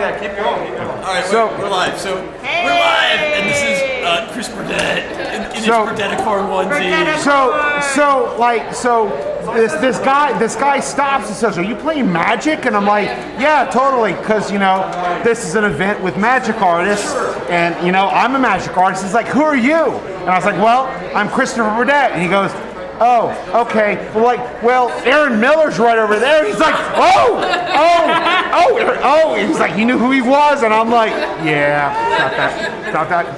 Yeah, keep going, keep going. All right, we're live. So we're live, and this is Chris Burdett in his Burdettacorn onesie. This guy stops and says, "Are you playing Magic?" And I'm like, "Yeah, totally," because this is an event with Magic artists, and I'm a Magic artist. He's like, "Who are you?" And I was like, "Well, I'm Christopher Burdett," and he goes, "Oh, okay." Well, Aaron Miller's right over there. He's like, oh. He's like, he knew who he was, and I'm like, yeah,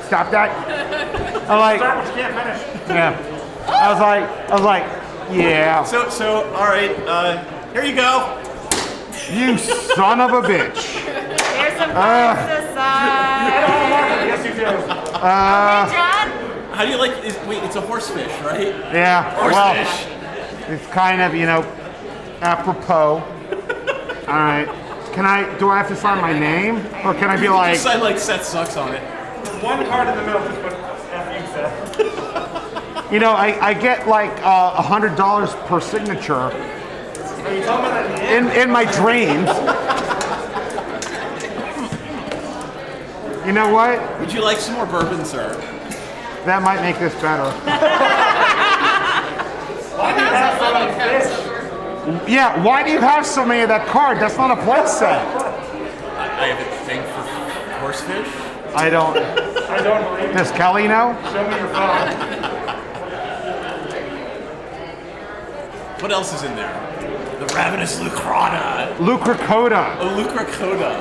stop that. I'm like, Start, but you can't finish. yeah. I was like, yeah. So, all right, here you go. You son of a bitch. Here's some cards to sign. Yes, you do. Hey, John. How do you like? Wait, it's a horsefish, right? Yeah. Horsefish. Well, it's kind of apropos. All right. Do I have to sign my name, or can I be like? Just sign like Seth sucks on it. One card in the middle, just put F you, Seth. I get like $100 per signature Are you talking about that in my dreams. You know what? Would you like some more bourbon, sir? That might make this better. Why do you have so many fish? Yeah, why do you have so many of that card? That's not a play set. I have a thing for horsefish. I don't believe it. Does Kelly know? Show me your phone. What else is in there? The ravenous Lucrana. Lucracoda. Oh, Lucracoda.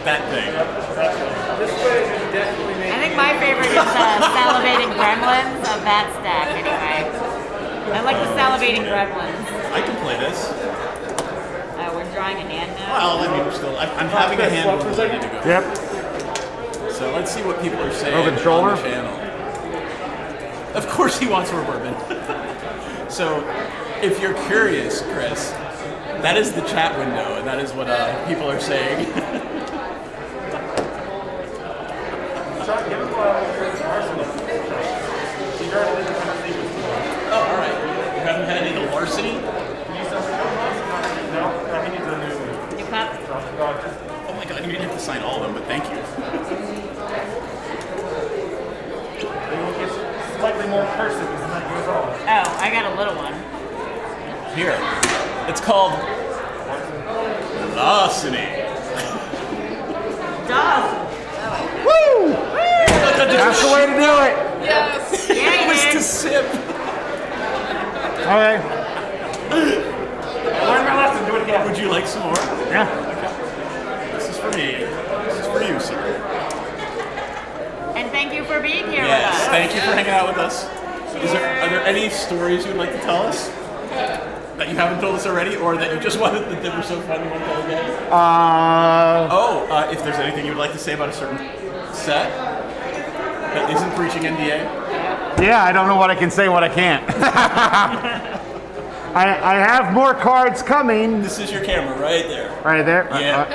That thing. I think my favorite is salivating gremlins of that stack, anyway. I like the salivating gremlins. I can play this. We're drawing a hand now. Well, I mean, I'm having a hand ready to go. Yep. So let's see what people are saying Over the shoulder? on the channel. Of course he wants more bourbon. So if you're curious, Chris, that is the chat window, and that is what people are saying. Give him Arsenal. Oh, all right. You haven't had any of the larceny? No, he needs a New cup. Oh my god, you didn't have to sign all of them, but thank you. It's slightly more cursive as the night goes on. Oh, I got a little one. Here. It's called larceny. Dog. Woo! That's the way to do it. Yes. It Yeah, was you to did. sip. Okay. Learn my lesson, do it again. Would you like some more? Yeah. This is for me. This is for you, sir. And thank you for being here with Yes, us. thank you for hanging out with us. Are there any stories you'd like to tell us that you haven't told us already, or that you just wanted that were so fun you want to tell again? If there's anything you'd like to say about a certain set that isn't breaching NDA. Yeah, I don't know what I can say, what I can't. I have more cards coming. This is your camera right there. Right there. Yeah.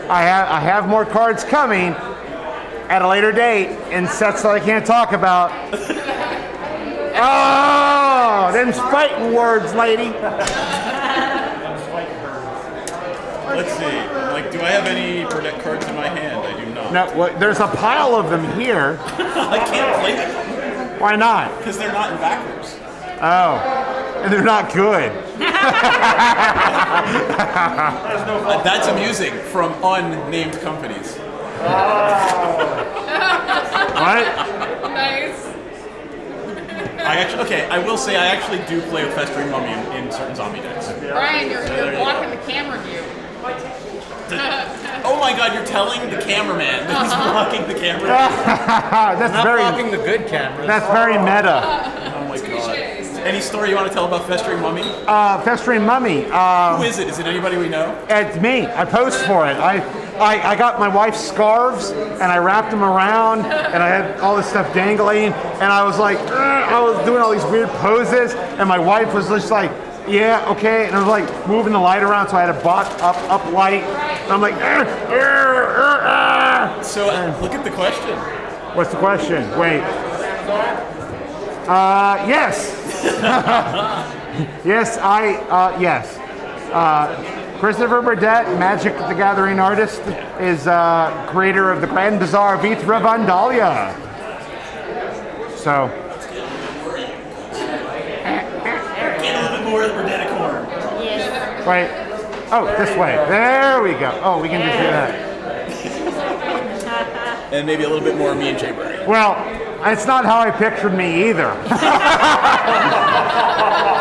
I have more cards coming at a later date in sets that I can't talk about. Oh, them's fighting words, lady. Let's see. Like, do I have any Burdett cards in my hand? I do not. No, well, there's a pile of them here. I can't play them Why not? because they're not in backwards. Oh, and they're not good. That's amusing from unnamed companies. What? Nice. I will say I actually do play with Festering Mummy in certain zombie decks. Brian, you're blocking the camera view. Oh my god, you're telling the cameraman that he's blocking the camera? That's Not very. blocking the good cameras. That's very meta. Oh my god. Any story you want to tell about Festering Mummy? Festering Mummy. Who is it? Is it anybody we know? It's me. I post for it. I got my wife's scarves and I wrapped them around and I had all this stuff dangling and I was like, I was doing all these weird poses and my wife was just like, yeah, okay, and I was like moving the light around so I had a up light. And I'm like, So look at the question. What's the question? Wait. Yes. Yes, yes. Christopher Burdett, Magic the Gathering artist, is creator of the Grand Bazaar Vitra Vandalia. So. Get a little bit more of the Burdett corn. Yes. Wait. Oh, this way. There we go. Oh, we can just do that. And maybe a little bit more of me and Jay Burry. Well, it's not how I pictured me either.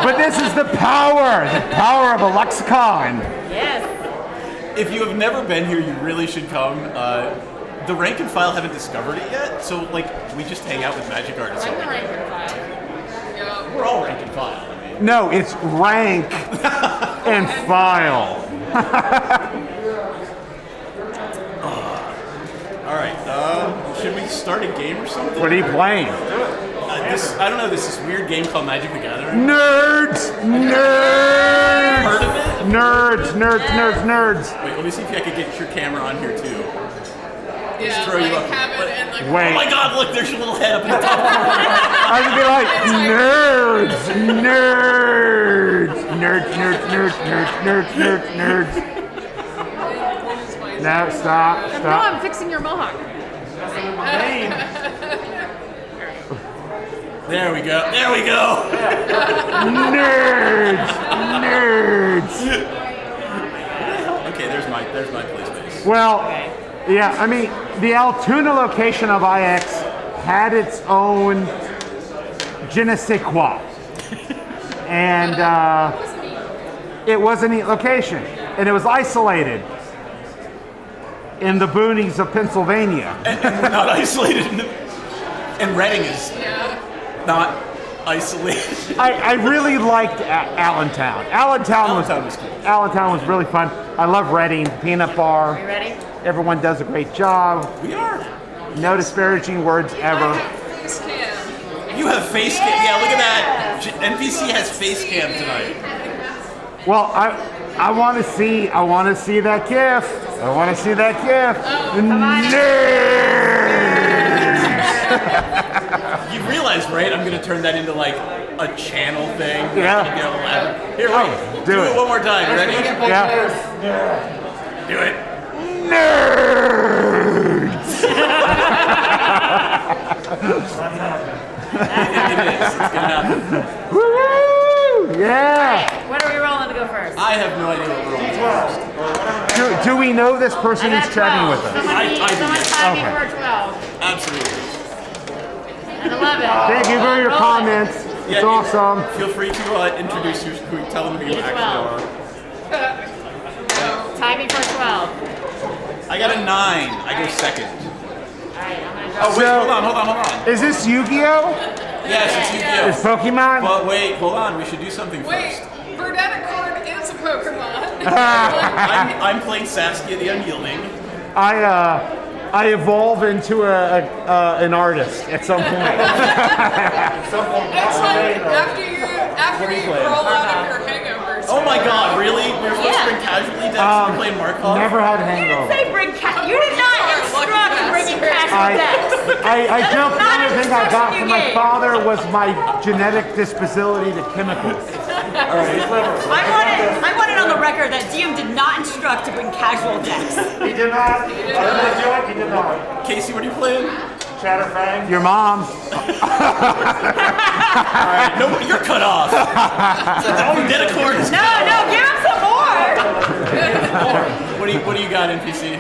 But this is the power of Illuxcon. Yes. If you have never been here, you really should come. The rank and file haven't discovered it yet, so like we just hang out with magic artists. I'm the rank and file. Yeah. We're all rank and file. I mean. No, it's rank and file. All right. Should we start a game or something? What are you playing? I don't know. This is weird game called Magic the Gathering. Nerds! Nerds! Heard of it? Nerds! Wait, let me see if I could get your camera on here too. Yeah, throw you like up. have it and like. Wait. Oh my God! Look, there's your little head up in the top. I would be like, nerds. No, stop. No, I'm fixing your mohawk. There we go. Nerds. Okay, there's my play space. Well, yeah, I mean, the Altoona location of IX had its own je ne sais quoi. And it was a neat location. And it was isolated in the boonies of Pennsylvania. And we're not isolated. And Reading is not isolated. I really liked Allentown. Allentown was cool. Allentown was really fun. I love Reading, Peanut Bar. Are you ready? Everyone does a great job. We are. No disparaging words ever. Face cam. You have face cam. Yeah, look at that. NPC has face cam tonight. Well, I want to see that GIF. I want to see that GIF. You realize, right? I'm gonna turn that into like a channel thing. Yeah. Here, wait. Do it. One more time. You ready? Yeah. Do it. Nerds. It is. It's gonna happen. Woo! Yeah. What are we rolling to go first? I have no idea what we're on. Do we know this person I who's got chatting 12. with us? Someone tie me Okay. for a 12. Absolutely. And 11. Thank you for your Roll it. comments. It's Yeah, awesome. Feel free to introduce tell them who you Each actually well. are. Tie me for a 12. I got a 9. I go second. Alright, I'm gonna Oh drop. wait, So- hold on. Is this Yu-Gi-Oh? Yes, it's Is Yu-Gi-Oh. Pokemon? But wait, hold on. We should do something Wait, first. Burdett Corn is a Pokemon. I'm playing Saskia the Unyielding. I evolve into an artist at some point. It's like after you playing? roll out of your hangovers. Oh my God, really? We're supposed to Yeah. bring casually decks. We're playing Markov. Never had You didn't hangover. say bring cash. You did not instruct bringing cash I- decks. I joked the not only thing I got instruction from you my gave. father was my genetic disability to chemicals. I wanted on the record that DM did not instruct to bring casual decks. He did not. He did not. Casey, what are you playing? Chatterfang. Your mom. No, you're cut off. Dedicorn is No, give him some more. What do you got, NPC?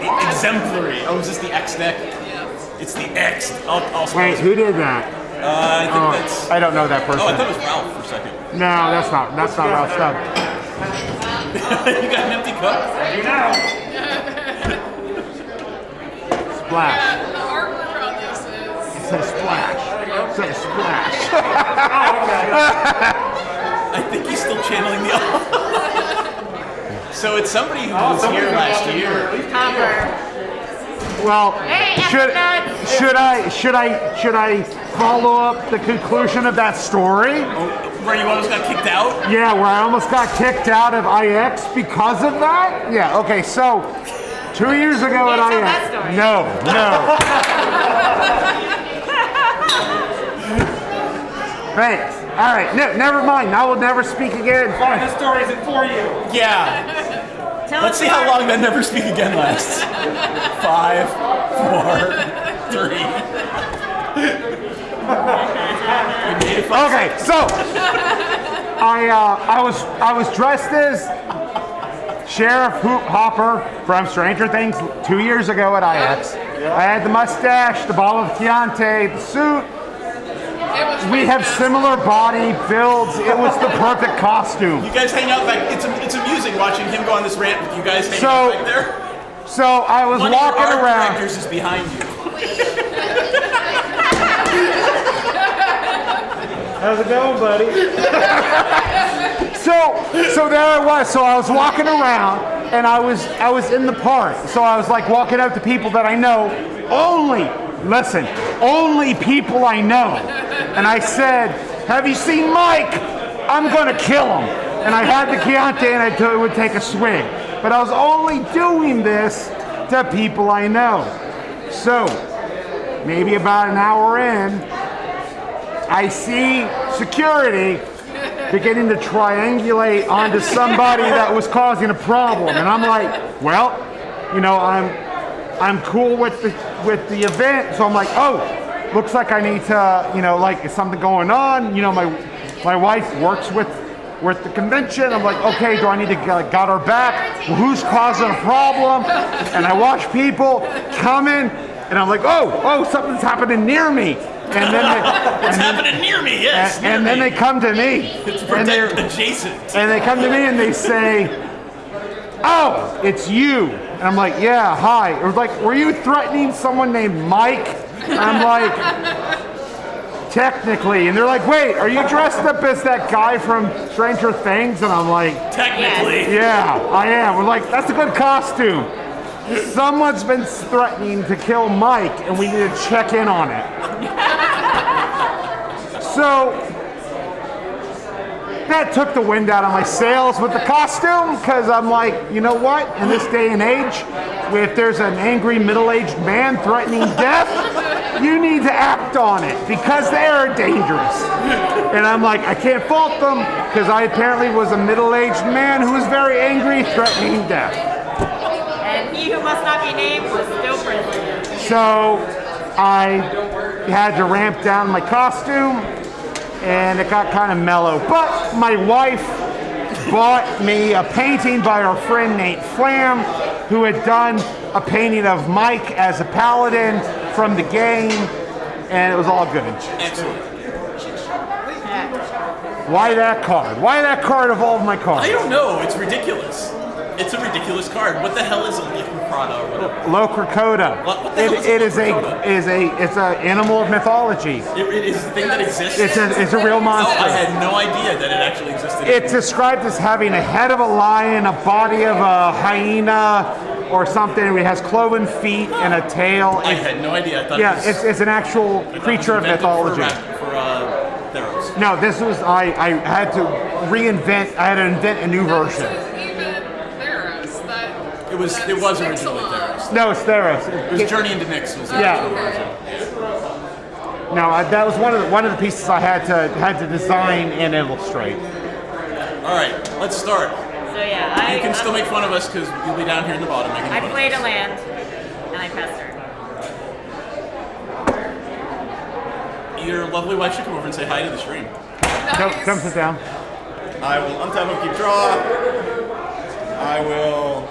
Exemplary. Oh, is this the X deck? It's the X. I'll Wait, who did that? I think that's. I don't know that person. Oh, I thought it was Ralph for a second. No, that's not Ralph stuff. You got an empty cup? You know. Splash. The artwork on this is. It says splash. It says splash. I think he's still channeling the. So it's somebody who was here last year. Copper. Well, Hey, should I follow up the conclusion of that story? Where you almost got kicked out? Yeah, where I almost got kicked out of IX because of that? Yeah, okay, so 2 years ago at Tell IX. that story. No. Thanks. All right, never mind. I will never speak again. Fine, this story isn't for you. Yeah. Tell Let's us see how more. long that never speak again lasts. 5, 4, 3. You made it fun. Okay, so I was dressed as Sheriff Hoop Hopper from Stranger Things 2 years ago at IX. I had the mustache, the bottle of Chianti, the suit. We have similar body builds. It was the perfect costume. You guys hang out back. It's amusing watching him go on this rant with you guys hanging out back there. So I was One walking of your art around. directors is behind you. How's it going, buddy? So there I was. So I was walking around, and I was in the park. So I was like walking up to people that I know. Only people I know. And I said, "Have you seen Mike? I'm gonna kill him." And I had the Chianti, and I would take a swig. But I was only doing this to people I know. So maybe about an hour in, I see security beginning to triangulate onto somebody that was causing a problem, and I'm like, well, I'm cool with the event, so I'm like, oh, looks like I need to, like, is something going on? My wife works with the convention. I'm like, okay, do I need to got her back? Well, who's causing a problem? And I watch people coming, and I'm like, oh, something's happening near me. And then It's happening near me, yes. and then they come to me. It's and they're- adjacent. and they come to me and they say, "Oh, it's you." And I'm like, "Yeah, hi." It was like, "Were you threatening someone named Mike?" And I'm like, "Technically." And they're like, "Wait, are you dressed up as that guy from Stranger Things?" And I'm like, Technically. "Yeah, I am." We're like, "That's a good costume." Someone's been threatening to kill Mike, and we need to check in on it. So that took the wind out of my sails with the costume, because I'm like, you know what? In this day and age, if there's an angry middle-aged man threatening death, you need to act on it, because they are dangerous. And I'm like, I can't fault them, because I apparently was a middle-aged man who was very angry, threatening death. And he who must not be named was still present. So I had to ramp down my costume, and it got kind of mellow. But my wife bought me a painting by our friend Nate Flam, who had done a painting of Mike as a paladin from the game, and it was all good. Excellent. Why that card? Why that card of all of my cards? I don't know. It's ridiculous. It's a ridiculous card. What the hell is a Liquicrata or whatever? Locracoda. What the hell is It's an animal of mythology. It is a thing that exists? It's a real Oh, monster. I had no idea that it actually existed. It's described as having a head of a lion, a body of a hyena, or something. It has cloven feet and a tail. I had no idea. I thought Yeah, it was, it's an actual I thought it creature of was invented mythology. For Theros. No, this was I had to reinvent. I had to invent a new version. Even Theros, that It was originally Theros. No, it's Theros. It was Journey into Nyx was the Yeah. original version. No, that was one of the pieces I had to design and illustrate. All right, let's start. So yeah, You can still make fun of us because you'll be down here in the bottom making I fun played of a us. land, and I pressed her. Your lovely wife should come over and say hi to the stream. Come sit down. I will untap and keep draw. I will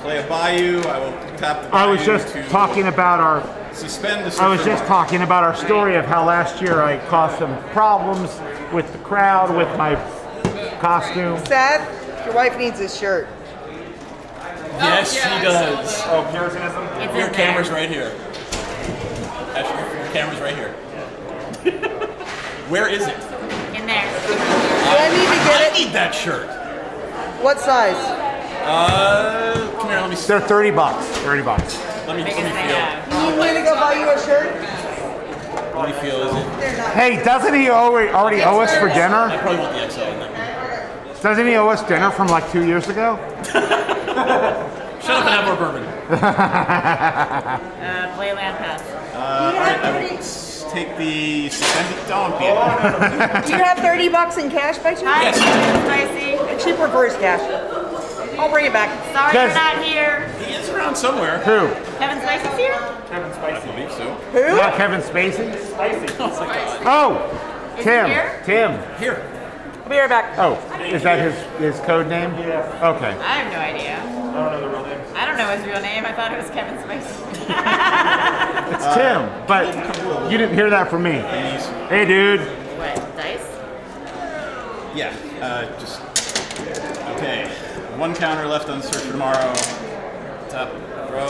play a Bayou. I will tap the Bayou I was just to talking about our. suspend the I was just talking about our story of how last year I caused some problems with the crowd with my costume. Sad, your wife needs a shirt. Yes, yes. she does. Oh, Puritanism? It's Your in camera's there. right here. Actually, your camera's right here. Where is it? In there. Do I need to I get it? need that shirt. What size? Come here. Let me see. They're $30. $30. Let me Biggest feel. thing I You need me to go buy you a shirt? Let me feel. Is it? They're not. Hey, doesn't he already owe us for I dinner? probably want the XL in that one. Doesn't he owe us dinner from like 2 years ago? Shut up and have more bourbon. Play land pass. Alright, I will take the suspended donkey. Do you have $30 in cash by chance? Hi, Yes. Spicy. She prefers cash. I'll bring it back. Sorry Yes. you're not here. He is around somewhere. Who? Kevin Spicy's here? Kevin I Spicy. believe so. Who? Not Kevin Spacey? Spicy. Oh, Is Tim. he here? Tim. Here. I'll be right back. Oh, is that his code name? Yeah. Okay. I have no idea. I don't know the real name. I don't know his real name. I thought it was Kevin Spicy. It's Tim, but you didn't hear that from me. Hey, dude. What, dice? Yeah. Just. Okay. One counter left on Search for Tomorrow. Top row.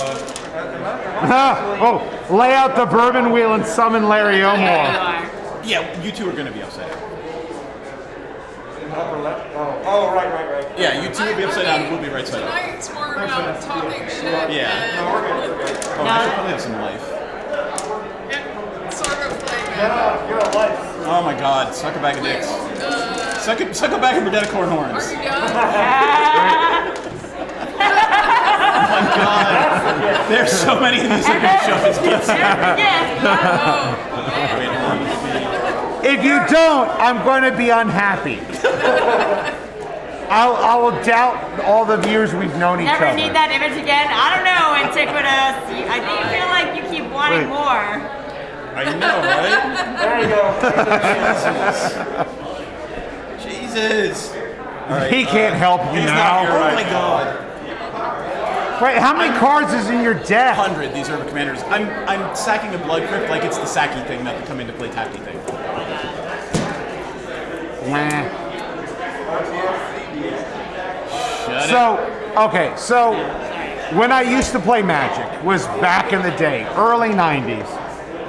Oh, lay out the bourbon wheel and summon Larry There you Omar. are. Yeah, you two are going to be upside down. Upper left. Oh, right. Yeah, you two will be upside down. We'll be right side up. Tonight's more about talking shit. Yeah. No, we're good. We're good. Oh, I should probably have some life. And sort of like Get a life. Oh my God! Suck a bag of dicks. Suck a bag of Predatocorn horns. Are you done? Oh my God! There's so many of these that can show his kids. If you don't, I'm going to be unhappy. I will doubt all the years we've known each Never other. need that image again. I don't know, Antiquitous. I think you feel like you keep wanting Wait. more. I know, right? There you go. Jesus! All right, He can't help you he's now. not here. Oh my God! Wait, how many cards is in your deck? 100. These are the commanders. I'm sacking a blood crypt like it's the sacky thing, not the come into play tacky thing. Meh. Shut it. So when I used to play Magic was back in the day, early 90s,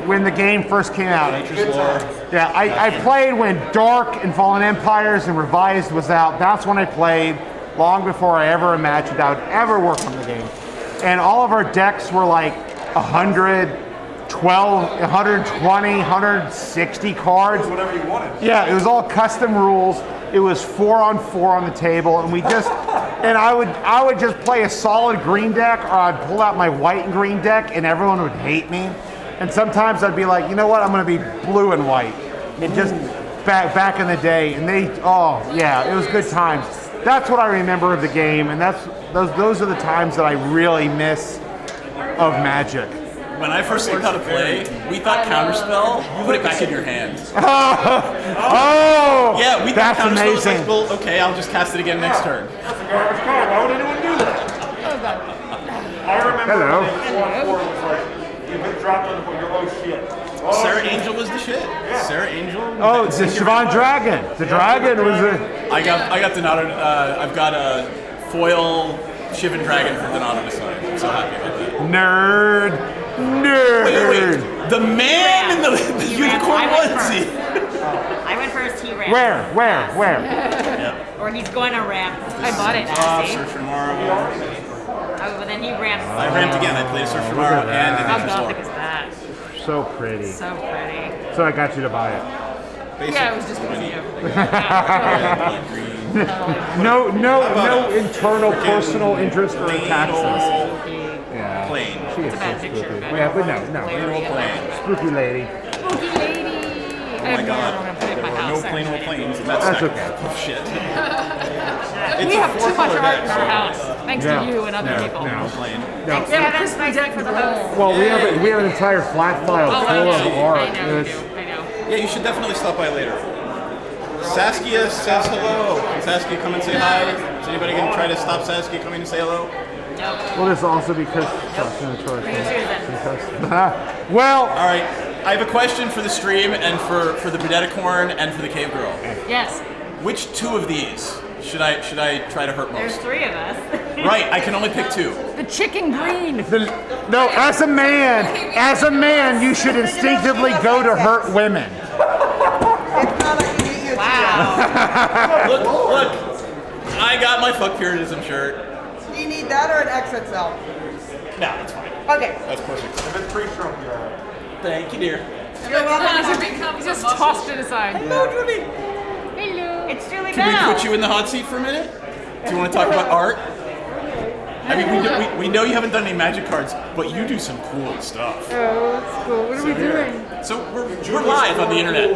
when the game first came out. Nature's lore. Yeah, I played when Dark and Fallen Empires and Revised was out. That's when I played, long before I ever imagined I would ever work on the game. And all of our decks were like 112, 120, 160 cards. Whatever you wanted. Yeah, it was all custom rules. It was 4-on-4 on the table, and I would just play a solid green deck, or I'd pull out my white and green deck, and everyone would hate me. And sometimes I'd be like, you know what, I'm gonna be blue and white. And just back in the day, and it was good times. That's what I remember of the game, and those are the times that I really miss of Magic. When I first learned how to play, we thought counterspell, you put it back in your hand. Oh, Yeah, we thought that's counterspell was like, amazing. well, okay, I'll just cast it again next turn. That's a garbage card. Why would anyone do that? I remember Hello. when they 4 was like, you get dropped on the board, you're oh shit. Oh, Sarah Angel was the shit. Sarah Angel. Oh, it's the Siobhan Dragon. The dragon was a. I got Donato. I've got a foil Shivan Dragon for Donato to sign. I'm so happy about that. Nerd. Wait. The man in the unicorn I went onesie. I went first, he ran. Where? Or he's going to ramp. I bought it. Search for Tomorrow. Oh, but then he ramps. I ramped again. I played Search for Tomorrow and How Nature's gothic is Lore. that? So pretty. So pretty. So I got you to buy it. Yeah, it was just because of you. Red, green. No internal personal interest or taxes. Yeah. Plain. She is It's a so bad picture, spooky. but- Yeah, but no. Plain old plain. Spooky lady. Spooky lady. Oh my God. I'm gonna put it in my There were house. no plain old actually. planes in that That's stack okay. of shit. We have too much art in our deck, house, thanks Yeah. to you and other people. No. Plain. Thanks, Kevin Spicy, for the host. Well, we have an entire flat file Oh, full I of know. art. I know you It's- do. I know. Yeah, you should definitely stop by later. Saskia says hello. Can Saskia come and say hi? Is anybody going to try to stop Saskia coming to say hello? Well, this also because. Well, All right. I have a question for the stream and for the Predatocorn and for the Cave Girl. Yes. Which two of these should I try to hurt There's most? 3 of us. Right, I can only pick 2. The chicken green. no. As a man, you should instinctively go to hurt women. If not, I can get you a Wow. Look. I got my fuck periodism shirt. Do you need that or an XXL? No, that's fine. Okay. That's perfect. If it's pre-shrunk, Thank you, dear. You're welcome. He just tossed it aside. Hello, Judy. It's Julie Can we Bell. put you in the hot seat for a minute? Do you want to talk about art? I mean, we know you haven't done any magic cards, but you do some cool stuff. Oh, that's cool. What are we doing? So we're live on the internet.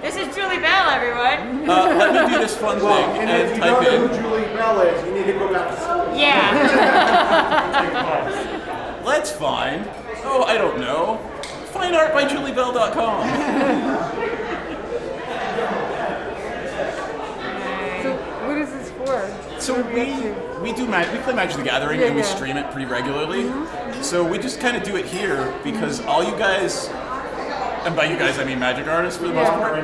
This is Julie Bell, everyone. Let me do this fun thing and type in. Julie Bell is, you need to go back to school. Yeah. Let's find. Oh, I don't know. Fineartbyjuliebell.com. So, what is this for? So What are we up to? we play Magic the Gathering and we stream it pretty regularly. So we just kind of do it here because all you guys, and by you guys I mean Magic artists for the most part,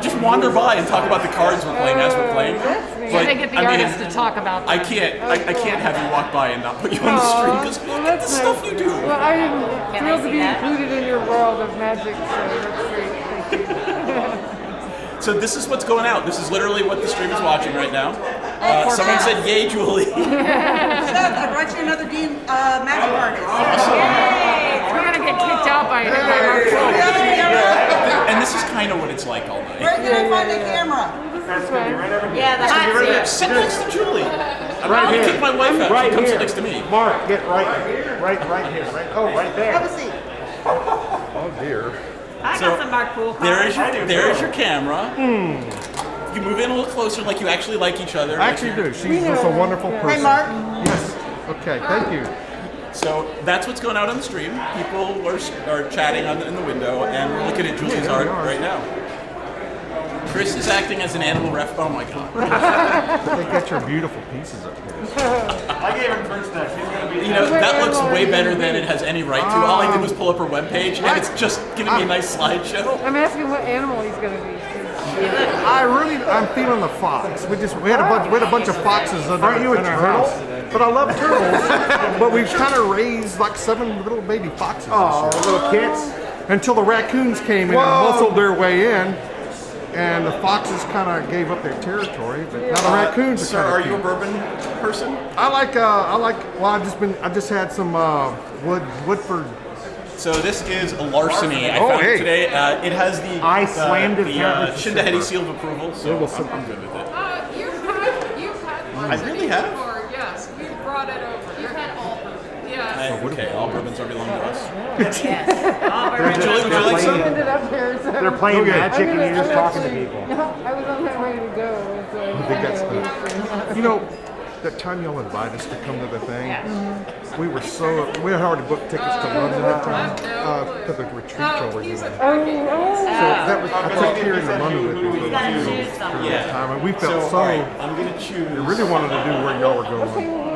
just wander by and talk about the cards we're playing as we're playing. That's neat. But, They get the I mean, artists to talk about I them. can't I can't have you walk by and not put you on the stream because look at the stuff you do. Well, I am Can I thrilled to see be that? included in your world of magic, so that's great. Thank you. So this is what's going out. This is literally what the stream is watching right now. Someone said, "Yay, Julie!" Seth, I brought you another Dean magic artist. We're gonna get kicked out by Mark Schultz. And this is kind of what it's like all night. Where can I find the camera? This is fun. Yeah, the hot seat. Sit next to Julie. I'm Right not gonna here. kick my wife out. Right She comes here. sit next to me. Mark, get right here. Right here. Right there. Have a seat. Oh dear. I So, got some Mark Poole cards. There is your camera. You move in a little closer, like you actually like each other. I actually do. She's just a wonderful person. Hey, Mark. Yes. Okay. Thank you. So that's what's going out on the stream. People are chatting in the window, and we're looking at Julie's art right now. Chris is acting as an animal ref. Oh my god. They got your beautiful pieces up here. I gave him first next. He's gonna be. You know, that looks way better than it has any right to. All I did was pull up her webpage, and it's just giving me a nice slideshow. I'm asking what animal he's gonna be. I'm feeling the fox. We had a bunch of foxes under Aren't you a in our turtle? house. But I love turtles. But we've kind of raised like 7 little baby foxes Oh, this year. little kids. Until the raccoons came in and muscled their way in. And the foxes kind of gave up their territory, but now the raccoons Sir, are are kind you a of bourbon person? I just had some Woodford. So this is a larceny. I Oh, found hey. it today. It has the I slammed it down. Shinda seal of approval, so I'm good with it. You've had I really have. before, yes. We brought it over. You've had all of them. Yeah. Okay, all bourbons are belong to us. Yes. All bourbon. Julie, would you like some? Ended up here, so They're playing Okay. magic and you're just I'm talking to actually- people. I was on my way to go. So I think that's the. You know, that time y'all invited us to come to the thing, we had already booked tickets to London that time to the retreat y'all were doing. So that was, I took Kieran to London with me for You gotta choose something. Yeah. time, and we So, felt so. all right, I'm gonna choose. I really wanted to do where y'all were going.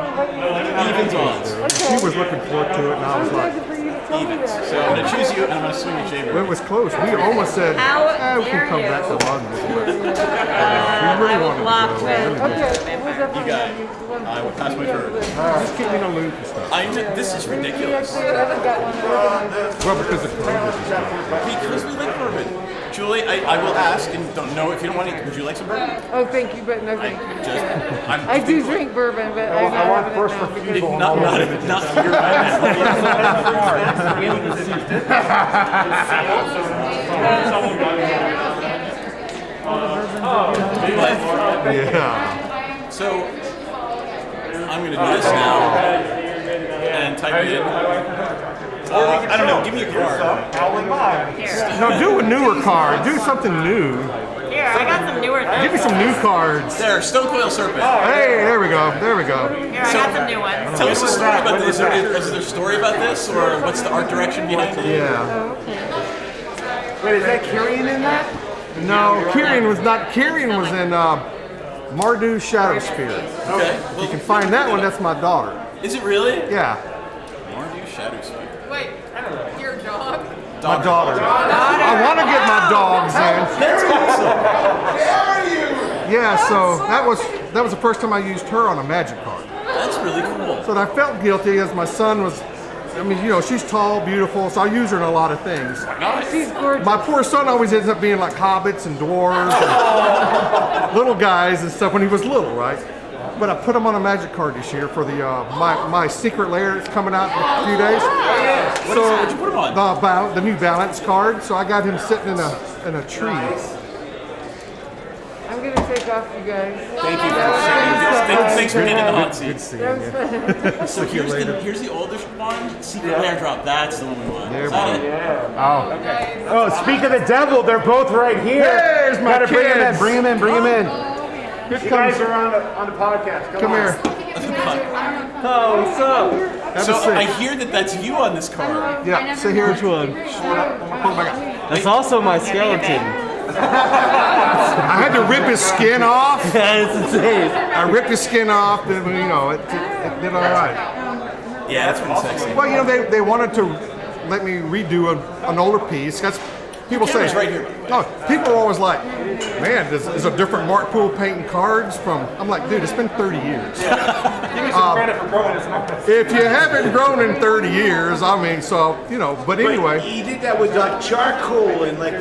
Evens odds. She was looking forward to it, and I was like, for you to tell me Evens. that. So I'm gonna choose you, and I'm gonna swing at Chamber. well, it was close. We almost said, How we can dare come you. back to London. But we really I will wanted block to go. with. Okay, where's that You from? got it. I will pass my turn. Just keep me in the loop and stuff. This is ridiculous. I haven't got one organized. Well, because of COVID and stuff. Because we like bourbon. Julie, I will ask, and don't know if you don't want to. Would you like some bourbon? Oh, thank you, but no thank you. Just, I'm I do drink bourbon, but I I want haven't first now because- refusal. not here Yeah. So I'm gonna do this now and type it in. I don't know. Give me a card. Howling by. No, do a newer card. Do something new. Here, I got some newer Give me things. some new cards. There, Stone Coil Serpent. Hey, there we go. There we go. Here, I got some new ones. Tell us a story about this. Is there a story about this, or what's the art direction behind it? Yeah. Wait, is that Kyrian in that? No, Kieran was not. Kieran was in Marduk's Shadow Spirit. Okay. You can find that one. That's my daughter. Is it really? Yeah, Mardu Shadow Spirit. Wait, your dog? my daughter. I want to get my dogs in. That's awesome. Yeah, so that was the first time I used her on a magic card. That's really cool. So I felt guilty as my son was. I mean, you know, she's tall, beautiful, so I use her in a lot of things. She's gorgeous. My poor son always ends up being like hobbits and dwarves and little guys and stuff when he was little, right? But I put him on a magic card this year for the my secret lair that's coming out in a few days. What'd you put him on? The new balance card. So I got him sitting in a tree. I'm gonna take off, you guys. Thank you thanks for getting in the hot seat. So here's the oldest one. Secret airdrop. That's the one we want. Is that it? Oh, speak of the devil, they're both right here. There's my Gotta bring him in, kids. bring him in, bring him in. Here You comes. guys are on the podcast. Come here. Oh, what's up? Have So a seat. I hear that that's you on this card. Yeah, sit here. Which one? Pull it back up. That's also my skeleton. I had to rip his skin off. It's insane. I ripped his skin off, then it did all right. Yeah, that's pretty sexy. Well, they wanted to let me redo an older piece. That's people say. Camera's right here. No, people are always like, man, is a different Mark Poole painting cards from? I'm like, dude, it's been 30 years. Give me some credit for growing his nose. If you haven't grown in 30 years, I mean, so but anyway. You did that with like charcoal and like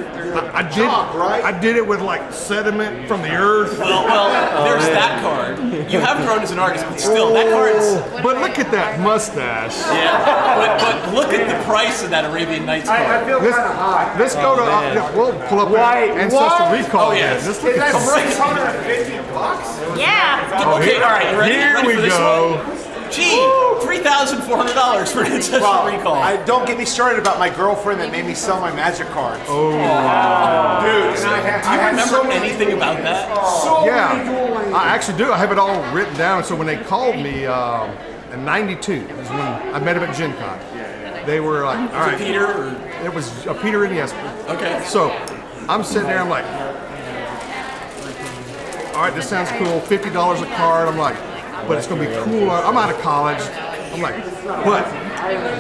I did, chalk, right? I did it with like sediment from the earth. Well, there's that card. You have grown as an artist, but still, that card's. But look at that mustache. Yeah, but look at the price of that Arabian Nights card. I feel kind of hot. Let's go to. We'll pull up Why? Ancestral What? Recall. Oh, yeah. Let's Is look that at some. $650? Yeah. Okay, all right, you ready? Here Ready we for this go. one? Gee, $3,400 for an ancestral recall. Don't get me started about my girlfriend that made me sell my magic cards. Oh, Dude, and I Do you remember anything about that? yeah. I actually do. I have it all written down. So when they called me in '92, is when I met him at Gen Con. They were like, all Was it right. Peter? Or? It was Peter and Jesper. Okay. So I'm sitting there, I'm like, all right, this sounds cool, $50 a card. I'm like, but it's gonna be cool. I'm out of college. I'm like, but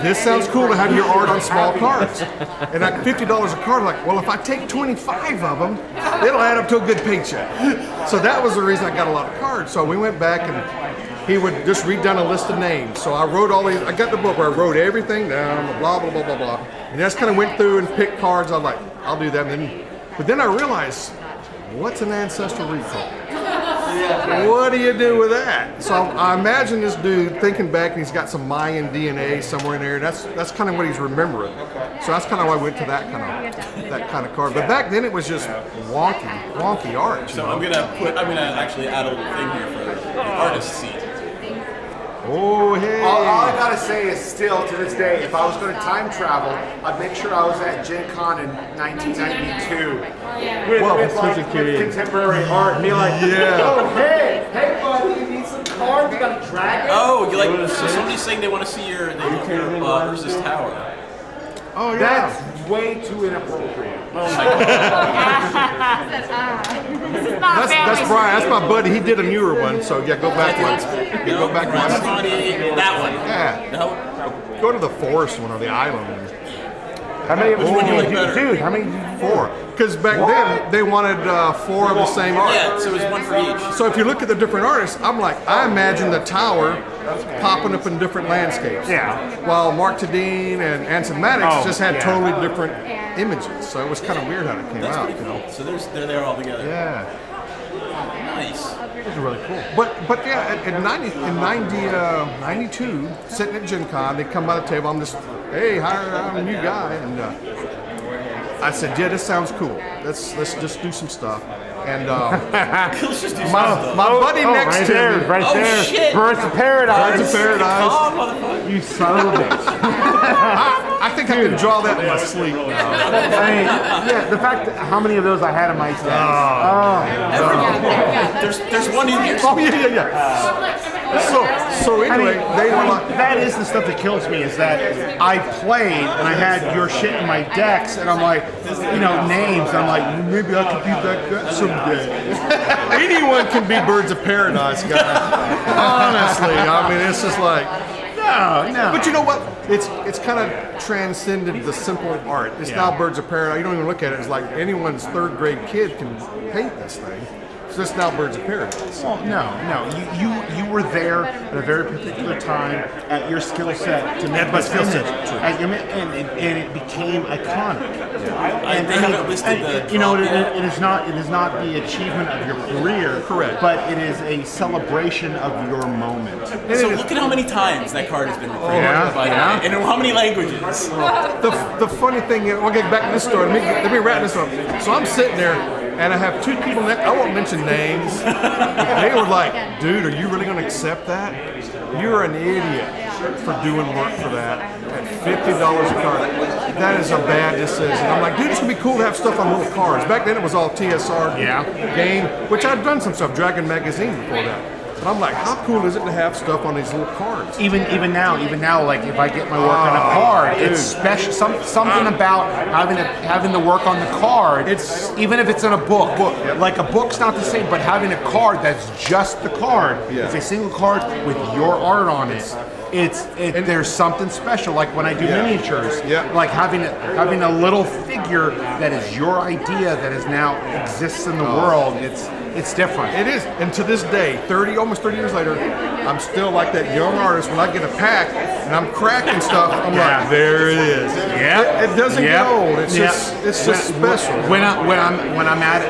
this sounds cool to have your art on small cards. And at $50 a card, I'm like, well, if I take 25 of them, it'll add up to a good paycheck. So that was the reason I got a lot of cards. So we went back and he would just read down a list of names. So I wrote all these, I got the book where I wrote everything down, blah, blah, blah, blah, blah. And I just kind of went through and picked cards. I was like, I'll do that. But then I realized, what's an ancestral recall? What do you do with that? So I imagine this dude thinking back, and he's got some Mayan DNA somewhere in there. That's kind of what he's remembering. So that's kind of why I went to that kind of card. But back then it was just wonky art. So I'm gonna actually add a little thing here for the artist seat. Oh hey! All I gotta say is still to this day, if I was going to time travel, I'd make sure I was at Gen Con in 1992 with contemporary art and be like, oh hey buddy, you need some cards? You got a dragon? Oh, you like? So somebody's saying they want to see your Urza's tower. Oh yeah. That's way too inappropriate. Oh my god. This is not That's family. Brian. That's my buddy. He did a newer one. So yeah, go back one. Yeah, go back one. That one. Yeah. No. Go to the forest one or the island one. How many of us one do you like better? Dude, how many? 4. Because back then they wanted 4 of the same art. Yeah, so it was one for each. So if you look at the different artists, I'm like, I imagine the tower popping up in different landscapes. Yeah. While Mark Tadine and Anson Maddox Oh, just had yeah. totally different images. So it was kind of weird how it came That's out, pretty you know. cool. So they're there all together. Yeah. Nice. These are really cool. But yeah, in 92, sitting at Gen Con, they come by the table. I'm just, hey, hi, I'm a new guy, and I said, yeah, this sounds cool. Let's just do some stuff. And Let's just do some my stuff. buddy next right to there, me, right Oh, there. shit. Birds of Paradise. Birds of Paradise. Oh, motherfucker. You son of a bitch. I think I can draw that in my sleep now. I mean, yeah, the fact that how many of those I had in my stash. There's one in here. Oh yeah. So anyway, they were like, that is the stuff that kills me is that I played and I had your shit in my decks and I'm like, names. I'm like, maybe I could be that guy someday. anyone can be Birds of Paradise, guy. Honestly, I mean, it's just like, No. but you know what? It's kind of transcended the simple art. It's now Birds of Paradise. You don't even look at it as like anyone's 3rd grade kid can paint this thing. So it's now Birds of Paradise. Well, no. You were there at a very particular time at your skill set to make this image, and it became iconic. And They haven't listed the it is not the achievement of your career, Correct. but it is a celebration of your moment. So look at how many times that card has been reprinted. Yeah, by the yeah. way. And in how many languages? The funny thing is, we'll get back to this story. Let me wrap this up. So I'm sitting there, And I have two people I won't mention names. They were like, dude, are you really going to accept that? You're an idiot for doing work for that at $50 a card. That is a bad decision. I'm like, dude, it's going to be cool to have stuff on little cards. Back then it was all TSR game, which I'd done some stuff, Dragon Magazine before that. But I'm like, how cool is it to have stuff on these little cards? Even now, like if I get my work on a card, it's special. Something about having the work on the card. It's even if it's in a book. Like a book's not the same, but having a card that's just the card. It's a single card with your art on it. And there's something special, like when I do miniatures, like having a little figure that is your idea that is now exists in the world. It's different. It is, and to this day, almost 30 years later, I'm still like that young artist. When I get a pack and I'm cracking stuff, I'm like, there it is. It doesn't get old. It's just special. When I'm at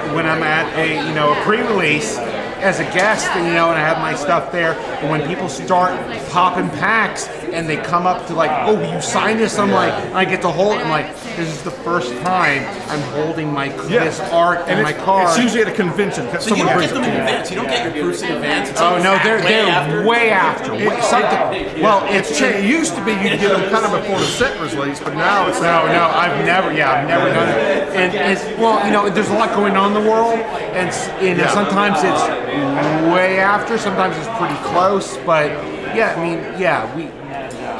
a pre-release as a guest, and I have my stuff there, and when people start popping packs and they come up to like, oh, will you sign this? I'm like, I get to hold it. I'm like, this is the first time I'm holding this art and my card. It's usually at a convention. So you don't get them in advance. You don't get your proofs in advance. It's they're way after. It used to be you'd get them kind of before the set was released, but now it's I've never done it. And there's a lot going on in the world, and sometimes it's way after. Sometimes it's pretty close, but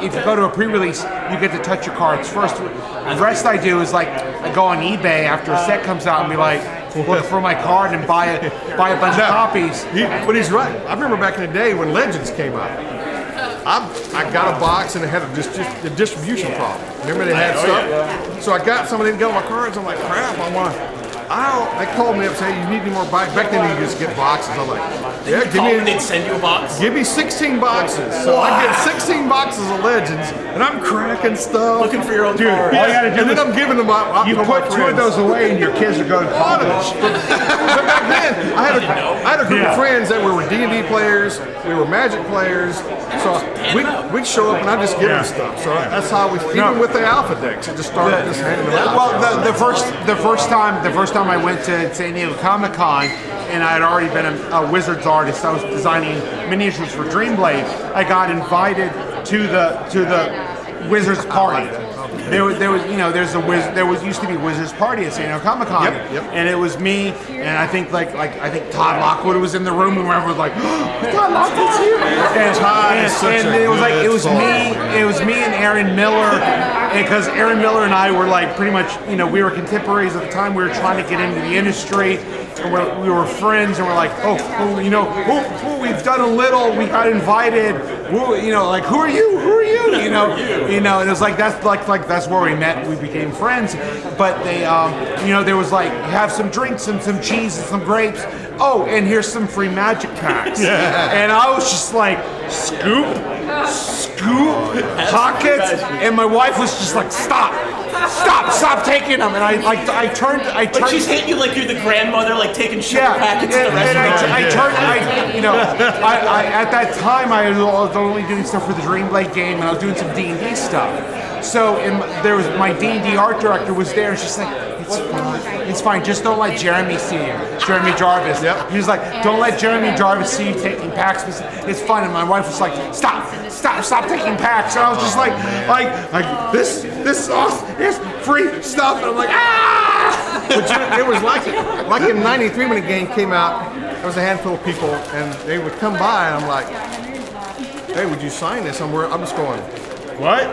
if you go to a pre-release, you get to touch your cards first. The rest I do is like I go on eBay after a set comes out and be like, look for my card and buy a bunch of copies. But he's right. I remember back in the day when Legends came out. I got a box and it had a distribution problem. Remember they had stuff? Yeah. So I got some of them, got my cards. I'm like, crap, they called me up and said, hey, you need any more boxes? Back then you just get boxes. I'm like, they'd send you a box? Give me 16 boxes. So I get 16 boxes of Legends and I'm cracking stuff. Looking for your own Dude, cards. all you gotta do and then I'm giving them out. You put two of those away and your kids are going to college. But back then, I had a group of friends that were D&D players, we were Magic players, so we'd show up and I'd just give them stuff. So that's how even with the Alpha decks, it just started just handing them out. Well, the first time I went to San Diego Comic-Con, and I had already been a Wizards artist. I was designing miniatures for Dreamblade. I got invited to the Wizards party. There used to be Wizards party at San Diego Comic-Con, and it was me, and I think Todd Lockwood was in the room, and everyone was like, oh, Todd Lockwood's here. And it was me and Aaron Miller, because Aaron Miller and I were like pretty much, we were contemporaries at the time. We were trying to get into the industry. And we were friends, and we're like, we've done a little. We got invited. Who are you? And it was like that's where we met. We became friends. But they, there was like, have some drinks and some cheese and some grapes. Oh, and here's some free Magic packs. And I was just like, scoop, pockets, and my wife was just like, stop taking them. And I turned. Like she's hitting you like you're the grandmother, like taking sugar packets in the restaurant. At that time I was only doing stuff for the Dreamblade game, and I was doing some D&D stuff. So there was my D&D art director was there, and she's like, it's fine, just don't let Jeremy see you. Jeremy Jarvis. He was like, don't let Jeremy Jarvis see you taking packs. It's fun. And my wife was like, stop taking packs. And I was just like this is awesome. Here's free stuff. And I'm like, ah! But it was like in '93 when the game came out. There was a handful of people, and they would come by, and I'm like, hey, would you sign this? I'm just going, what?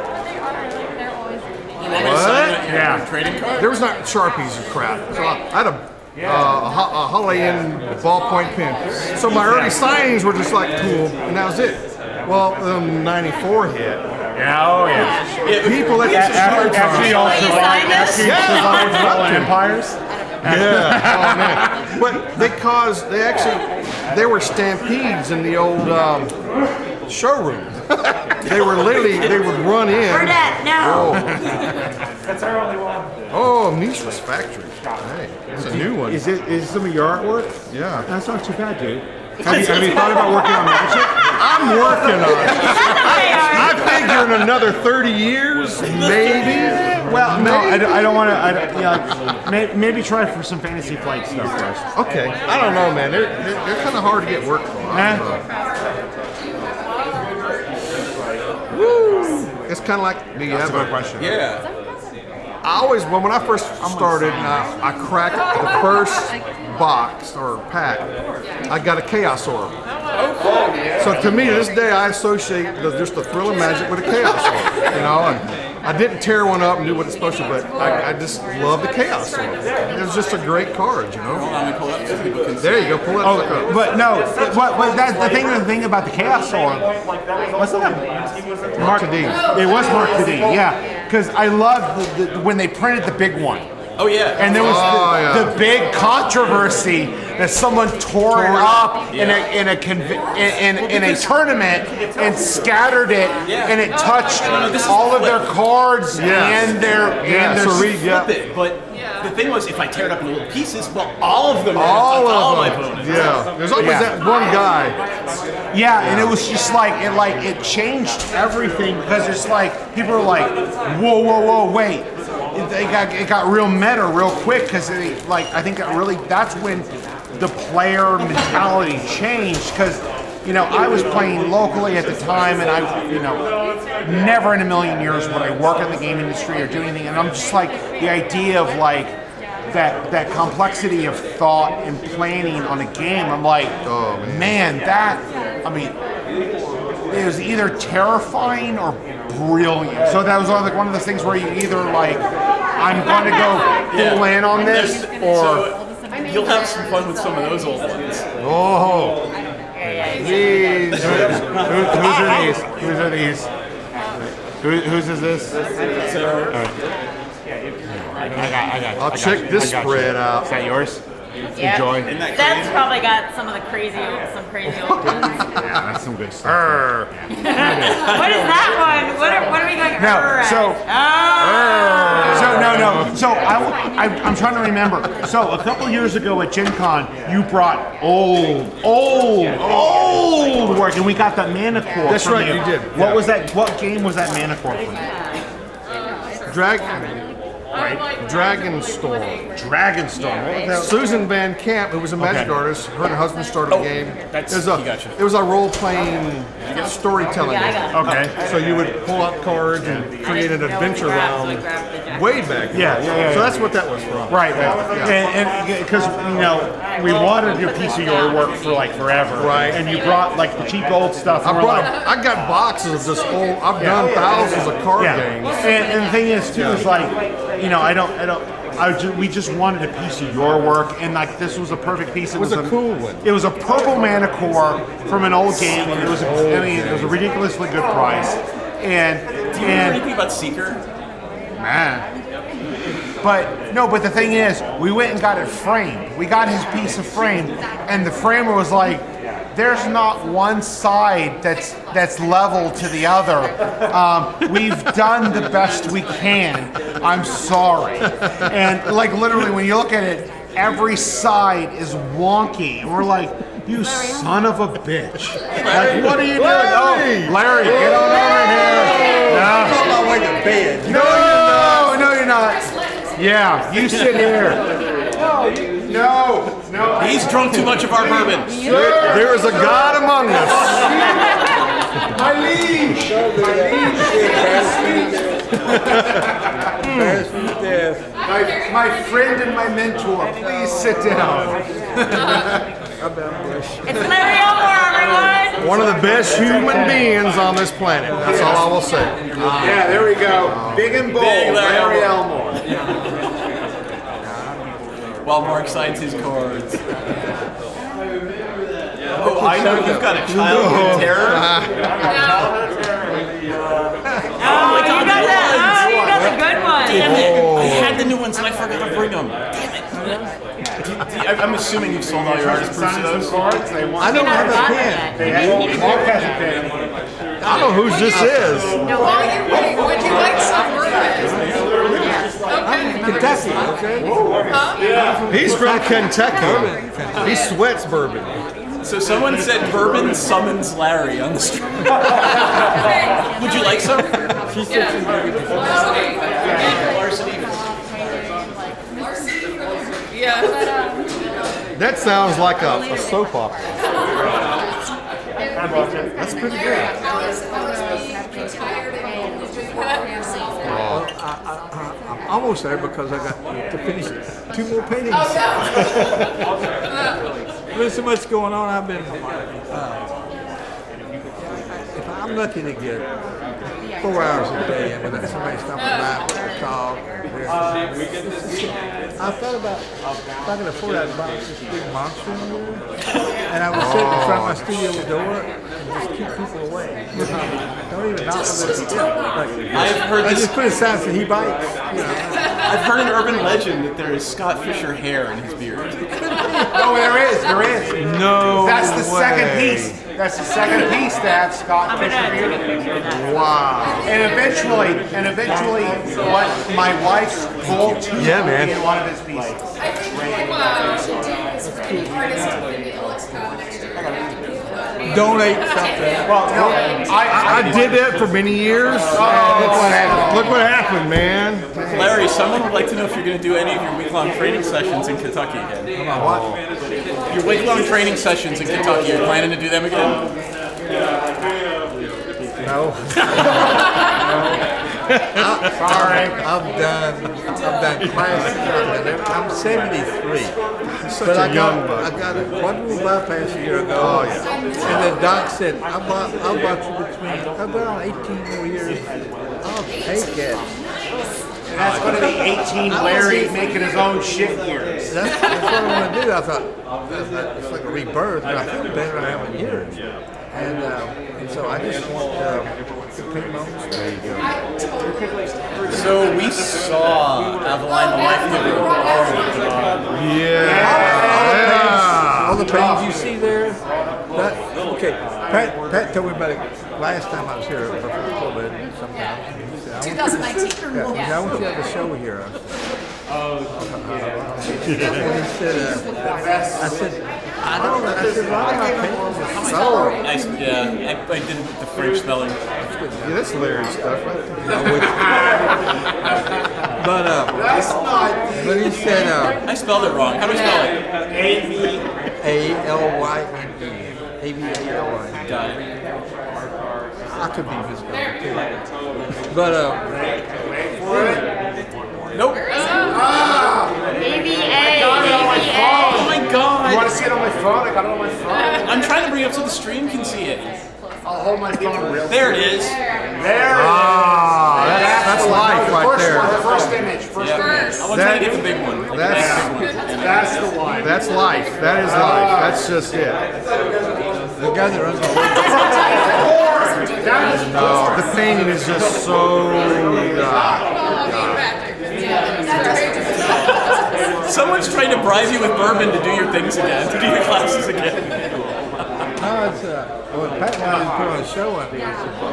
Yeah. Trading card? There was not Sharpies or crap. So I had a Holiday Inn ballpoint pen. So my early signings were just like cool, and that was it. Well, 94 hit. People that after you all survived Fallen Empires. Oh man! But they were stampedes in the old showroom. They would run in. Burnett, no! That's our only one. Oh, Mishra's Factory. Hey, it's a new one. Is some of your artwork? Yeah. That's not too bad, dude. Have you thought about working on Magic? I'm working on it. I figure in another 30 years, maybe. Well, no, I don't want to. Yeah, maybe try for some Fantasy Flight stuff first. Okay. I don't know, man. They're kind of hard to get work for. I don't know. Woo! It's kind of like. Do you have a question? Yeah. I always, when I first started, I cracked the first box or pack. I got a Chaos Orb. So to me, to this day, I associate just the thrill of Magic with a Chaos Orb. You know, and I didn't tear one up and do what it's supposed to, but I just love the Chaos Orb. It was just a great card, you know. There you go, pull it up. But no, but that's the thing about the Chaos Orb. Wasn't that Mark D? It was Mark D. Yeah, because I loved when they printed the big one. Oh yeah. And there was the big controversy that someone tore it up in a tournament and scattered it, and it touched all of their cards and their flip it. But the thing was, if I tear it up into little pieces, well, all of them. All of my them. opponents. Yeah. There's always that one guy. Yeah, and it was just it changed everything because it's like people are like, whoa, wait. It got real meta real quick because I think that's when the player mentality changed because I was playing locally at the time and I never in a million years would I work in the game industry or do anything, and I'm just like the idea of like that complexity of thought and planning on a game. I'm like, oh man, it was either terrifying or brilliant. So that was like one of those things where you either like, I'm going to go full in on this, or you'll have some fun with some of those old ones. Oh, these. Whose are these? Whose is this? I got. I'll check this spread out. Is that yours? Yeah. Enjoy. That's probably got some of the crazy old ones. Yeah, that's some good stuff. What is that one? What are we going? So I'm trying to remember. So a couple years ago at Gen Con, you brought old work, and we got that Mana Core. That's from right, you did. What was that? What game was that Mana Core from? Dragonstorm. Susan Van Camp, who was a Magic artist, her and her husband started a game. It was a role-playing storytelling game. Okay. So you would pull out cards and create an adventure round way back then. Yeah. So that's what that was from. Right. And because we wanted your piece of your work for like forever. Right. And you brought like the cheap old stuff. I got boxes of just old. I've done thousands of card games. And the thing is too is like, we just wanted a piece of your work, and like this was a perfect piece. It was a cool one. It was a purple Mana Core from an old game, and it was a ridiculously good price. Do you know anything about Seeker? Man. But the thing is, we went and got it framed. We got his piece of frame, and the framer was like, there's not one side that's level to the other. We've done the best we can. I'm sorry. And like literally, when you look at it, every side is wonky. And we're like, you son of a bitch. Like, what are you doing? Oh, Larry, get on over here. I'm on my way to bed. No, you're not. Yeah, you sit here. No. He's drunk too much of our bourbon. There is a God among us. My liege. My friend and my mentor, please sit down. It's Larry Elmore, everyone. One of the best human beings on this planet. That's all I will say. Yeah, there we go. Big and bold, Larry Elmore. While Mark signs his cards. Oh, I know you've got a childhood terror. You got the good one. Damn it! I had the new ones and I forgot to bring them. Damn it! I'm assuming you've sold all your artist proofs of those. I don't have a pen. Mark has a pen. I don't know whose this is. Would you like some Kentucky, okay? He's from Kentucky. He sweats bourbon. So someone said bourbon summons Larry on the street. Would you like some? varsity. That sounds like a soap opera. That's pretty good. I'm almost there because I got to finish 2 more paintings. There's so much going on. I've been. If I'm lucky to get 4 hours a day, and without somebody stopping by with a talk. I thought about if I could afford that box this big monster in here, and I would sit in front of my studio door and just keep people away. Don't even knock on the door. I've heard I this. just put a sign that he bites. I've heard an urban legend that there is Scott Fisher hair in his beard. No, there is. No That's the way. second piece. That's the second piece to have Scott I'm Fisher gonna here. take a picture of that. Wow. And eventually, what my wife's goal to Yeah, man. in one of his pieces. I think what we should do is for any artist in the Illuxcon next year, we have to do Donate something. Well, no, I did that for many years. And look what happened, man. Larry, someone would like to know if you're going to do any of your week-long training sessions in Kentucky again. Your week-long training sessions in Kentucky, you're planning to do them again? No. sorry. I've done classes. I'm 73. But I got a quadruple bypass a year ago. Oh, yeah. And the doc said, I'll watch you between about 18 more years. I'll take it. And that's going to be 18 Larry making his own shit years. That's what I want to do. I thought, it's like a rebirth, but I feel better than I have in years. And so I just want to paint my own stuff. There you go. So we saw Aveline the Life Giver. Yeah. All the paintings you see there. Okay. Pat told me about it last time I was here before COVID. Sometimes. 2019. Yeah, I want you to have a show here. And he said, I said, I don't know. I said, why am I painting this? I did the French spelling. Yeah, that's Larry stuff. But he said, I spelled it wrong. How do I spell it? A-L-Y-N-E. A-V-A-L-Y. Got it. I could be misspelled too. But, Nope. AVA. Oh my god. You want to see it on my phone? I got it on my phone. I'm trying to bring it up so the stream can see it. I'll hold my phone real There it is. There that's life right there. First image. I want to get the big one. That's the one. That's life. That is life. That's just it. The guy that runs the No, the painting is just so. Someone's trying to bribe you with bourbon to do your things again, to do your classes again. No, it's when Pat wanted to put on a show one day, he said, the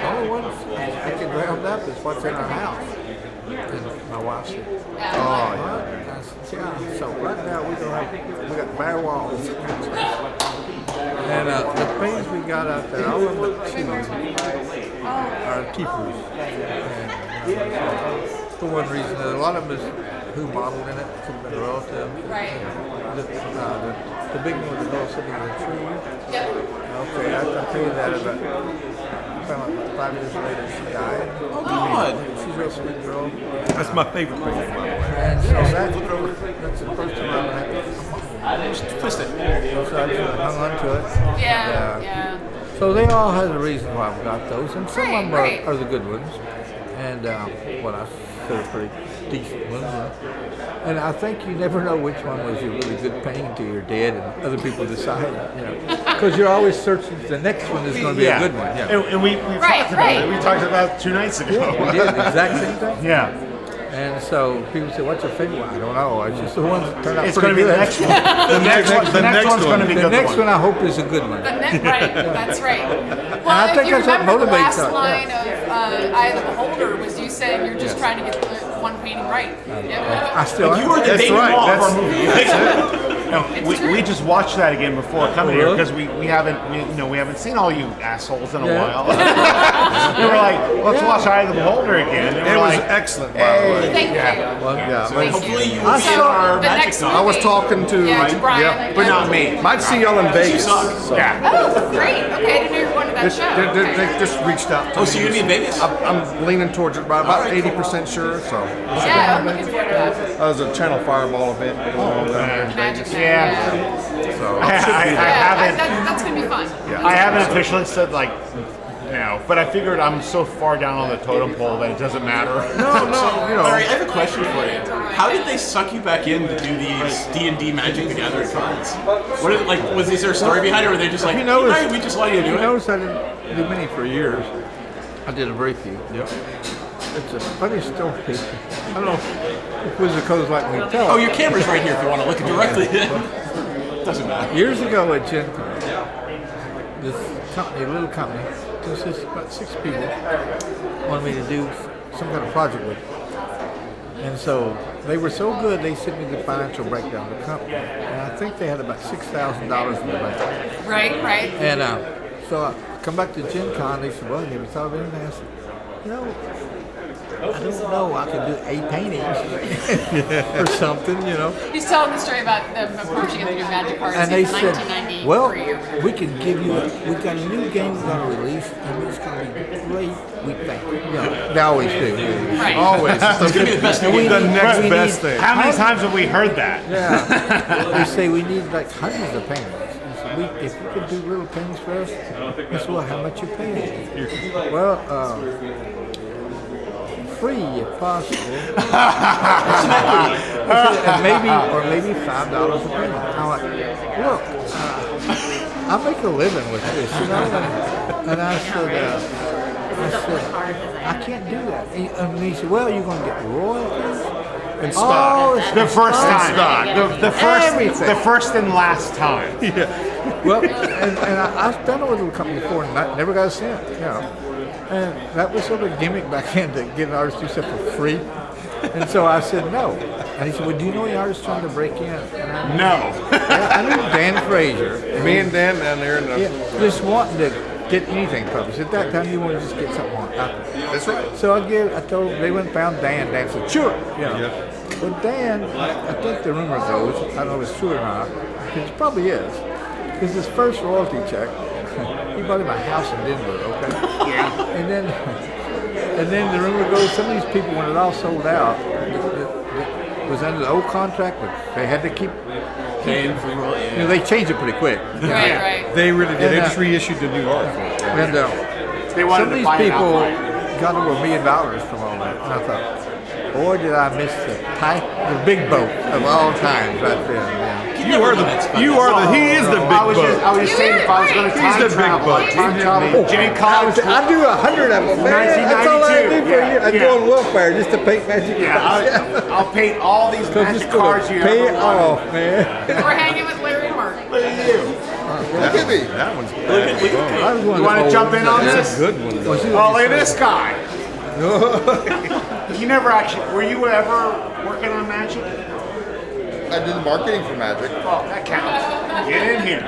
only one that can round up is what's in our house. And my wife said, oh, yeah. I said, yeah. So right now we got bare walls. And the paintings we got out there, all of them are keepers. And, for one reason, a lot of them is who modeled in it, could have been a relative. Right. The big one with the girl sitting in the tree. Yep. Okay, I'll tell you that about 5 years later she died. Oh God. She's a real sweet girl. That's my favorite painting, by the way. And so that's the first time I had Just twist it. So I just hung on to it. Yeah. So they all had a reason why I've got those, and some of them Right. are the good ones, and what I consider pretty decent ones. And I think you never know which one was a really good painting until you're dead, and other people decide, because you're always searching. The next one is going to be a good one. Yeah, And we talked about it. We talked about it 2 nights ago. we did the exact same thing. Yeah. And so people say, "What's your favorite one?" I don't know. It's just the ones that turn out It's going to pretty be the good. next one. The next one's going to be The good. next one I hope is a good one. Right, that's right. Well, I think if you that's what remember the motivates last us, line of Eye of the Beholder was you saying you're just trying to get the one painting right. Yep. I still You were the That's David right. Wall of That's- our movie. That's it. No, we just watched that again before coming here really? because we haven't seen all you assholes in a while. We were like, let's watch Eye of the Beholder again. And It we're was like, excellent, by the way. Thank you. Yeah, Thank Hopefully you. you will be in our The magic next song. I was talking to, Yeah, to Brian. yeah, but not me. might see y'all in Vegas. suck. So. Yeah. Oh, great. Okay, I didn't know you were going to that show. They just reached out to Oh, me. so you're gonna be in Vegas? I'm leaning towards it, about 80% sure. So Yeah, I'm looking forward to that. that was a Channel Fireball event going on down there in Magic Vegas. Night, Yeah. So I Yeah, haven't. that's going to be fun. I haven't officially said like no, but I figured I'm so far down on the totem pole that it doesn't matter. no, you know. Larry, I have a question for you. How did they suck you back in to do these D&D Magic the Gathering cards? What did, like, is there a story behind it, or were they just like, You notice- "Hey, we just want you to do You it"? notice I didn't do many for years. I did a very few. Yep. It's a funny story. I don't know if Wizards like me tell. Oh, your camera's right here if you want to look it directly. Doesn't matter. Years ago at Gen Con, this company, a little company, just about 6 people, wanted me to do some kind of project with them. And so they were so good, they sent me the financial breakdown of the company. And I think they had about $6,000 in the bank. Right. And so I come back to Gen Con, they said, well, have you thought of anything? I said, you know, I don't know, I could do 8 paintings or something, you know. He's telling the story about them approaching the new Magic cards And in they said, 1993. well, we can give you, we've got a new game we're going to release, and it's going to be great, we think. You know, they always do. Right. Always. It's gonna be the best And we thing. The need- next we best need- thing. How many times have we heard that? Yeah. They say we need like hundreds of paintings. I said, if you could do little paintings for us, I said, well, how much you paying? Well, free if possible. And maybe $5 a painting. I'm like, look, I make a living with this, you know. And I said, I can't do that. And he said, well, you're going to get royalties. And stock. Oh, it's The first time. stock. The first and last time. Well, and I've done it with a company before, and I never got a cent, you know. And that was sort of a gimmick back then to get an artist to do stuff for free. And so I said no. And he said, well, do you know any artists trying to break in? And I, No. I knew Dan Fraser. Me and Dan down there in the. Yeah, just wanting to get anything published. At that time, you wanted to just get something on out there. That's right. So I told them, they went and found Dan. Dan said, sure. You know. But Dan, I think the rumor goes, I don't know if it's true or not, it probably is, because his first royalty check, he bought him a house in Denver, okay? Yeah. And then the rumor goes, some of these people, when it all sold out, it was under the old contract, but they had to keep Paying for royalties. you know, they changed it pretty quick. Right. They really did. They And, just reissued the new article. And They some wanted of to these buy it people outright. got over $1 million from all that. And I thought, boy, did I miss the big boat of all times right there. Yeah. You are he is the big I was boat. just saying if I was going to He's time the big travel, boat. I'd time travel. Jay Collins. I do 100 of them, man. That's all I do for a year. I go on welfare just to paint magic cards. I'll paint all these magic cards you pay ever it wanted. off, man. We're hanging with Larry and Mark. Look at you. Look at me. That one's bad. I was one of You the want to old jump in ones. on That's this? a good one. Well, she was Oh, look just at this guy. You never actually, were you ever working on magic? I did marketing for Magic. Oh, that counts. Get in here.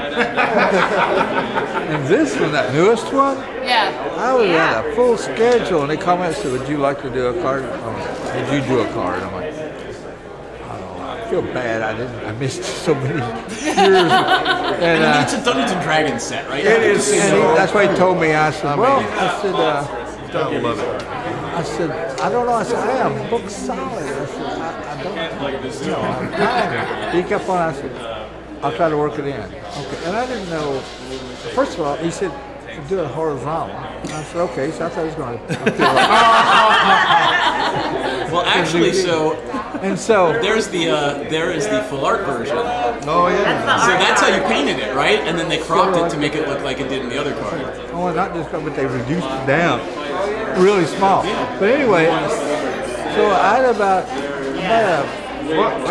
And this one, that newest one, Yeah. I was on a full schedule, and they called me and said, would you like to do a card? Would you do a card? I'm like, I feel bad. I missed so many years. And, It's a Dungeons and Dragons set, right? It is. that's why he told me. I said, well, I said, I love it. I said, I don't know. I said, I am book solid. I said, I don't, you know, I'm tired. He kept on. I said, I'll try to work it in. Okay. And I didn't know. First of all, he said, do it horizontal. And I said, okay. So I thought he was going to. Well, actually, And so there is the full art version. Oh yeah. So that's how you painted it, right? And then they cropped it to make it look like it did in the other card. oh, not just but they reduced it down really small. But anyway, so I had about a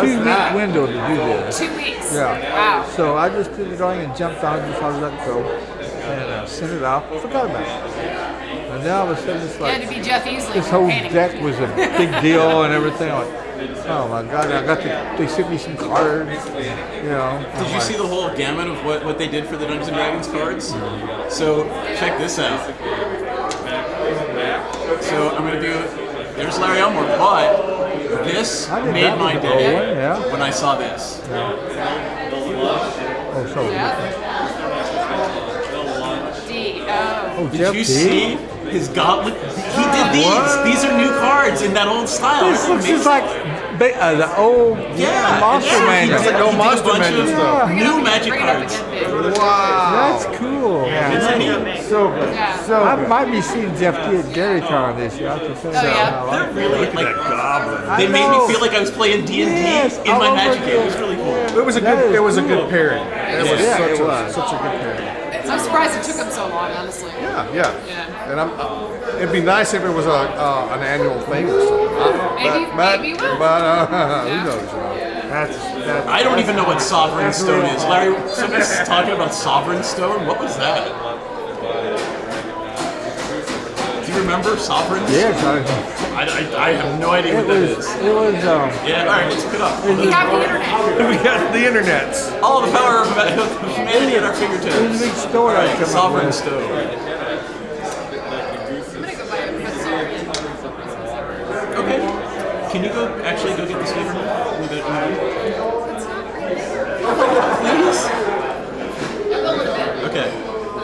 2-week window to do this. 2 weeks. Yeah. Wow. So I just did the drawing and jumped on it, just how to let it go, and sent it off. Forgot about it. And then all of a sudden it's You had like to be Jeff Easley. this when whole painting. deck was a big deal and everything. I'm like, Oh my God! They sent me some cards. You know. Did you see the whole gamut of what they did for the Dungeons and Dragons cards? So check this out. So I'm gonna do. There's Larry Elmore, but this made my day when I saw this. Oh, so. Did you see his goblet? He did these. What? These are new cards in that old style. This looks just like the old Monster Manual. It's like old Monster Manual stuff. New Magic cards. Wow. That's cool. Isn't it? So I might be seeing Jeff Key at Dairycon this year. I can say They're really like Goblin. they made me feel like I was playing D&D in my Magic game. It was really cool. It was a good. It was a good pairing. It was it was. such a good pairing. I'm surprised it took him so long, honestly. Yeah. And it'd be nice if it was an annual thing or something. Maybe it will. But who knows? that's I don't even know what Sovereign Stone is. Larry, somebody's talking about Sovereign Stone? What was that? Do you remember Sovereign Stone? Yes, I have no idea what that is. It was. Yeah, alright, let's look it up. We have the internet. We got the internets. All the power of humanity at our fingertips. It was a big story I Alright, come up Sovereign with. Stone. I'm gonna go buy a pretzel. Okay. Can you actually go get this flavor now? Please? Okay.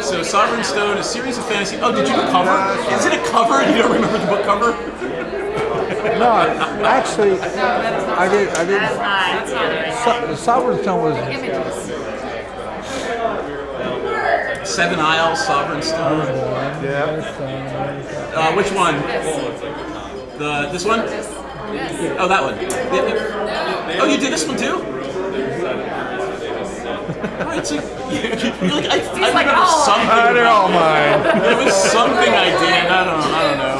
So Sovereign Stone, a series of fantasy. Oh, did you get cover? Is it a cover and you don't remember the book cover? No, actually, I did. The Sovereign Stone was. Seven Isles, Sovereign Stone. Yeah. Which one? This one? Oh, that one. Oh, you did this one too? Oh, it's like, you're like, I remember something. They're all mine. It was something I did. I don't know.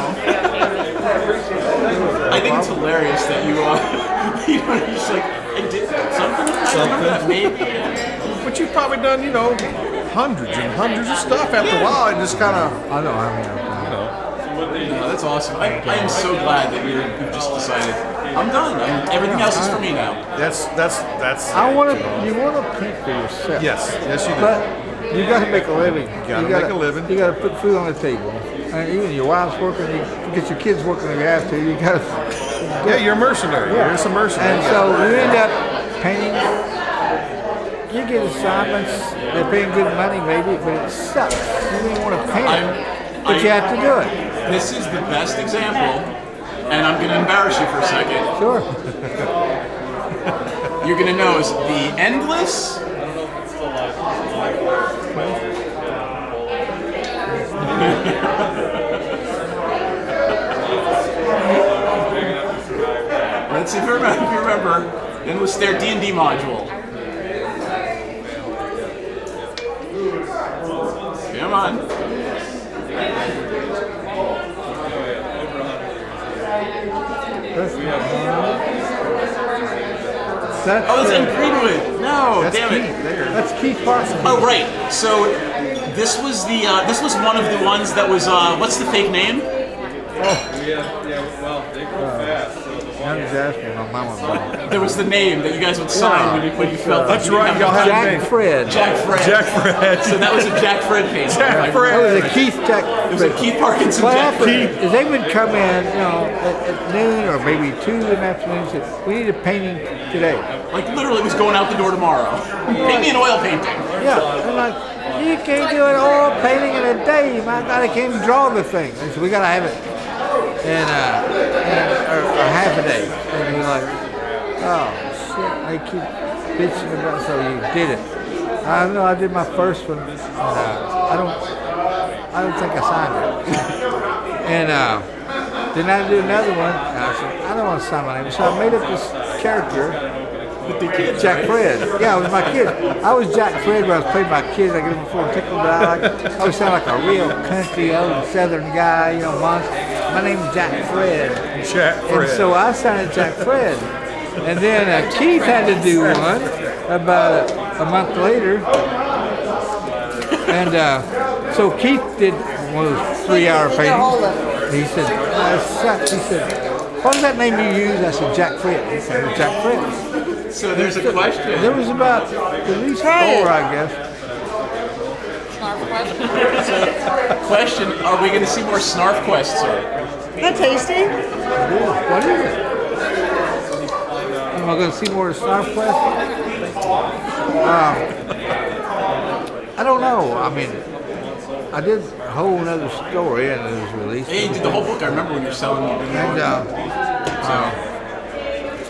I think it's hilarious that you you're just like, I did something. I remember that maybe. But you've probably done, hundreds and hundreds of stuff. After a while, it just kind of. I know. I mean. No, that's awesome. I am so glad that you've just decided. I'm done. Everything else is for me now. That's. I want to. You want to paint for yourself. Yes, you do. But you got to make a living. You gotta make a living. You got to put food on the table. And even your wife's working. You get your kids working if you have to. You got to. Yeah, you're a mercenary. Yeah. You're just a mercenary. And so you end up painting. You get assignments. They're paying good money, maybe, but it sucks. You don't want to paint it, but you have to do it. This is the best example, and I'm going to embarrass you for a second. Sure. You're going to notice the endless. Let's see if you remember. Endless their D&D module. Come on. That's in Greenwood. No, That's damn it. Keith there. That's Keith Parsons. Oh right. So this was this was one of the ones that was what's the fake name? I'm just asking my mama. There was the name that you guys would sign when you felt like That's you right, didn't y'all have had a a Jack Fred. Jack Fred. Jack Fred. So that was a Jack Fred painting. Jack That was Fred. a Keith Jack. It was a Keith Parkinson What Jack happened Fred. is they would come in, at noon or maybe 2 in the afternoon and say, we need a painting today. Like literally was going out the door tomorrow. Paint me an oil painting. Yeah. I'm like, you can't do an oil painting in a day. My God, I can't even draw the thing. They said, we got to have it in or half a day. And you're like, oh, shit. I keep bitching about it. So you did it. I know I did my first one. And, I don't think I signed it. And then I did another one. And I said, I don't want to sign my name. So I made up this character. With the kids, Jack right? Fred. Yeah, it was my kid. I was Jack Fred when I was playing my kids. I get them before tickle dog. I was sound like a real country old southern guy, monster. My name's Jack Fred. Jack Fred. And so I signed Jack Fred. And then Keith had to do one about a month later. And so Keith did one of those 3-hour paintings. He said, that sucks. He said, what was that name you used? I said, Jack Fritz. He said, Jack Fritz. So there's a question. There was about at least 4, I guess. Question: are we going to see more Snarf quests? Not tasty. What is it? Am I going to see more Star Quest? I don't know. I mean, I did a whole other story and it was released. Yeah, you did the whole book. I remember when you were selling it.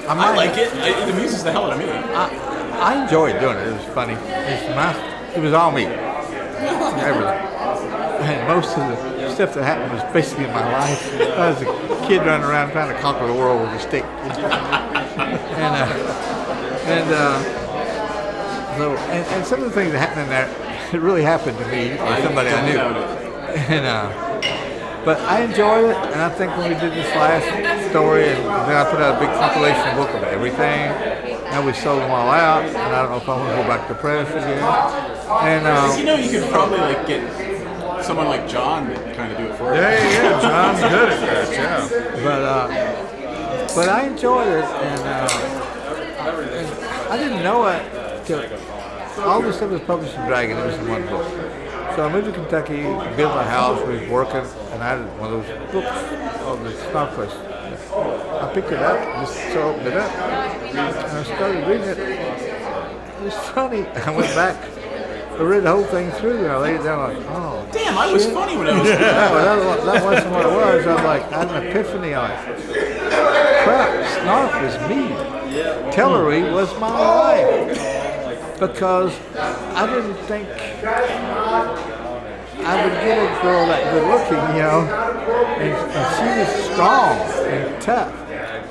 And I like it. It amuses the hell out of me. I enjoyed doing it. It was funny. It was all me. Everything. And most of the stuff that happened was basically in my life. I was a kid running around trying to conquer the world with a stick. And some of the things that happened in there, it really happened to me or somebody I knew. But I enjoyed it, and I think when we did this last story, and then I put out a big compilation book of everything, and we sold them all out, and I don't know if I want to go back to press again. And you know, you could probably like get someone like John to kind of do it for you. Yeah, John's good at that, yeah. But I enjoyed it, and I didn't know it till all the stuff was published in Dragon. It was in one book. So I moved to Kentucky, built a house, was working, and I had one of those books of the Star Quest. I picked it up, just opened it up, and I started reading it. It was funny. I went back, I read the whole thing through, and I laid it down like, oh. Damn, I was funny when I was. That wasn't what it was. I was like, I had an epiphany on it. Crap, Snarf was me. Tellery was my life. Because I didn't think I would get a girl that good looking, you know, and she was strong and tough,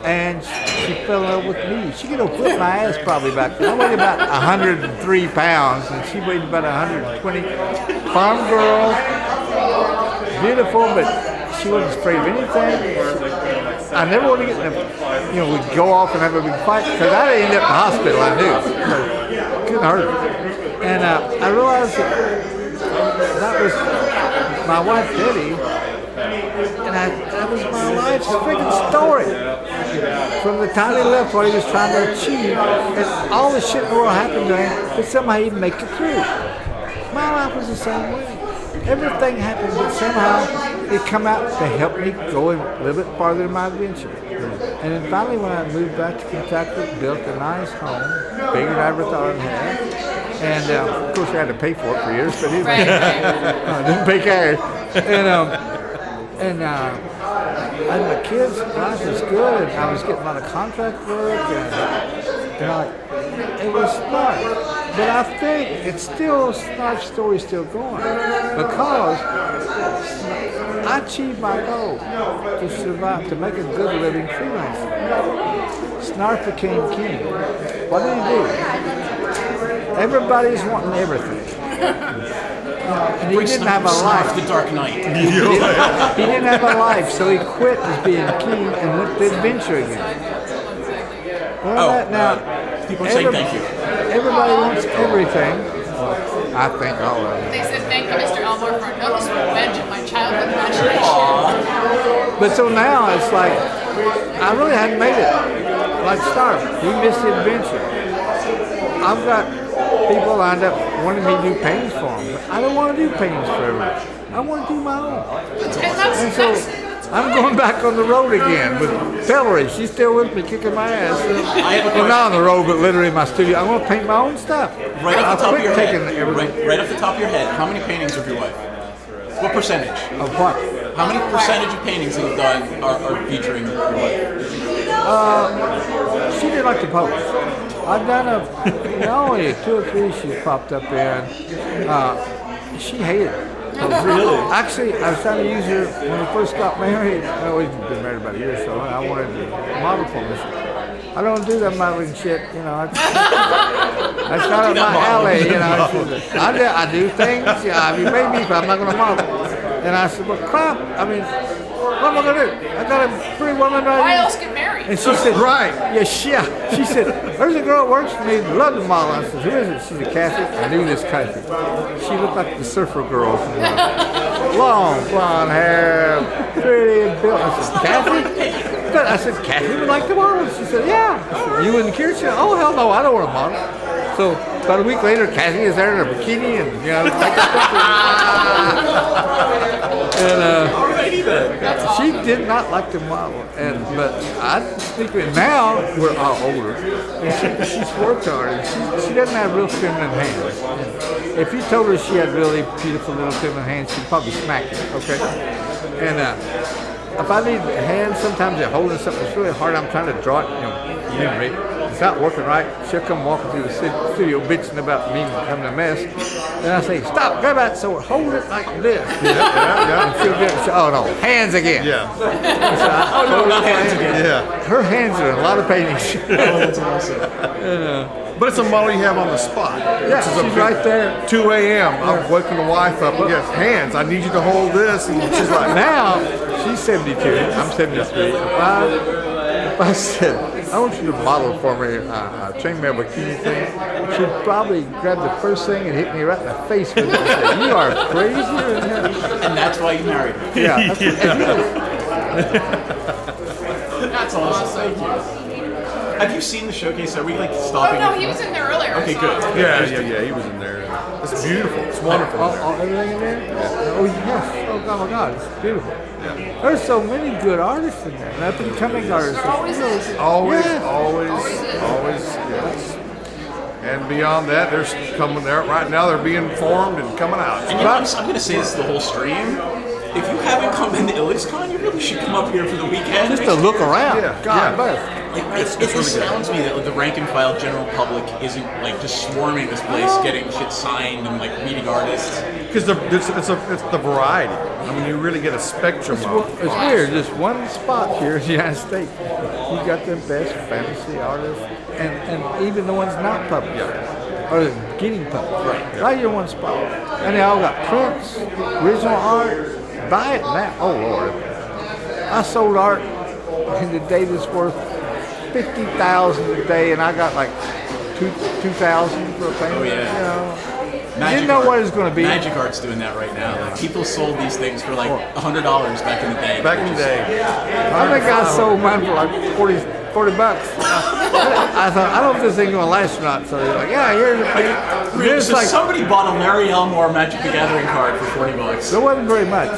and she fell in love with me. She could have whipped my ass probably back then. I weighed about 103 pounds, and she weighed about 120. Farm girl, beautiful, but she wasn't afraid of anything. I never want to get in a, you know, we'd go off and have a big fight, because I'd end up in the hospital, I knew. So, couldn't hurt her. And I realized that was my wife, Betty, and that was my life's freaking story. From the time he left what he was trying to achieve, and all the shit in the world happened to him, but somehow he'd make it through. My life was the same way. Everything happened, but somehow it come out to help me go a little bit farther in my adventure. And then finally, when I moved back to Kentucky, built a nice home, bigger than I ever thought I'd have. And of course, I had to pay for it for years, but anyway, I didn't pay cash. And my kids' life was good, and I was getting a lot of contract work, and it was smart. But I think it's still, Snarf's story's still going, because I achieved my goal to survive, to make a good living freelancer. Snarf became king. What did he do? Everybody's wanting everything. And he didn't have a life. The Dark Knight. He didn't have a life, so he quit as being king and went to adventure again. Now, people say thank you. Everybody wants everything. I think all of them. They said thank you, Mr. Elmore, for a noticeable revenge of my childhood imagination. But so now it's like, I really hadn't made it. Like Snarf, he missed the adventure. I've got people lined up wanting me to do paintings for them. But I don't want to do paintings for everybody. I want to do my own. And so I'm going back on the road again with Tellery. She's still with me, kicking my ass. Well, not on the road, but literally in my studio. I'm going to paint my own stuff. Right off the top of your head. Right off the top of your head. How many paintings of your wife? What percentage? Of what? How many percentage of paintings that you've done are featuring your wife? She didn't like to pose. I've done only 2 or 3 she's popped up in. She hated it. Really? Actually, I was trying to use her when we first got married. We've been married about a year or so, and I wanted to model for me. I don't do that modeling shit, you know. That's not up my alley, you know. I do things, yeah, you made me, but I'm not going to model. And I said, well, crap, I mean, what am I going to do? I got a pretty woman right Why here. else get married? And she said, right, yeah. She said, there's a girl that works for me, love the model. I said, who is it? She said, Kathy. I knew this Kathy. She looked like the surfer girl from long blonde hair, pretty and built. I said, Kathy? I said, Kathy would like to model. She said, yeah. I said, you wouldn't care? She said, oh, hell no, I don't want to model. So about a week later, Kathy is there in her bikini and, you know, and she did not like to model. But I think now we're all older. And she's worked hard. And she doesn't have real feminine hands. And if you told her she had really beautiful little feminine hands, she'd probably smack you, okay? And if I need hands, sometimes they're holding something that's really hard. I'm trying to draw it, you know, it's not working right. She'll come walking through the studio bitching about me having a mess. And I say, stop, grab that sword, hold it like this. Yeah. And she'll get it. Oh no, hands again. Yeah. Oh no, not hands again. Yeah. Her hands are in a lot of paintings. That's awesome. But it's a model you have on the spot. Yeah, she's right there. 2 a.m. I'm waking the wife up. Yes, hands. I need you to hold this. And she's like, now, she's 72. I'm 73. If I said, I want you to model for me a chainmail bikini thing, she'd probably grab the first thing and hit me right in the face with it and say, you are crazy. And that's why you married her. Yeah. That's awesome. Thank you. Have you seen the showcase? Are we like stopping? Oh no, he was in there earlier. Okay, good. yeah, he was in there. It's beautiful. It's wonderful. Everything in there? Yeah. Oh, yes. Oh, God, my God. It's beautiful. Yeah. There's so many good artists in there. And up and coming artists. Always is. Always, Yeah. always, yes. And beyond that, there's coming there right now. They're being formed and coming out. And you know, I'm going to say this the whole stream. If you haven't come into Illuxcon, you really should come up here for the weekend. Just to look around. Yeah, God, yeah. Like, it astounds me that the rank and file general public isn't like just swarming this place, getting shit signed and like meeting artists. Because it's the variety. I mean, you really get a spectrum of it. It's weird. Just one spot here in the United States. You got the best fantasy artists, and even the ones not published, or getting published. Right here in one spot. And they all got prints, original art. Buy it now. Oh Lord, I sold art in the day that's worth $50,000 a day, and I got like $2,000 for a painting. Oh, yeah. You know. Magic Didn't know art. what it was going to be. Magic Art's doing that right now. Like, people sold these things for like $100 back in the day. Back in the day. I think I sold mine for like $40. I thought, I don't know if this thing's going to last or not. So they're like, yeah, here's a painting. Here's So like, somebody bought a Larry Elmore Magic the Gathering card for $40. there wasn't very much.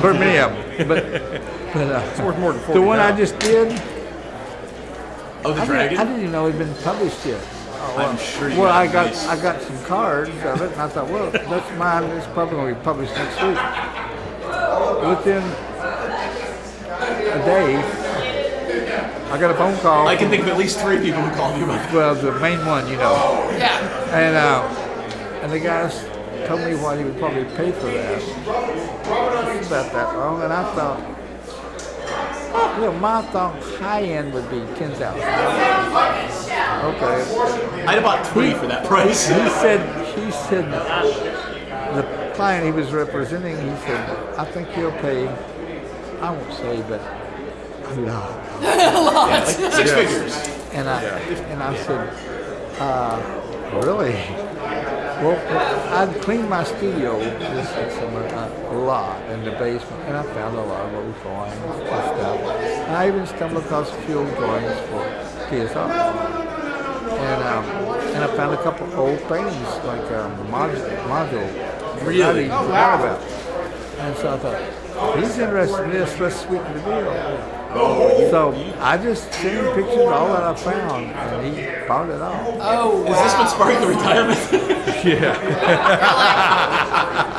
Very many of them. But It's worth more than 40 the one now. I just did, Oh, the I dragon? didn't even know it had been published yet. I'm sure you Well, I got got nice. I got some cards of it, and I thought, well, that's mine. It's probably going to be published next week. Within a day, I got a phone call. I can think of at least 3 people who called you about that. Well, the main one, you know, Yeah. and the guys told me what he would probably pay for that. It's about that long, and I thought, my thought high end would be $10,000. Okay. I'd have bought 3 for that price. He said the client he was representing, he said, I think he'll pay, I won't say, but a lot. Like 6 figures. And I said, really? Well, I'd cleaned my studio this summer a lot in the basement, and I found a lot of old drawings and stuff. And I even stumbled across a few old drawings for TSR. And I found a couple old paintings, like module. Really? Oh, wow. About. And so I thought, he's interested in this, let's sweeten the deal. So I just sent him pictures of all that I found, and he bought it all. Oh, wow. Is this what sparked the retirement?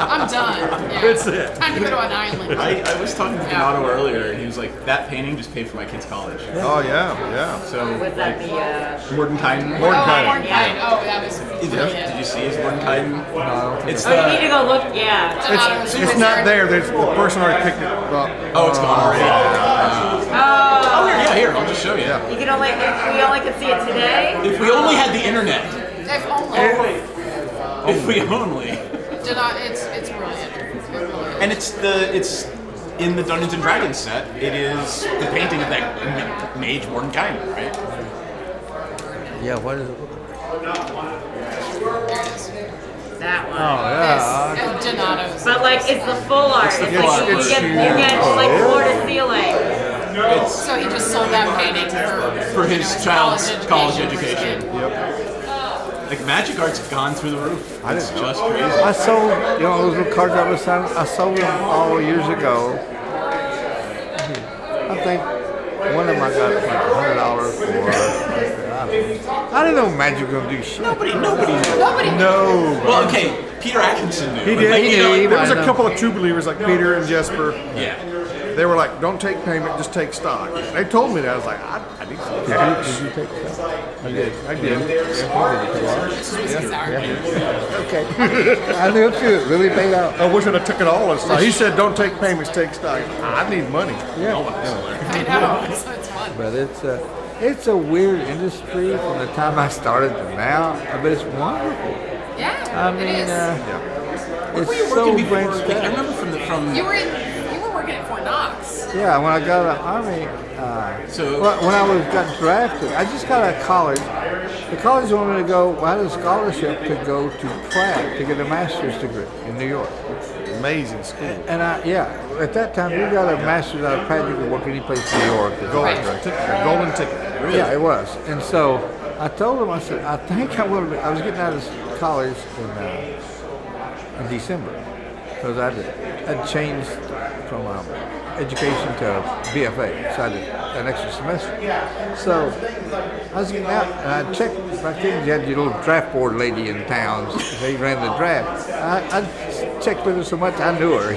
I'm done. Yeah. That's it. Time to go to an island. I was talking to Donato earlier, and he was like, that painting just paid for my kid's college. Oh, yeah. So, Was that the, Mordenkainen. Oh, Mordenkainen. Mordenkainen. Oh, that was brilliant. Did you see his Mordenkainen? No. It's oh, you need the... to go look, yeah. It's not there. The person already picked it up. Oh, it's gone already. Oh, Here, I'll just show you. you can only, we only could see it today? If we only had the internet. If only. If we only. It's brilliant. It really is. And it's in the Dungeons and Dragons set. It is the painting of that mage Mordenkainen, right? Yeah, what is it? There it is. That one. Oh, yeah. This is Donato's. But like, it's the full art. It's the like full art you version. get like floor to ceiling. So he just sold that painting For his child's college education. Yep. Like Magic Art's gone through the roof. It's just crazy. I sold, those little cards I was selling, I sold them all years ago. I think one of them I got like $100 for. I didn't know Magic was gonna do shit. Nobody knew. No. Well, okay, Peter Atkinson knew. He Like, did. you know, There was a couple of true believers like Peter and Jesper. Yeah. They were like, "Don't take payment, just take stock." They told me that. I was like, "I need some cash." Did you take stuff? I did. Okay. I knew it too. It really paid out. I wish I'd have took it all as stock. He said, "Don't take payments, take stock." I need money. Yeah. I know, so it's fun. But it's a weird industry from the time I started to now. But it's wonderful. Yeah, I it mean, is. Where were you it's so working before? great Like, I stuff. remember from You were working at Fort Knox. Yeah, when I got out of the Army, So- when I got drafted, I just got out of college. The college wanted me to go, I had a scholarship to go to Pratt to get a master's degree in New York. Amazing school. And at that time, you got a master's out of Pratt, you could work any place in New York. Golden ticket. Yeah, it was. And so I told him, I said, I think I will. I was getting out of college in December because I'd changed from education to BFA, so I did an extra semester. So I was getting out, and I checked back then. You had your little draft board lady in town. They ran the draft. I checked with her so much, I knew her,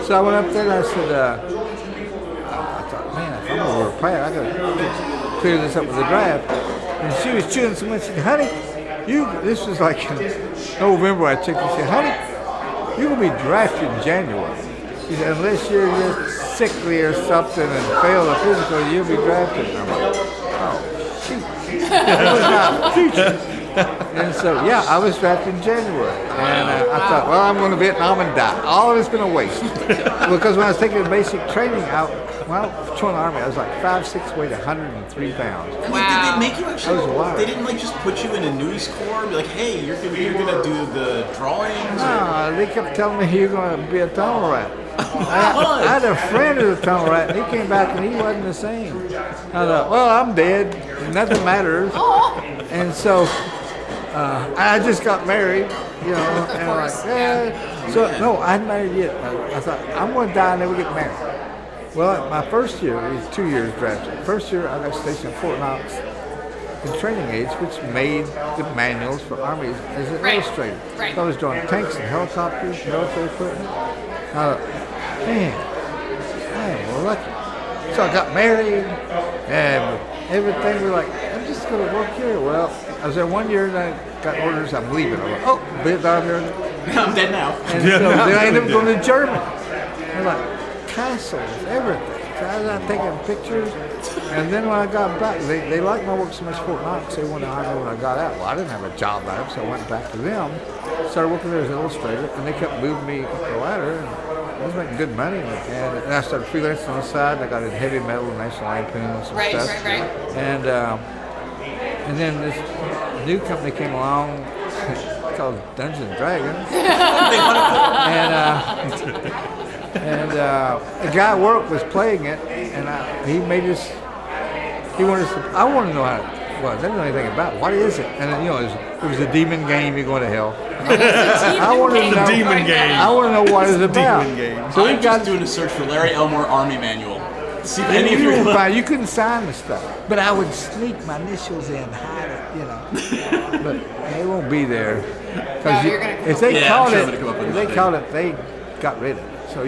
So I went up there and I said, I thought, man, if I'm over at Pratt, I gotta clear this up with the draft. And she was chewing so much. She said, honey, this was like in November. I checked. She said, honey, you're gonna be drafted in January. She said, unless you're just sickly or something and fail the physical, you'll be drafted. And I'm like, oh, shoot. That was my future. And so, yeah, I was drafted in January. And I thought, well, I'm going to Vietnam and die. All of it's been a waste. Because when I was taking the basic training out, joined the Army, I was like 5'6", weighed 103 pounds. I mean, did they make you I was actually? wild. They didn't just put you in a news corps and be like, hey, you're gonna do the drawings. No, they kept telling me you're going to be a tunnel rat. I had a friend who was a tunnel rat, and he came back and he wasn't the same. I thought, well, I'm dead. Nothing matters. And so I just got married, and I'm like, So, no, I hadn't married yet. I thought, I'm going to die and never get married. Well, my first year, it was 2 years drafted. First year, I got stationed at Fort Knox in training aids, which made the manuals for armies as an illustrator. Right. So I was drawing tanks and helicopters, military equipment. I thought, man, I am lucky. So I got married, and everything was like, I'm just going to work here. Well, I was there 1 year, and I got orders, I'm leaving. I'm like, oh, Vietnam, I'm dead now. and so then I ended up going to Germany. They're like, castles, everything. So I was out taking pictures. And then when I got back, they liked my work so much at Fort Knox, they wanted to hire me when I got out. Well, I didn't have a job out, so I went back to them, started working there as an illustrator, and they kept moving me up the ladder. And I was making good money. And I started freelancing on the side. I got in heavy metal, National Lampoon, and some stuff. Right. And then this new company came along called Dungeons and Dragons. And the guy at work was playing it, and he made us. He wanted us to. I want to know how it was. I didn't know anything about it. What is it? And then, it was a demon game. You're going to hell. I wanted to know. Demon game. I want to know what it's about. Demon game. So I'm we got just doing a search for Larry Elmore Army Manual. See if And any of you, you. you couldn't sign the stuff, but I would sneak my initials in, hide it, But they won't be there because you're gonna come if up they with- Yeah, caught I'm sure I'm it, gonna come up with if they something. caught it, they got rid of it. So I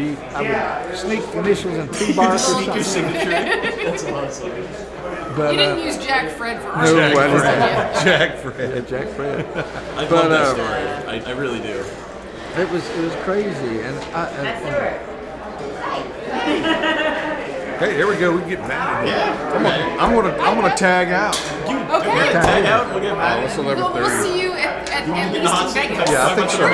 would sneak initials in 2 bars or Your something. signature. That's awesome. But You didn't use Jack Fred for no, art. I didn't. Jack Fred. Yeah, Jack Fred. I But, love that story. I really do. It was crazy, and Hey, there we go. We get mad. Yeah. I'm gonna tag out. Okay. Tag out. We'll get back. It's We'll 11:30. see you at least in Vegas. Yeah, I think so.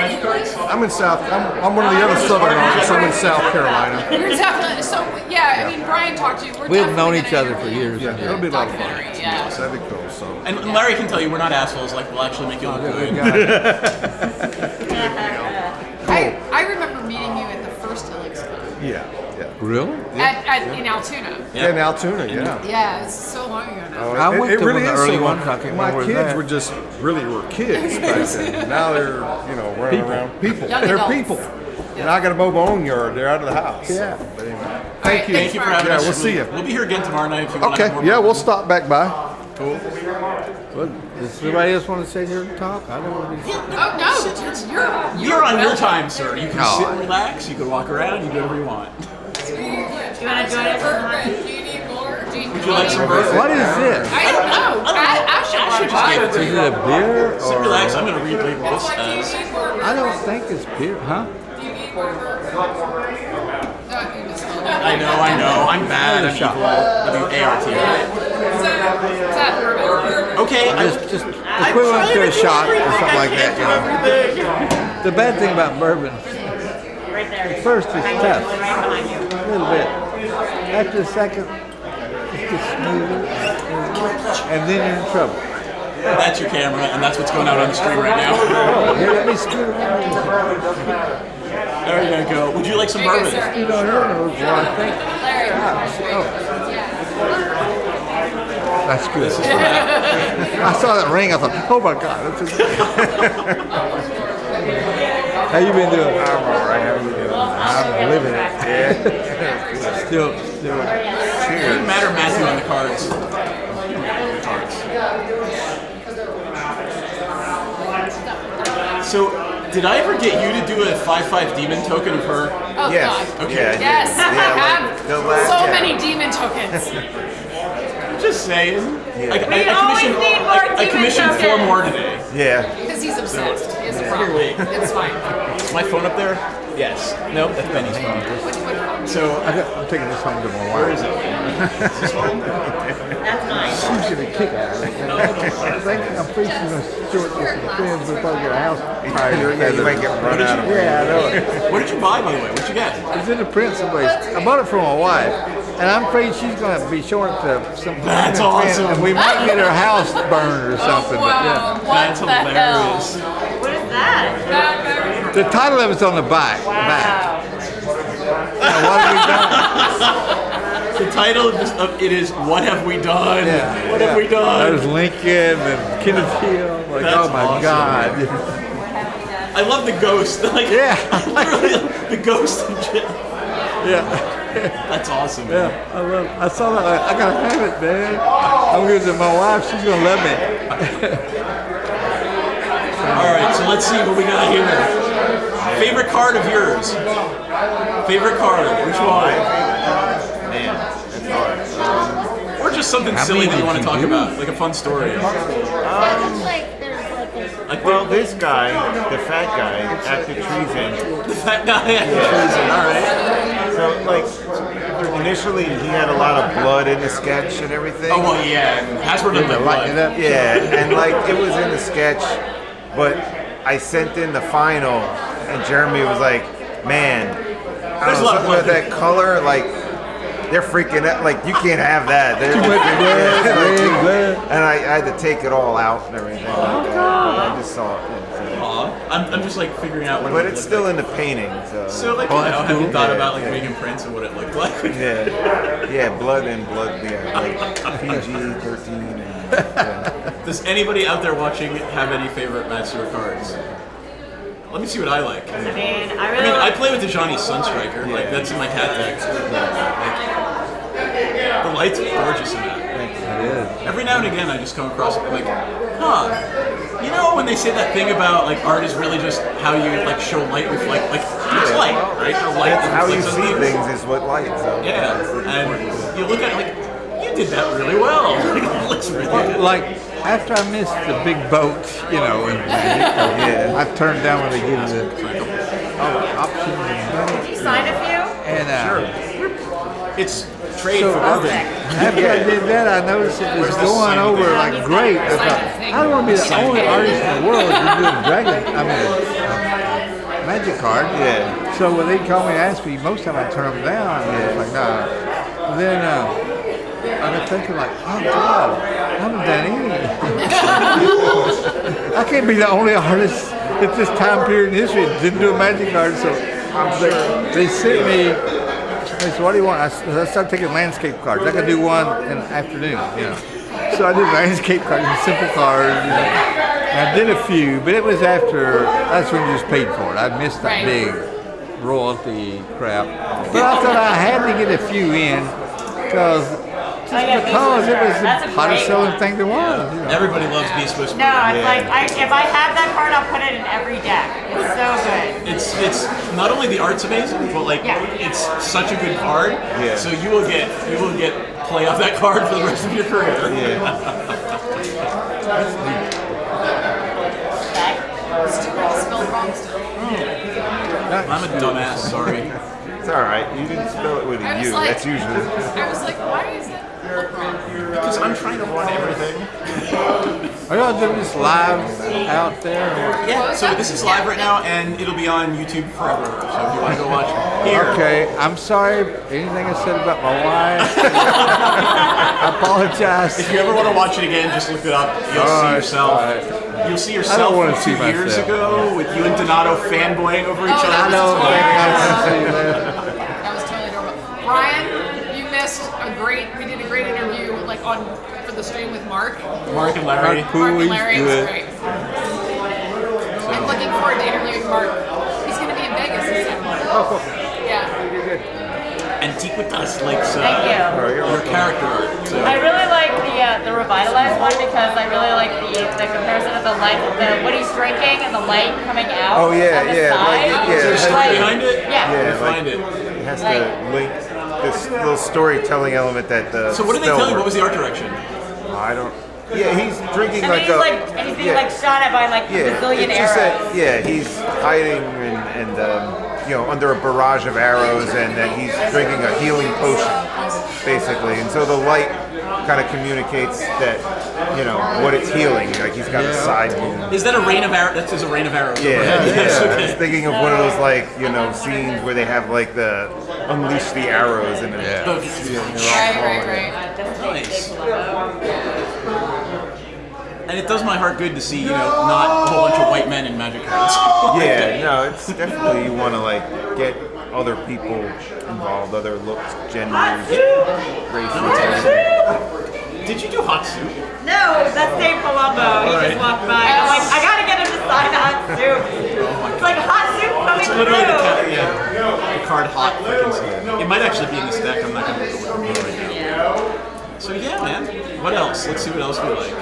I'm in South. I'm one of the other Southern artists. I'm in South Carolina. You're definitely, so yeah, I mean, Brian talked to you. We're we've definitely known each gonna other for interview you. years. Yeah, and it'll be a lot of fun. Documentary, yeah. That'd be cool. So. And Larry can tell you we're not assholes. Like we'll actually make you look good. I remember meeting you at the first Illuxcon. Yeah. Really? In Altoona. Yeah, in Altoona, yeah. Yeah, it's so long ago now. Oh, I went to one of the is early so long. ones. I can't My remember kids that. were just really were kids back then. Now they're running around people. Young They're adults. people. They're not going to mow their own yard. They're out of the house. Yeah. But anyway, Thank you. Thank you for having Yeah, us. we'll see you. We'll be here again tomorrow night if you want to have Okay. more. Yeah, we'll stop back by. Cool. Well, does anybody else want to sit here and talk? I don't want to be. Oh no, You're on your time, sir. You can No. sit and relax. You can walk around. You do whatever you want. Do you want to join us? Do you need more? Would you like some bourbon? What is this? I don't know. I should just give it to Is you. it a beer Sit or? relax. I'm going to read label this as. I don't think it's beer, huh? I know. I'm bad. I'm evil. W-A-R-T, right? Okay. Just equivalent to a shot or something like that. You know? The bad thing about bourbon, Right there. at first it's Right tough, behind you. a little bit. After a second, it gets smoother, and then you're in trouble. That's your camera, and that's what's going out on the stream right now. Oh, here, let me scoot around. There you go. Would you like some bourbon? You don't know what I think. Oh. That's good. I saw that ring. I thought, oh my God. That's How you been doing? I'm all right. How are you doing? I'm living it. Yeah. Still. It doesn't matter, Matthew, on the cards. So, did I ever get you to do a 5/5 demon token of her? Oh Yes. God. Okay. Yeah, I did. Yes, I like the have last- so yeah. many demon tokens. Just saying. Yeah. We always need more I commissioned demon 4 more today. Yeah. Because he's obsessed. He has a problem. It's fine. Is my phone up there? Yes. Nope, that's Benny's phone. So, I'm taking this home to my wife. where is it? That's mine. She's gonna kick out of it. I'm pretty sure she's gonna short this and friends. We'll probably get a house. Yeah, you might get run out of Yeah, I know it. What did you buy, by the way? What'd you get? It's in the print someplace. I bought it for my wife, and I'm afraid she's gonna be showing it to some. That's friend, awesome. And we might get her house burned or something. But Wow. What That's the hilarious. What is that? hell? the title of it's on the back. Wow. Now, what have we done? The title of it is "What Have We Done?" Yeah. What have we done? There's Lincoln and Kenneth Hill. Like, That's oh my awesome. God. I love the ghost. Like, Yeah. literally, the ghost and shit. Yeah. That's awesome. Yeah, I love it. I saw that. Like, I gotta have it, man. I'm gonna to my wife. She's gonna love me. All right, so let's see what we got here. Favorite card of yours? Favorite card? Which one? Man, that's hard. Or just something How silly many that you did want to you talk do? about, like a fun story. Like Well, this guy, the fat guy, acted treason. the fat guy at the prison. All right. So, like, initially he had a lot of blood in the sketch and everything. Oh well, yeah. Hasbro doesn't like Lighten it blood. up. Yeah, and like it was in the sketch, but I sent in the final, and Jeremy was like, "Man, I There's don't a lot know, of something with blood. that color, like they're freaking out. Like you can't have that." They're Too much blood, red blood. and I had to take it all out and everything. Like that. I just saw it. Aw. I'm just like figuring out what. But it it's would still look in the painting, so. like. So like, Oh, you know, that's have you cool. thought Yeah, about like yeah. making prints and what it looked like? Yeah, blood, yeah, like PG-13. And, yeah. Does anybody out there watching have any favorite Matt Stewart cards? Let me see what I like. I mean, I I really mean, I like. play with the Johnny Sunstriker. Like that's in my cat deck. Like, the light's gorgeous in that. It is. Every now and again, I just come across like, you know, when they say that thing about like art is really just how you like show light reflect, like it's light, right? The light That's that how you reflects on see things. things is what light. So. Yeah, and you look at it like, you did that really well. Like, it looks really good. Like after I missed the big boat, you know, and Yeah. I turned down when they give you all the options and money. Did you sign a few? And It's trade So- for bourbon. after I did that, I noticed it was Where's the going sign over thing? like great. I thought, I don't want to be the only artist in the world who's doing dragon. I mean, magic card. Yeah. So when they call me and ask me, most time I turn them down. And it's like, nah. But then I got thinking like, oh God, I haven't done any. I can't be the only artist at this time period in history that didn't do a magic card. So they sent me Hey, so what do you want? I started taking landscape cards. I could do one in the afternoon, you know. So I did landscape cards, simple cards. You know. And I did a few, but it was after, that's when you just paid for it. I missed that big royalty crap. But I thought I had to get a few in because it was the hottest selling thing there was. You know. Everybody loves Beast Whisperer. No, it's like if I have that card, I'll put it in every deck. It's so good. It's not only the art's amazing, but like it's such a good card. Yeah. So you will get play off that card for the rest of your career. Spelled wrong still. I'm a dumbass. Sorry. It's all right. You didn't spell it with a I was U. like- That's usually. I was like, why is that wrong? Because I'm trying to run everything. Are y'all doing this live out there? Or? Yeah. So this is live right now, and it'll be on YouTube forever. So if you want to go watch here. Okay, I'm sorry. Anything I said about my wife? I apologize. If you ever want to watch it again, just look it up. You'll see yourself. You'll see yourself I don't want to from see 2 years myself. ago with you and Donato fanboying over each other. that I know. That was totally adorable. Brian, you missed we did a great interview like for the stream with Mark. Mark and Larry. Mark and Larry, it was great. I'm looking forward to interviewing Mark. He's going to be in Vegas in September. Oh, cool. Yeah. Antiquitas likes Thank you. your character art. So. I really like the revitalized one because I really like the comparison of the light, what he's drinking and the light coming out. Oh, yeah, on the yeah, side. like, yeah, There's it has- story behind it? Yeah. Yeah, Find it. It has to link this little storytelling element that the. So what did they spell tell you? What works. was the art direction? I don't. Yeah, he's drinking And like he's being like shot at by like a bazillion it's just arrows. that, yeah, he's hiding and under a barrage of arrows, and then he's drinking a healing potion, basically. And so the light kind of communicates that, what it's healing. Like he's got a side wound. Is that a rain of arrows? That's a rain of arrows. Yeah, Yes, I okay. was thinking of one of those scenes where they have like the unleash the arrows and Right. Nice. And it does my heart good to see, not a whole bunch of white men in Magic cards. Yeah, no, it's definitely you want to get other people involved, other looks, genders, races. Did you do hot soup? No, that's Dave Palumbo. He just walked by. I'm like, I gotta get him to sign hot soup. It's like hot soup coming It's through. literally the card hot. It might actually be in this deck. I'm not going to look at it right now. So yeah, man. What else? Let's see what else we like.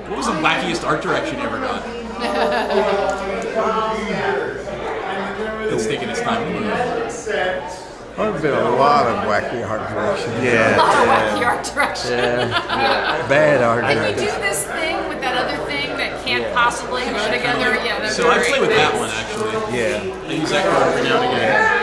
What was the wackiest art direction you ever got? It's taking its time. There's been a lot of wacky art directions. Yeah. A lot of wacky art direction. Bad art And we directions. do this thing with that other thing that can't possibly go together. Yeah, those So are I play great with that things. one actually. Yeah. I use that card every now and again.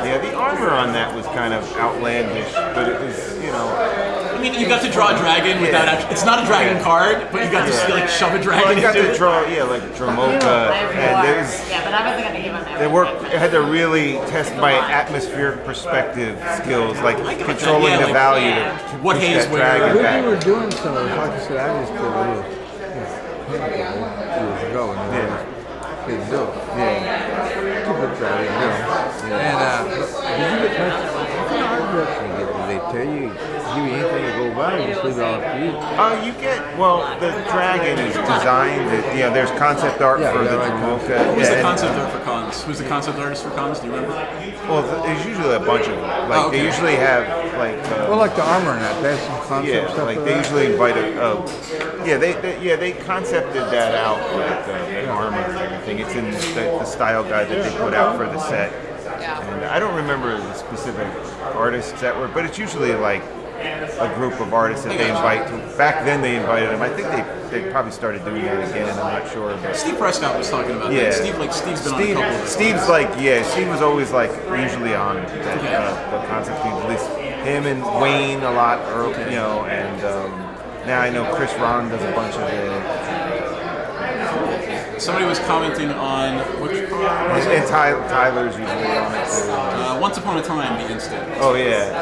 Yeah, the armor on that was kind of outlandish, but it was, I mean, you got to draw a dragon without actually. It's not a dragon card, but you got to shove a dragon well, you got into to it. draw, like Dramoka, and there was, Yeah, but I wasn't gonna give him that. they worked, it had to really test my atmospheric perspective skills, like I got controlling that, yeah, the like, value yeah. to What push haze that where- dragon When back. we were doing some of this, like I said, I just did a little years ago, and I just didn't do it. Keep it that way, And did you get much? What kind of art direction you get? Did they tell you, give you anything to go by, or just leave it all up to you? You get, the dragon is designed, there's concept art for the Dramoka. Who's the and- concept art for cons? Who's the concept artist for cons? Do you remember? Well, there's usually a bunch of them. Like, they usually have, Well, like the armor and that, that's some concept stuff. like for they that? usually invite they concepted that out, like the armor and everything. It's in the style guide that they put out for the set. Yeah. And I don't remember the specific artists that were, but it's usually like a group of artists that they invite. Back then they invited them. I think they probably started doing that again. I'm not sure. But Steve Prescott was talking about Yeah. that. Steve's been on a couple of Steve was always usually on that, the concept team, at least him and Wayne a lot, and now I know Chris Ron does a bunch of it. Somebody was commenting on which card? And Tyler's usually on it too. Once Upon a Time, the instant. Oh yeah.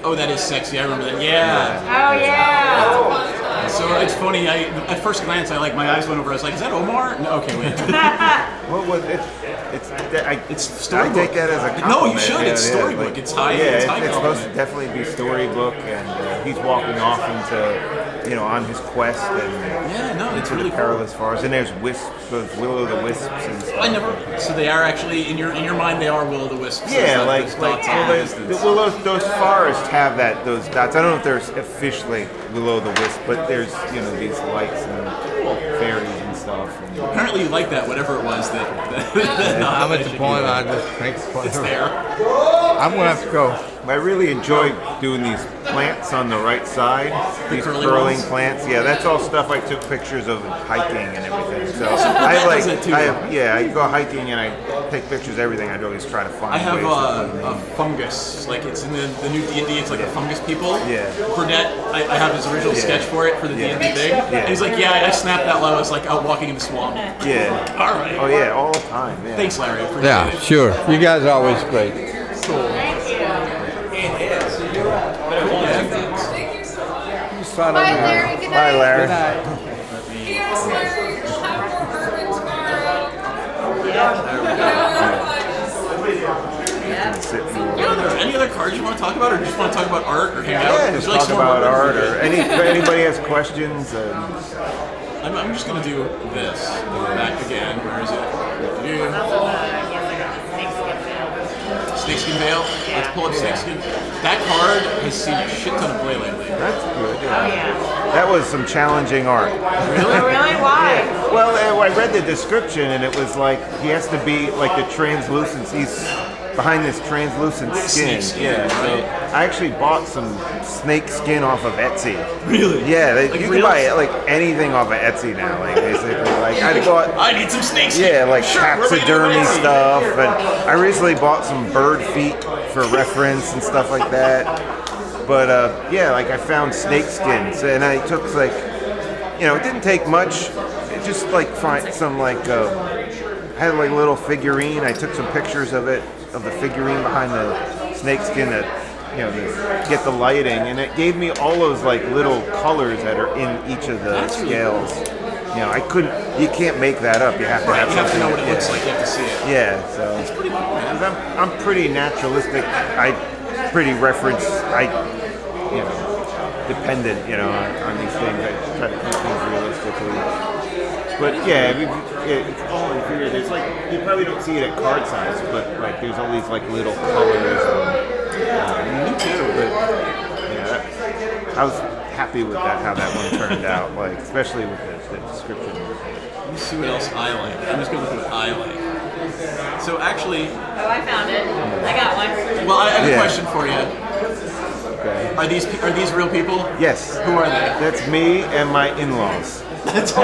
Oh, that is sexy. I remember that. Yeah. Oh yeah. So it's funny. At first glance, my eyes went over. I was like, "Is that Omar?" No, okay, wait. What was it? It's I storybook. take that as a compliment. No, you should. It's storybook. like- It's high. Yeah, it's high it's supposed to compliment. definitely be storybook, and he's walking off into, on his quest and Yeah, no, it's into really the cool. perilous forest. And there's wisps, those will-o'-the-wisps and stuff. I never. So they are actually in your mind. They are will o' the wisps. Yeah, like dots well, in the those, distance. those forests have those dots. I don't know if there's officially will-o'-the-wisp, but there's these lights and fairies and stuff. And Apparently, you like that. Whatever it was that. I'm at the point I just think It's there. I'm gonna have to go. I really enjoy doing these plants on the right side. These curly curling ones? plants. Yeah, that's all stuff I took pictures of hiking and everything. So that does it too. I go hiking and I take pictures of everything. I'd always try to find I have ways to put a fungus, like it's in the new D&D, it's like the fungus people. Yeah. Burnett, I have his original sketch for it for the Yeah. D&D thing. Yeah. And he's like, yeah, I snapped that while I was like out walking in the swamp. Yeah. All right. Oh yeah, all the time. Yeah. Thanks, Larry. I appreciate Yeah, it. sure. You guys are always great. Thank you. Just right Bye, over here. Larry. Good Bye, night. Larry. Yes, Larry. We'll have more bourbon tomorrow. Sit and Are there any other cards you want to talk about, or just want to talk about art or hang out? yeah, Would just you like talk some more about bourbon? art or anybody has questions. I'm just gonna do this. Back again. Where is it? Snakeskin Veil. Let's pull up Snakeskin. That card has seen a shit ton of play lately. That's good. Oh yeah. That was some challenging art. Oh really? Why? Well, I read the description and it was like he has to be like the translucence. He's behind this translucent skin. Snake skin, Yeah. So right. I actually bought some snake skin off of Etsy. Really? Yeah, Like you can real? buy like anything off of Etsy now. Like basically, like I bought. I need some snakeskin. Yeah, like Sure, we're making taxidermy it. stuff, and I recently bought some bird feet for reference and stuff like that. But yeah, like I found snake skins, and I took like, it didn't take much. It just like find some like I had like a little figurine. I took some pictures of it, of the figurine behind the snake skin to get the lighting, and it gave me all those like little colors that are in each of the That's really scales. You can't make that up. You have to have You have to something. know what it yeah. looks like. You have to see it. Yeah, so It's pretty cool, man. I'm pretty naturalistic. I pretty reference. Dependent. On these things. I try to keep things realistically. But yeah, it's all inferior. There's like you probably don't see it at card size, but like there's all these like little colors. Me too. But yeah, I was happy with how that one turned out. Like especially with the description. Let me see what else I like. I'm just gonna look at what I like. So actually, Oh, I found it. I got one. well, I have a Yeah. question for you. Okay. Are these real people? Yes. Who are they? That's me and my in-laws. That's all.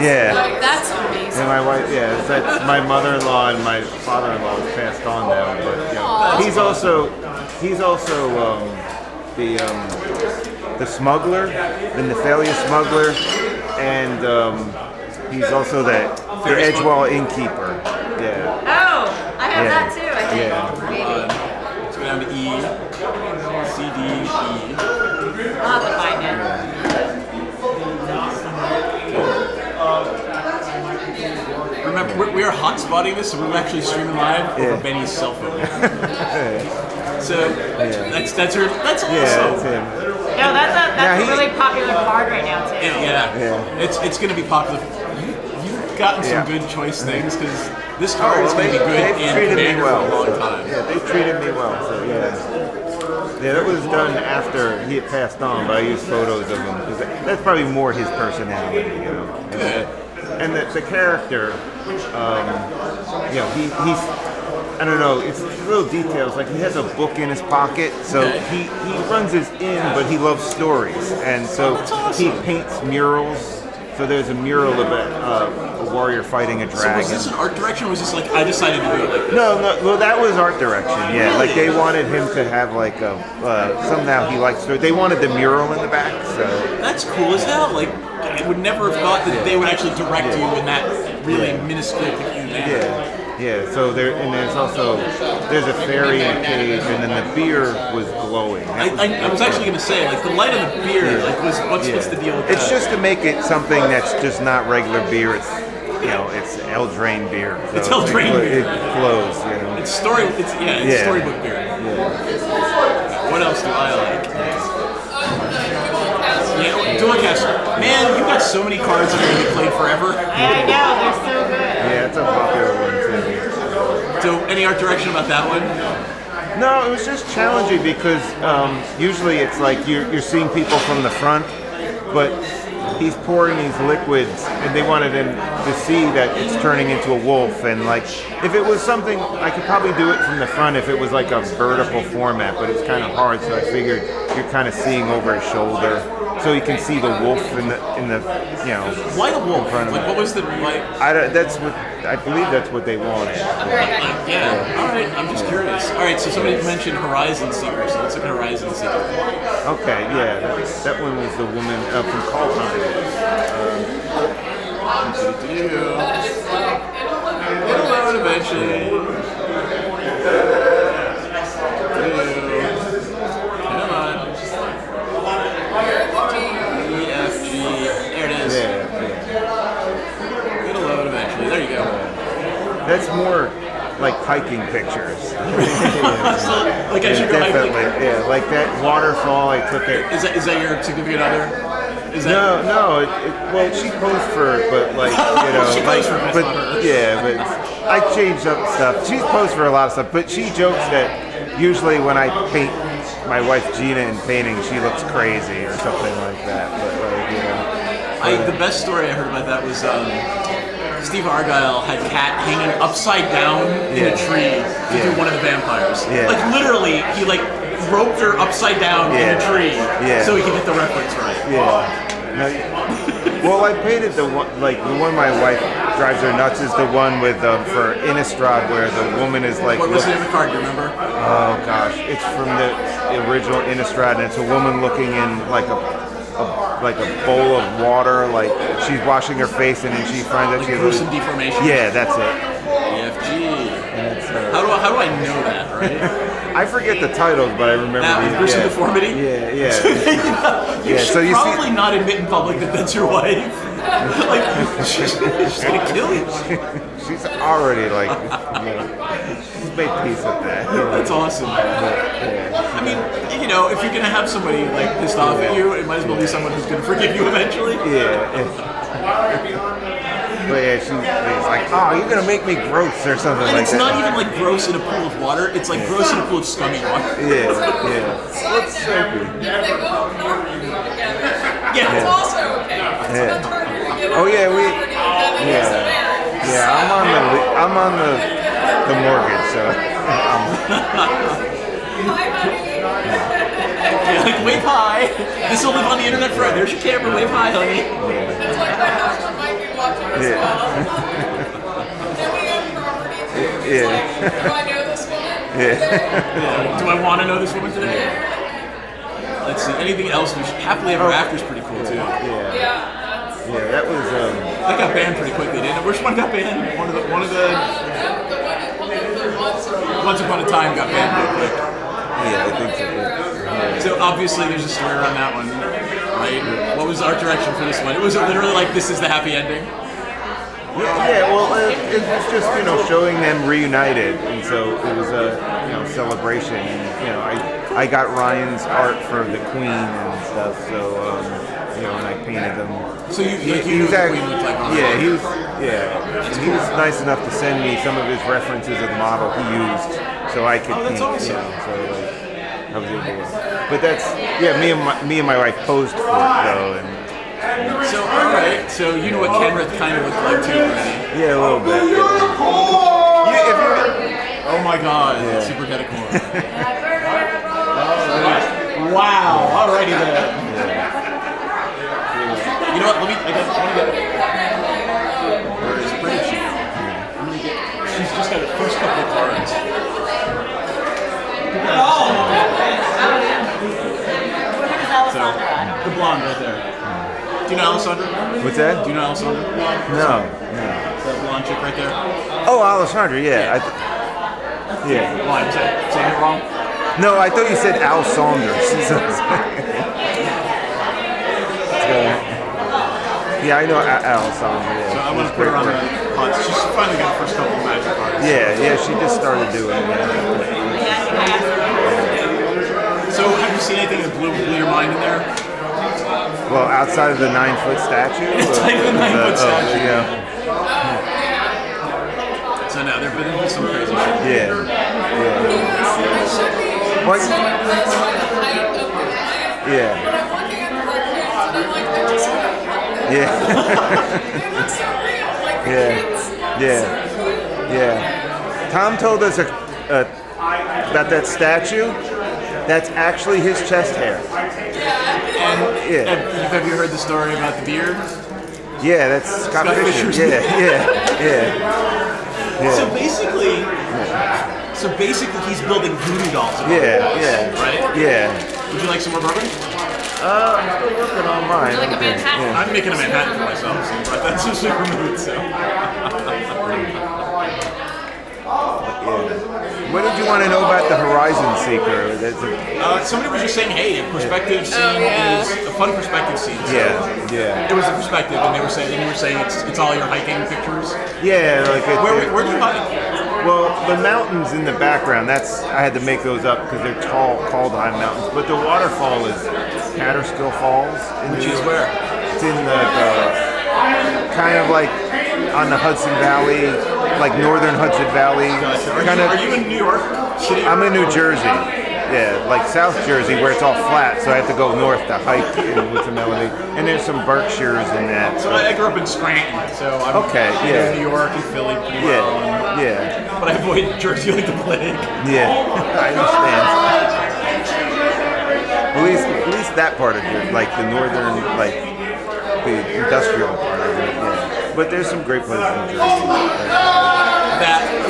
Yeah. That's amazing. And my wife, that's my mother-in-law and my father-in-law has passed on now. But he's also the smuggler, the Nephalia smuggler, and he's also the Edgewall innkeeper. Yeah. Oh, I have Yeah. that too. I think. Yeah. Maybe. Let's go down to E. C, D, E. I'll have to find it. Remember, we are hot spotting this, so we're actually streaming live over Benny's cell phone. So that's also. Yeah, it's him. No, that's Yeah, a really popular card right now too. Yeah. It's going to be popular. You've gotten some Yeah. good choice things because this card is Well, going to be good they've in treated me Commander well. for a long so- time. Yeah, they treated me well. So yeah. Yeah, that was done after he had passed on, but I used photos of him because that's probably more his personality, And the character, he's I don't know, it's little details. Like he has a book in his pocket, so he runs his inn, but he loves stories, and so he paints murals. So there's a mural of a warrior fighting a So dragon. was this an art direction, or was this like I decided to do it like this? No, well, that was art direction. Yeah, like they wanted him to have like somehow he likes story. They wanted the mural in the back, so That's cool as hell. Like I would never have thought that they would actually direct you in that really minuscule peculiar manner. yeah. So there's also a Fairy cage, and then the beer was glowing. I was actually going to say, like, the light of the beer, like, what's the deal with that? It's just to make it something that's just not regular beer. It's, you know, it's Eldraine beer. So it's Eldraine beer. It glows, you know. It's storybook beer. Yeah. What else do I like? Yeah, Duelecast. Man, you got so many cards that are going to be played forever. I know, they're so good. Yeah, it's a popular one too. So, any art direction about that one? No, it was just challenging because usually it's like you're seeing people from the front, but he's pouring these liquids, and they wanted him to see that it's turning into a wolf. And like, if it was something, I could probably do it from the front if it was like a vertical format, but it's kind of hard. So I figured you're kind of seeing over his shoulder, so you can see the wolf in the you know. Why the wolf? In front of like, what was the like? I believe that's what they wanted. Yeah. All right. I'm just curious. All right. So somebody mentioned Horizon Seeker. So let's look at Horizon Seeker. Okay. Yeah. That one was the woman from Calltime. It'll load eventually. Come on. EFG. There it is. It'll load eventually. There you go. That's more like hiking pictures. Like as you go hiking. Yeah, like that waterfall. I took it. Is that your significant other? No. Well, she posed for it, but like you know, she posed for it, but I changed up stuff. She's posed for a lot of stuff, but she jokes that usually when I paint my wife Gina in painting, she looks crazy or something like that. But like you know, the best story I heard about that was Steve Argyle had Kat hanging upside down in a tree to do one of the vampires. Yeah. Like literally, he like roped her upside down in a tree so he could get the reference right. Yeah. No, well, I painted the one my wife drives her nuts is the one with for Innistrad where the woman is like. What was the name of the card? Do you remember? Oh gosh, it's from the original Innistrad, and it's a woman looking in like a bowl of water, like she's washing her face, and then she finds out she has gruesome deformation. Yeah, that's it. EFG. And it's, how do I know that? Right. I forget the titles, but I remember. Gruesome deformity. Yeah. You should probably not admit in public that that's your wife. Like she's gonna kill you. She's already like, she's made peace with that. That's awesome. I mean, you know, if you're gonna have somebody like pissed off at you, it might as well be someone who's gonna forgive you eventually. But yeah, she's like, oh, you're gonna make me gross or something and like it's that. not even like gross in a pool of water. It's like gross in a pool of scummy water. It's soapy. It's also okay. Oh yeah, I'm on the mortgage, so. Yeah, like wave high. This will live on the internet forever. There's your camera. Wave high, honey. It's like my husband might be watching as well. Then we have property too. It's like, do I know this woman? Do I want to know this woman today? Let's see. Anything else? We should happily ever after is pretty cool too. Yeah, that was. That got banned pretty quickly, didn't it? Which one got banned? One of the. Once Upon a Time got banned real quick. Yeah, I think so. So obviously there's a story around that one, right? What was the art direction for this one? It was literally like this is the happy ending. Yeah, well, it was just showing them reunited, and so it was a celebration. And I got Ryan's art for the Queen and stuff, so and I painted them. So you knew what the Queen looked like? He was nice enough to send me some of his references of the model he used, so I could paint. Awesome. I was able to. But that's me and my wife posed for it though, and. So alright, so you know what Kenrith kind of looked like too already? Yeah, a little bit. Oh my god, super Dedicorn. Wow, alrighty then. You know what, I want to get where is Bridge? She's just got her first couple of cards. So, the blonde right there. Do you know Alessandra? What's that? Do you know Alessandra? No. That blonde chick right there? Oh, Alessandra, yeah. Yeah. Why? Was I saying it wrong? No, I thought you said Al Saunders. Yeah, I know Al Saunders. Yeah. So I want to put her on the hot. She's finally got her first couple of Magic cards. Yeah, she just started doing it. So have you seen anything that blew your mind in there? Well, outside of the 9-foot statue? Outside of the 9-foot statue. Yeah. So no, there's been some crazy shit. Yeah. What? Yeah. Yeah. Yeah. Tom told us about that statue. That's actually his chest hair. And have you heard the story about the beard? Yeah, that's Scott Fisher. Yeah. So basically, he's building voodoo dolls. Right? Yeah. Would you like some more bourbon? I'm still working on mine. Like a Manhattan. Yeah. I'm making a Manhattan for myself, so but that's a super mood. So. What did you want to know about the Horizon Seeker? Somebody was just saying, hey, a perspective scene is a fun perspective scene. So Yeah. it was a perspective, and you were saying it's all your hiking pictures. Yeah, like Where do you hike? Well, the mountains in the background, I had to make those up because they're tall, called high mountains. But the waterfall is Catterskill Falls. Which is where? It's in the kind of like on the Hudson Valley, like northern Hudson Valley. Are you in New York City? I'm in New Jersey. Yeah, like South Jersey where it's all flat, so I have to go north to hike with some elevation. And there's some Berkshires in that. So I grew up in Scranton, so I'm in New York and Philly pretty well. Yeah. But I avoid Jersey like the plague. Yeah, I understand. At least that part of it, like the northern, like the industrial part of it. Yeah. But there's some great places in Jersey.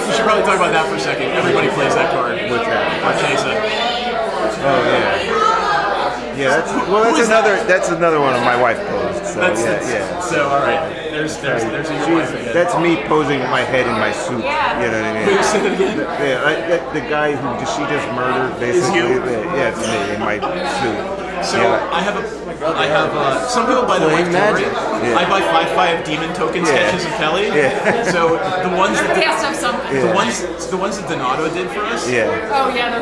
We should probably talk about that for a second. Everybody plays that card. What's that? Marchesa. Oh yeah. Yeah, that's another one of my wife posed. So So all right, there's a your wife again. That's me posing with my head in my soup. You know what I mean? Wait, say that again? Yeah, the guy who she just murdered, basically. Yeah, it's me in my suit. So I have some people buy the white jewelry. Yeah. I buy 5/5 demon token sketches of Kelly. Yeah. So the ones that They have something. the ones that Donato did for us. Yeah. Oh yeah,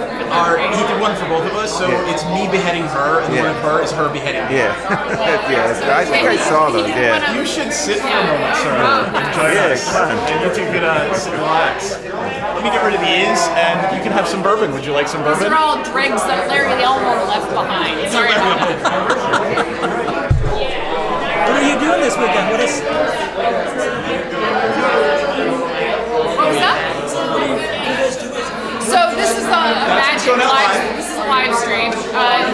He did one for both of us, so it's me beheading her, and the one of her is her beheading me. Yeah. I think I saw those. Yeah. You should sit for a moment, sir. Enjoy Yeah, us. come on. And you two could sit and relax. Let me get rid of these, and you can have some bourbon. Would you like some These bourbon? are all dregs that Larry the Elmore left behind. Sorry about that. What are you doing this weekend? What is? What was that? So this is a Magic live. This is a live stream.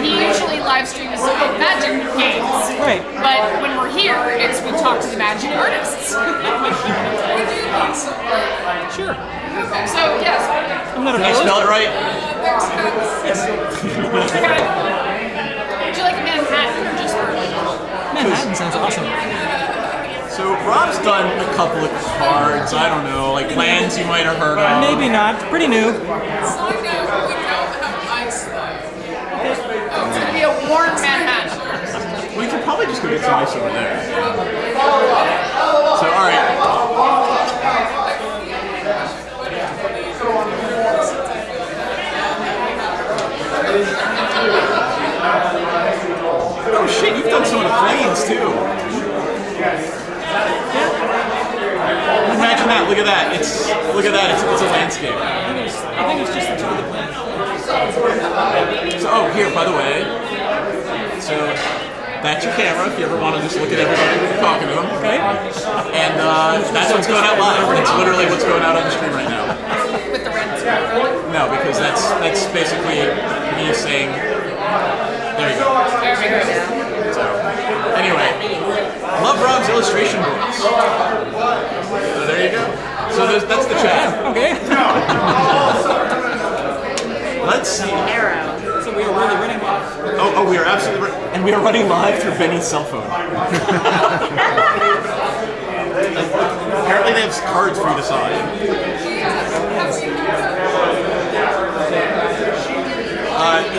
He usually live streams Magic games. Right. But when we're here, we talk to the Magic artists. Sure. So yes. I'm not Did I opposed. spell it right? Would you like a Manhattan or just bourbon? Manhattan sounds awesome. So Rob's done a couple of cards. I don't know, like lands you might have heard of. Maybe not. Pretty new. Side note, we don't have ice though. It's going to be a warm Manhattan. We could probably just go get some ice over there. So all right. Oh shit, you've done some of the planes too. Imagine that, look at that. It's a landscape. I think it's just the two of the plans. So here, by the way. So that's your camera if you ever want to just look at everybody when you're talking to them. Okay. And that's what's going out live. That's literally what's going out on the screen right now. With the red screen. No, because that's basically me saying there you go. There we go. So anyway, love Rob's illustration books. So there you go. So that's the chat. Okay. Let's see. Arrow. So we are really running live. Oh, we are absolutely right. And we are running live through Benny's cell phone. Apparently they have cards for you to sign.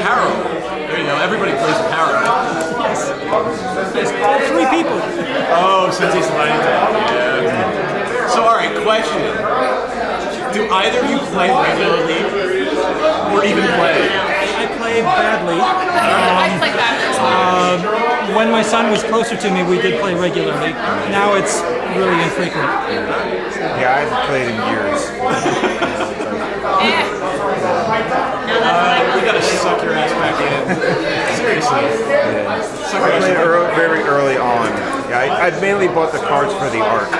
Harrow. There you go. Everybody plays with Harrow. Yes. All 3 people. Oh, since he's lighting up. Yeah. So, all right, question. Do either of you play regularly or even play? I play badly. I play badly. When my son was closer to me, we did play regularly. Now it's really infrequent. Yeah, I haven't played in years. You gotta suck your ass back in. Seriously. Yeah. Suck your I ass played back in. very early on. Yeah, I mainly bought the cards for the arc.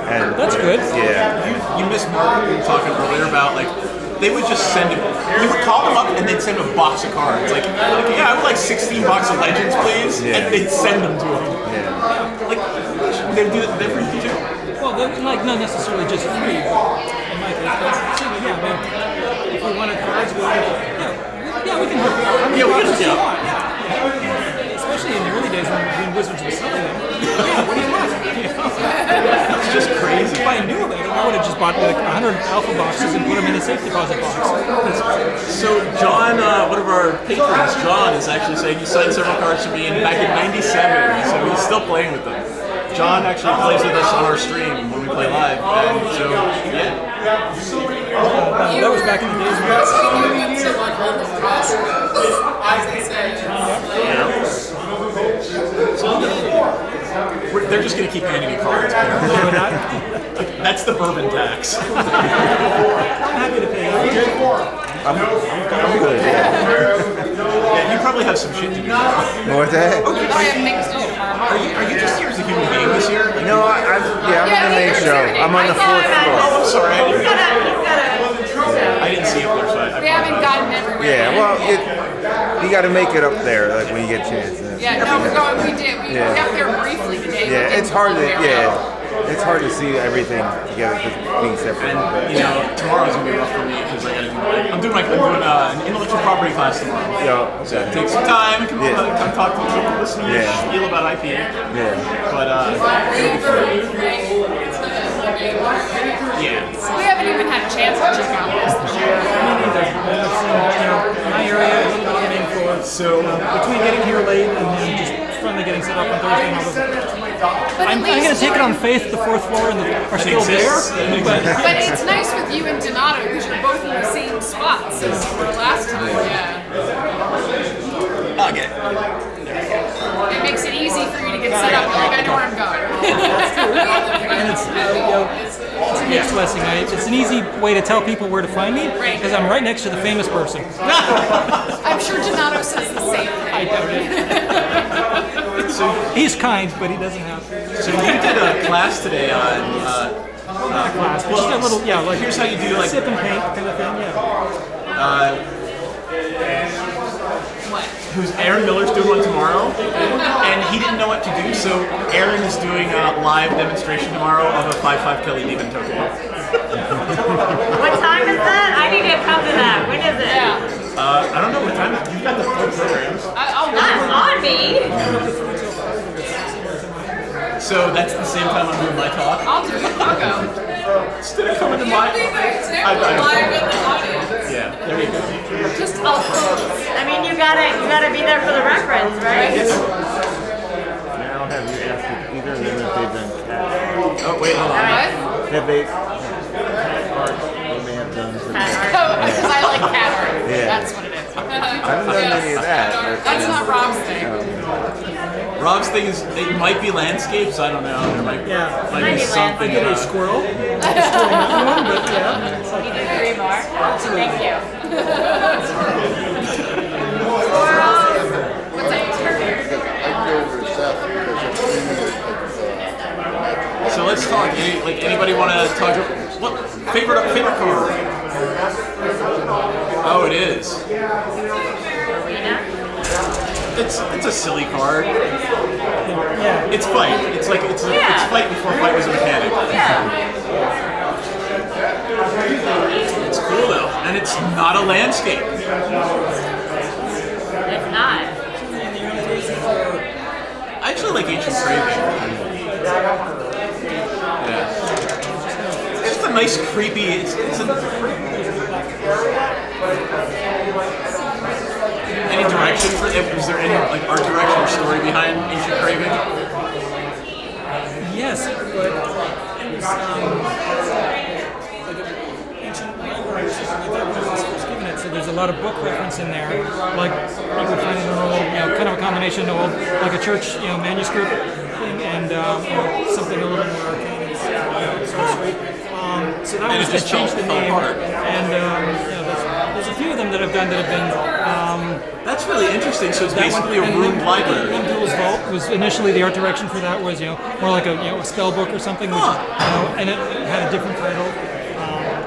And That's good. Yeah. You missed Mark talking earlier about like they would just send him. You would call them up and they'd send him a box of cards. Like yeah, I would like 16 box of Legends, please, Yeah. and they'd send them to him. Yeah. Like they'd do that for you too. Well, like not necessarily just free. But in my case, yeah, man. If we wanted cards, we we can hook you up. I mean, Yeah, we can hook hook you you up. up. Yeah. Especially in the early days when Wizards was selling them. Yeah, what do you want? It's just crazy. If I knew about it, I would have just bought like 100 alpha boxes and put them in a safe deposit box. So John, one of our patrons, John, is actually saying he signed several cards for me back in '97, so he's still playing with them. John actually plays with us on our stream when we play live, and so yeah. That was back in the days when You get to like hold the process, as they say. They're just gonna keep handing you cards. That's the bourbon tax. I'm happy to pay. I'm good. Yeah, you probably have some shit to do. What's that? I have things to do tomorrow. Are you just here as a human being this year? No, I'm on the main show. I'm on the 4th floor. Oh, I'm sorry. I didn't see it there, so I We haven't gotten everywhere. Yeah, well, you got to make it up there, like when you get a chance. Yeah, no, we're going. We did. We Yeah. got there briefly today. Yeah, it's hard to it's hard to see everything together because being separate. But, You know, tomorrow's gonna be rough for me because I gotta do. I'm doing an intellectual property class tomorrow. Yeah. So it takes some time. Come talk to some listeners, Yeah. spiel about IPA. yeah. But yeah. We haven't even had a chance to check out this. My area is a little bit getting for So between getting here late and then just finally getting set up on Thursday. And all that. But I'm going to take it on faith the 4th floor and are still there. But But it's nice with you and Donato because you're both in the same spots as you were last time. Yeah. I'll get it. It makes it easy for you to get set up. Like I know where I'm going. and it's it's a mixed blessing. It's an easy way to tell people where to find me because I'm right next to the famous person. I'm sure Donato says the same thing. I doubt it. He's kind, but he doesn't have to. So you did a class today on. Not a class, but just a little, like Here's how you do like. sip and paint kind of thing, yeah. Who's Aaron Miller's doing one tomorrow, and he didn't know what to do, so Aaron is doing a live demonstration tomorrow of a 5/5 Kelly Demon token. What time is that? I need to come to that. When is it? Yeah. I don't know what time. You've got the 4 programs. Not on me. So that's the same time I'm doing my talk. I'll do it. I'll go. Instead of coming to my. Live in the audience. Yeah, there you go. Just I'll close. I mean, you gotta be there for the reference, right? Now have you asked if either of them if they've done cat? Oh wait, hold on. What? Have they art they may have done some Oh, because I like cat art. Yeah. That's what it is. I haven't done any of that. But, That's not Rob's thing. Rob's thing is it might be landscapes. I don't know. There might be something. I get a squirrel. But yeah. You do 3 more. Thank you. What's that? So let's talk. Anybody want to talk? What favorite card? Oh, it is. It's a silly card. Yeah. It's fight. It's fight before fight was a mechanic. It's cool though, and it's not a landscape. It's not. I actually like Ancient Craving. Yeah. It's just a nice creepy. direction for it? Was there any like art direction or story behind Ancient Craving? Yes, but it was like an ancient library or something like that when I was first given it. So there's a lot of book reference in there, like you would find in an old, kind of a combination of old, like a church, manuscript thing, and something a little more arcane and sorcery. So that was just changed the name, and there's a few of them that I've done that have been. That's really interesting. So it's basically a ruined library. Duel's Vault was initially the art direction for that was more like a spell book or something, which and it had a different title.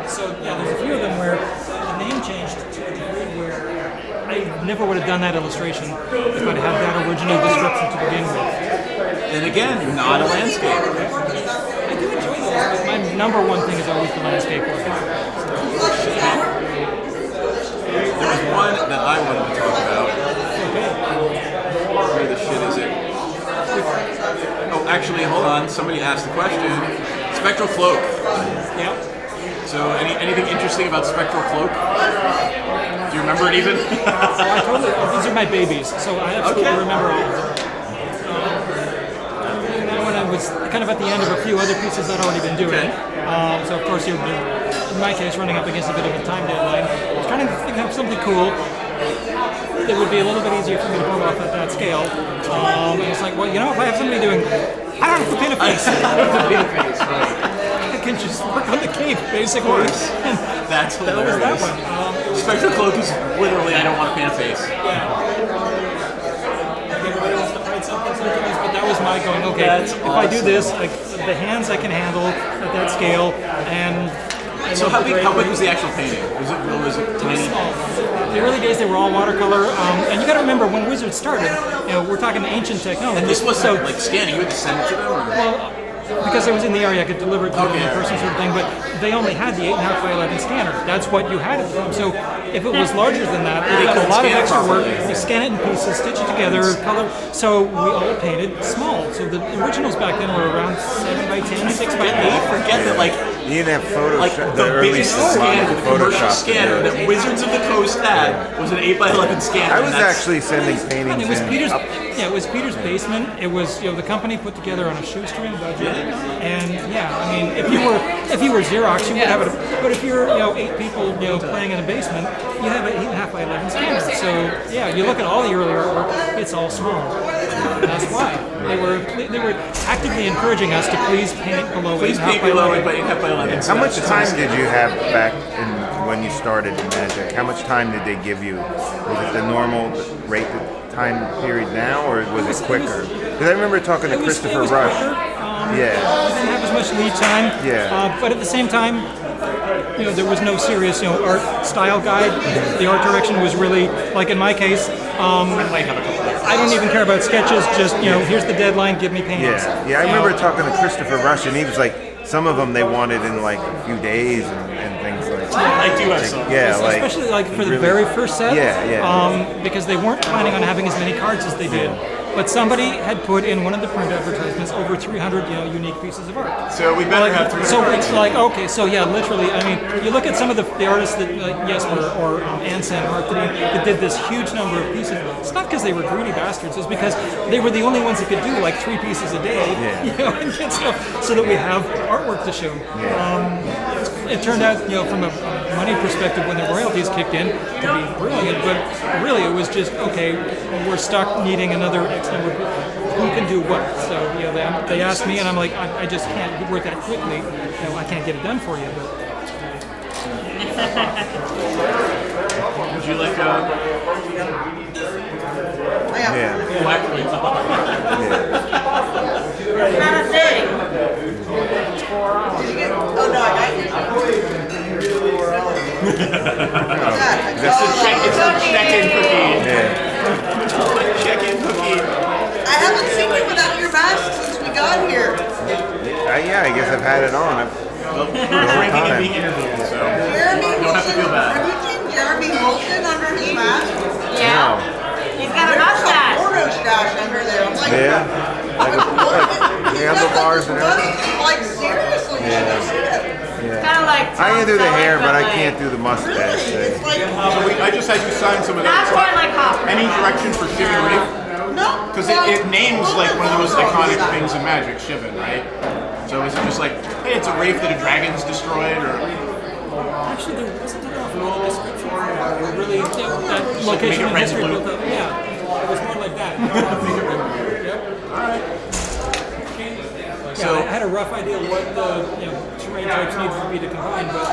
So there's a few of them where the name changed to a degree where I never would have done that illustration if I'd had that original description to begin with. And again, not a landscape. I do enjoy those, but my number one thing is always the landscape work. There was one that I wanted to talk about. Where the shit is it? Oh, actually, hold on. Somebody asked the question. Spectral Cloak. Yeah. So, anything interesting about Spectral Cloak? Do you remember it even? I totally. These are my babies, so I absolutely remember all of them. When I was kind of at the end of a few other pieces I'd already been doing. So of course, in my case, running up against a bit of a time deadline. I was trying to think of something cool that would be a little bit easier for me to pull off at that scale. And it's like, well, if I have somebody doing, I don't have to paint a face. I can just work on the cape, basically. Of course. That's hilarious. That was that one. Spectral Cloak is literally, I don't want to paint a face. Everybody wants to fight something sometimes, but that was my going, okay, if I do this, like, the hands I can handle at that scale, and... So how big was the actual painting? Was it tiny? Small. In the early days, they were all watercolor, and you got to remember, when Wizards started, we're talking ancient technology. And this wasn't like scanning, you had to send it to them? Or? Well, because I was in the area, I could deliver it to them in person sort of thing, but they only had the 8.5 by 11 scanner. That's what you had it from. So if it was larger than that, they got a lot of extra work. You scan it in pieces, stitch it together, color. So we all painted small. So the originals back then were around 7 by 10, 6 by 8. Forget that, like, you didn't have Photoshop. Like the biggest scanner, the commercial scanner that Wizards of the Coast had was an 8 by 11 scanner. I was actually sending paintings. And it was Peter's. It was Peter's basement. It was the company put together on a shoestring budget. And I mean, if you were Xerox, you would have it. But if you're 8 people playing in a basement, you have an 8.5 by 11 scanner. So you look at all the early artwork, it's all small. That's why they were actively encouraging us to please paint below 8.5 by 11. How much time did you have back when you started in Magic? How much time did they give you? Was it the normal rate time period now, or was it quicker? Because I remember talking to Christopher Rush. We didn't have as much lead time. But at the same time, there was no serious art style guide. The art direction was really, like in my case, I don't even care about sketches. Just here's the deadline. Give me paintings. I remember talking to Christopher Rush, and he was like, some of them they wanted in like a few days and things like that. I do have some. Especially like for the very first set. Because they weren't planning on having as many cards as they did. But somebody had put in one of the print advertisements over 300 unique pieces of art. So we better have 300. So it's like, okay, so literally, I mean, you look at some of the artists that, like Jesper or Anson or that did this huge number of pieces. It's not because they were greedy bastards. It's because they were the only ones that could do like 3 pieces a day, and get stuff so that we have artwork to show. It turned out, from a money perspective, when the royalties kicked in, to be brilliant. But really, it was just okay. We're stuck needing another X number of people. Who can do what? So they asked me, and I'm like, I just can't work that quickly. I can't get it done for you. But would you like Not a thing. Oh no, I got you. It's a check-in cookie. Check-in cookie. I haven't seen you without your mask since we got here. I guess I've had it on. We're drinking and being interviewed, so you don't have to feel bad. Have you seen Jeremy Holton under his mask? Yeah. He's got a mustache. Porno stash under there. I'm like, handlebars and everything. like seriously, you should see it. It's kind of like I can do the hair, but I like- can't do the mustache Really? thing. It's like, I just had you sign some of that. That's So more like Hopper. any direction for Shivan Reef? no. Because it names like one of the most iconic things in Magic, Shivan, right? So is it just like, hey, it's a Wraith that a dragon's destroyed, or Actually, there wasn't enough of a description for really that make location it and red history blue. built up. Yeah, it was more like that. Yep. So- I had a rough idea what the terrain types needed to be to combine, but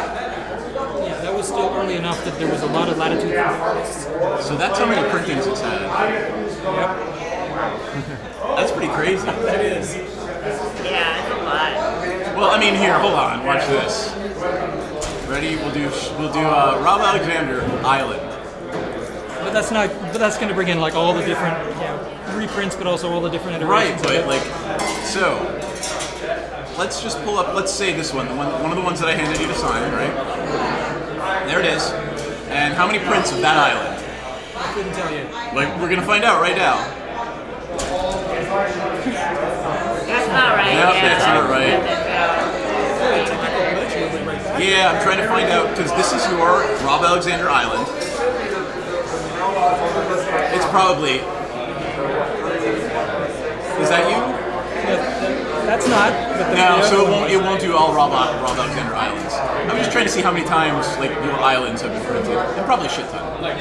yeah, that was still early enough that there was a lot of latitude for the artists. so that's how many printings it's had. Yep. That's pretty crazy. It is. Yeah, it's a lot. Well, I mean, here, hold on, watch this. Ready? We'll do Rob Alexander Island. But that's not. But that's going to bring in like all the different reprints, but also all the different Right, iterations. of but it. like, so let's just pull up. Let's say this one, one of the ones that I handed you to sign, right? There it is. And how many prints of that island? I couldn't tell you. Like, we're gonna find out right now. That's not right. Yep, yeah, that's not right. Yeah, I'm trying to find out because this is your Rob Alexander Island. It's probably. Is that you? That's not. But the No, other so one it won't do all Rob Alexander Islands. I'm just trying to see how many times like your islands have been printed. And probably a shit ton. Like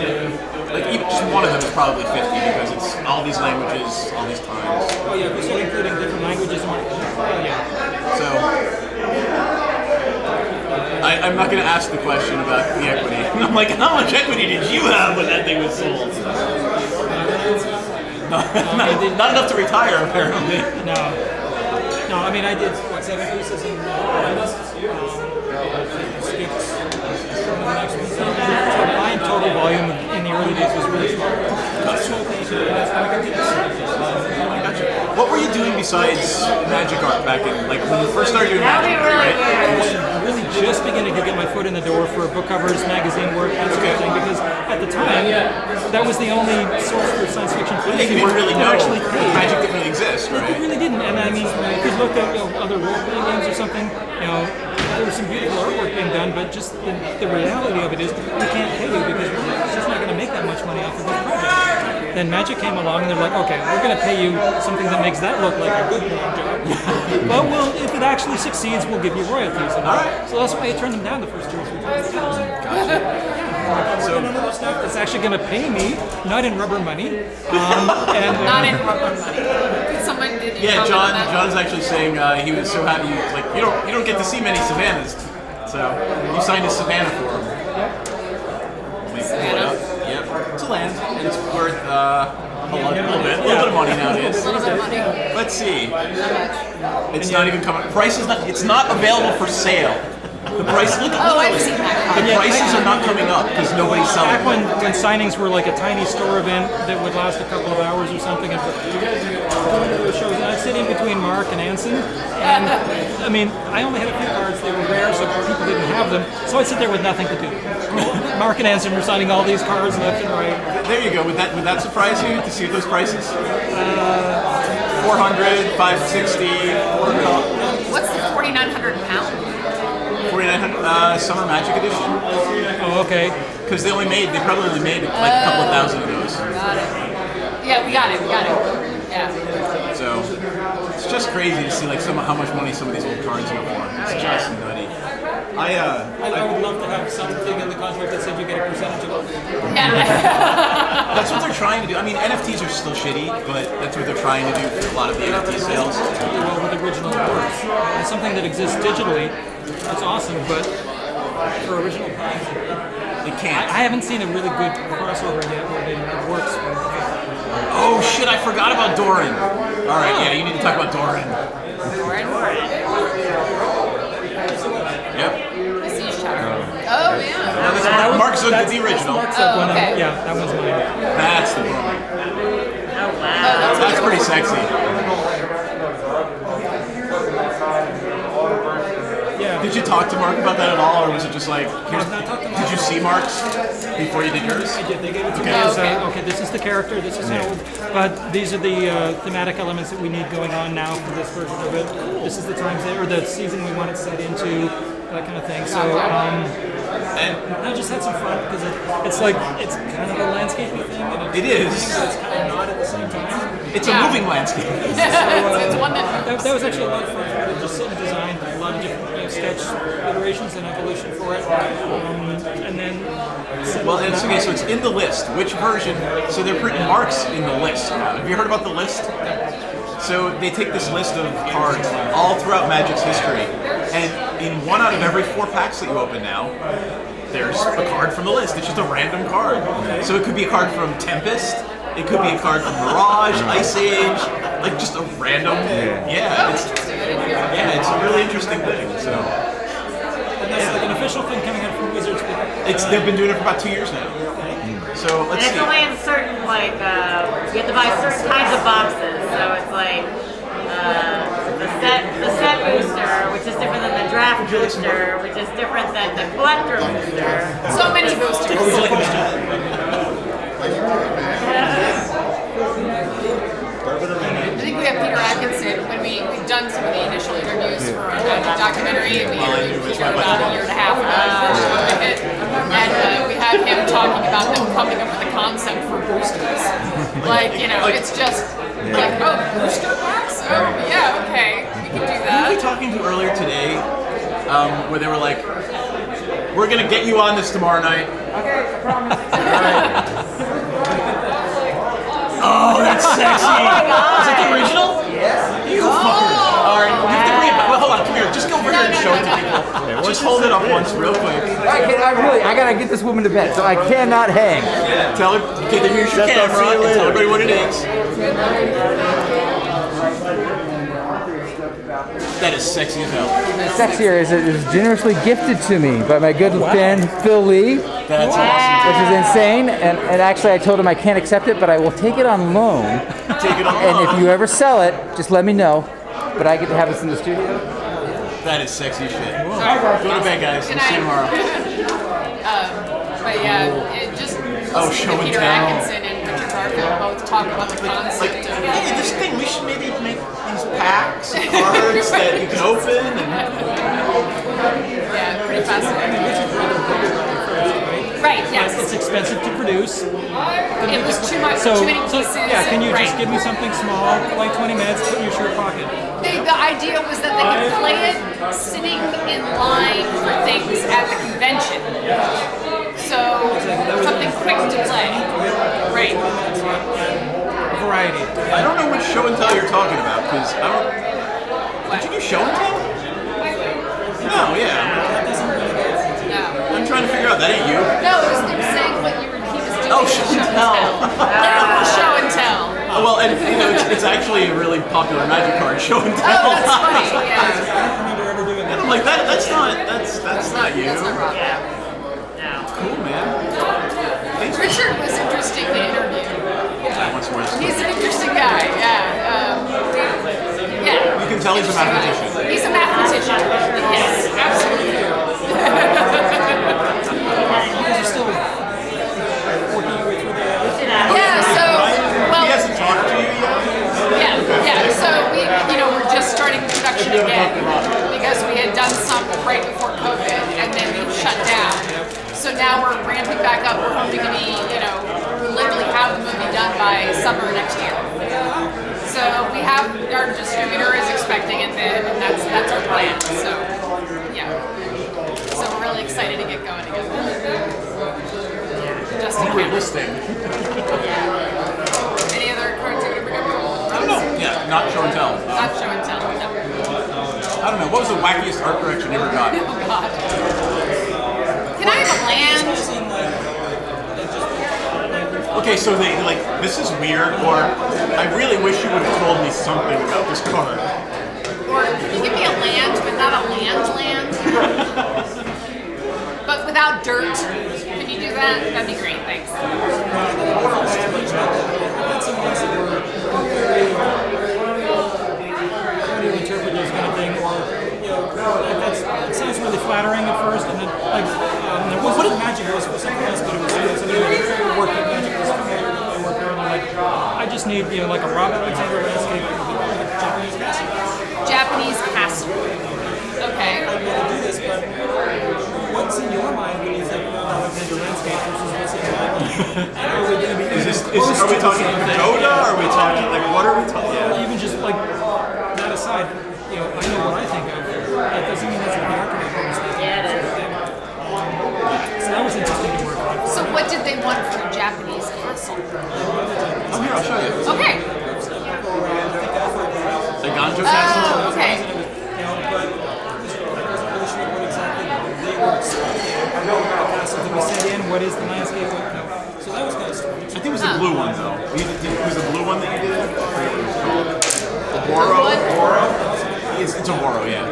even just one of them is probably 50 because it's all these languages, all these times. Oh yeah, we're still including different languages. Oh yeah. So I'm not going to ask the question about the equity. I'm like, how much equity did you have when that thing was sold? Not enough to retire, apparently. No. No, I mean I did what 7 pieces in skips. So my total volume in the early days was really small. What were you doing besides magic art back in, like, when you first started doing That'd magic be art, really right? weird. Really just beginning to get my foot in the door for book covers, magazine work, that sort of thing, because at the time, that was the only source for science fiction You fantasy didn't work really that know actually paid. magic didn't really exist, It right? really didn't, and I mean, if you look at other role-playing games or something, there was some beautiful artwork being done, but just the reality of it is we can't pay you because we're just not going to make that much money off of this project. Then Magic came along and they're like, okay, we're going to pay you something that makes that look like a good job. But if it actually succeeds, we'll give you royalties. So that's why I turned them down the first 2 or 3 times. Gotcha. I'm working on other stuff that's actually going to pay me, not in rubber money. Not in rubber money. Someone did. Yeah, John's actually saying he was so happy. Like, you don't get to see many savannas, so you signed a savanna for him. Let me pull it up. Yep, it's a land, and it's worth a little bit of money nowadays. Let's see. It's not even coming. Price is not. It's not available for sale. The price. Look Oh, at I've seen that. the prices are not coming up because nobody's selling. Back when signings were like a tiny store event that would last a couple of hours or something, and I'd sit in between Mark and Anson, and I mean, I only had a few cards, they were rare, so people didn't have them, so I'd sit there with nothing to do. Mark and Anson were signing all these cards left and right. There you go. Would that surprise you to see those prices? 400, 560, $400. What's the 4,900 pound? 4,900 Summer Magic Edition. Oh, okay. Because they probably only made like a couple of thousand of those. Got it. Yeah, we got it. Yeah. So it's just crazy to see like how much money some of these old cards go for. It's just nutty. I would love to have something in the contract that said you get a percentage of it. That's what they're trying to do. I mean, NFTs are still shitty, but that's what they're trying to do for a lot of the NFT sales. Really well with original works. It's something that exists digitally. That's awesome, but for original price, They can't. I haven't seen a really good crossover yet where it works. Oh shit! I forgot about Doran. All right, yeah, you need to talk about Doran. Yep. The Siege Tower. Oh, yeah. That's Mark Zook did the original. Oh, okay. Yeah, that one's mine. That's the one. Oh, wow. That's pretty sexy. Yeah. Did you talk to Mark about that at all, or was it just like, I've not talked to Mark. did you see Mark's before you did yours? I did. They gave it to me Okay. as, okay, this is the character, this is how, but these are the thematic elements that we need going on now for this version of it. This is the times or the season we want it set into. that kind of thing. So and I just had some fun because it's kind of a landscapey thing. And It is. It's kind of not at the same time. It's a moving landscape. It's one that That was actually a lot of fun for me to just sit and design a lot of different sketch iterations and evolution for it. And then... Well, it's okay, so it's in the list. Which version? So they're putting marks in the list. Have you heard about the list? So they take this list of cards all throughout Magic's history, and in 1 out of every 4 packs that you open now, there's a card from the list. It's just a random card. So it could be a card from Tempest, it could be a card from Mirage, Ice Age, like just a random. Yeah, it's a really interesting thing. So. And that's like an official thing coming out from Wizards. They've been doing it for about 2 years now. So And let's it's see. only in certain, like, you have to buy certain kinds of boxes. So it's like the set booster, which is different than the draft booster, which is different than the collector booster. so many boosters. Would you like a booster? I think we have Peter Atkinson. When we've done some of the initial interviews for our documentary, and we interviewed Peter about a year and a half ago, and we had him talking about them coming up with a concept for boosters. Like, it's just like, oh, booster packs? Oh, yeah, okay, we can do Who were that. we talking to earlier today? Where they were like, "We're gonna get you on this tomorrow night." Okay, I promise. Oh, that's sexy! Is it the original? Yes. You fucker! All right, you have to bring it back. Well, hold on, come here. Just go over here and show it to people. Just hold it up once, real quick. I gotta get this woman to bed, so I cannot hang. Tell her. Okay, then here's your camera, and tell everybody what it is. That is sexy as hell. Sexier is it was generously gifted to me by my good friend Phil Lee, That's awesome. which is insane. And actually, I told him I can't accept it, but I will take it on loan. Take it on. And if you ever sell it, just let me know. But I get to have this in the studio. That is sexy shit. Go to bed, guys. We'll see you tomorrow. But yeah, it just Show and Peter tell. Atkinson and Richard Garfield both talk about the concept Like, of hey, this thing, we should maybe make these packs of cards that you can open. And yeah, pretty fascinating. Right, yes. It's expensive to produce. It was too much, So, too many pieces. yeah, can you right. just give me something small, like 20 minutes, put in your shirt pocket? The idea was that they could play it sitting in line for things at the convention. So, something quick to play. Right. Variety. I don't know which show and tell you're talking about, because I don't. Did you do show and tell? No, yeah. No. I'm trying to figure out. That ain't you. No, it was them saying what he was doing. Oh, show and tell. Literal show and tell. Well, and it's actually a really popular Magic card, show and tell. Oh, that's funny. Yeah. And I'm like, that's not you. That's not wrong. Cool, man. Thanks. Richard was interesting to interview. Once more. He's an interesting guy. Yeah. Yeah. You can tell he's a mathematician. He's a mathematician. Yes, absolutely. You guys are still working your way through the... Yeah, so, well, He hasn't talked to you yet? yeah. So we're just starting production again because we had done some right before COVID and then we shut down. So now we're ramping back up. We're hoping to be, literally have the movie done by summer next year. So we have our distributor is expecting it then, and that's our plan. So yeah. So we're really excited to get going again. Just in We're case. listing. Any other cards you want to bring up? I don't know. Yeah, not show and tell. Not show and tell. No. I don't know. What was the wackiest art direction you ever got? Oh God. Can I have a land? Okay, so they this is weird, or I really wish you would have told me something about this card. Or can you give me a land, but not a land? But without dirt? Can you do that? That'd be great, thanks. How do you interpret this kind of thing, or that sounds really flattering at first, and then what if Magic was something else, but it was something that worked at Magic was familiar with my work there, and I'm like, I just need like a Rob Alexander landscape with a Japanese castle. Japanese castle. Okay. Okay. I'd rather do this, but what's in your mind when you think about Alexander landscape versus what's in my mind? And are we going to be Are we talking Dota? Are we talking like what are we talking? Or even just like that aside, you know, I know what I think of. That doesn't mean that's what the architect understands. Yeah, it is. So that was interesting to work on. So what did they want for a Japanese castle? Oh, here, I'll show you. Okay. The Ganjo Castle? Oh, okay. You know, but I wasn't really sure what exactly they were expecting. The castle to be set in, what is the landscape? What, you know. So that was kind of strange. I think it was the blue one though. It was the blue one that you did? The Blue one? Boro? It's a Boro, yeah.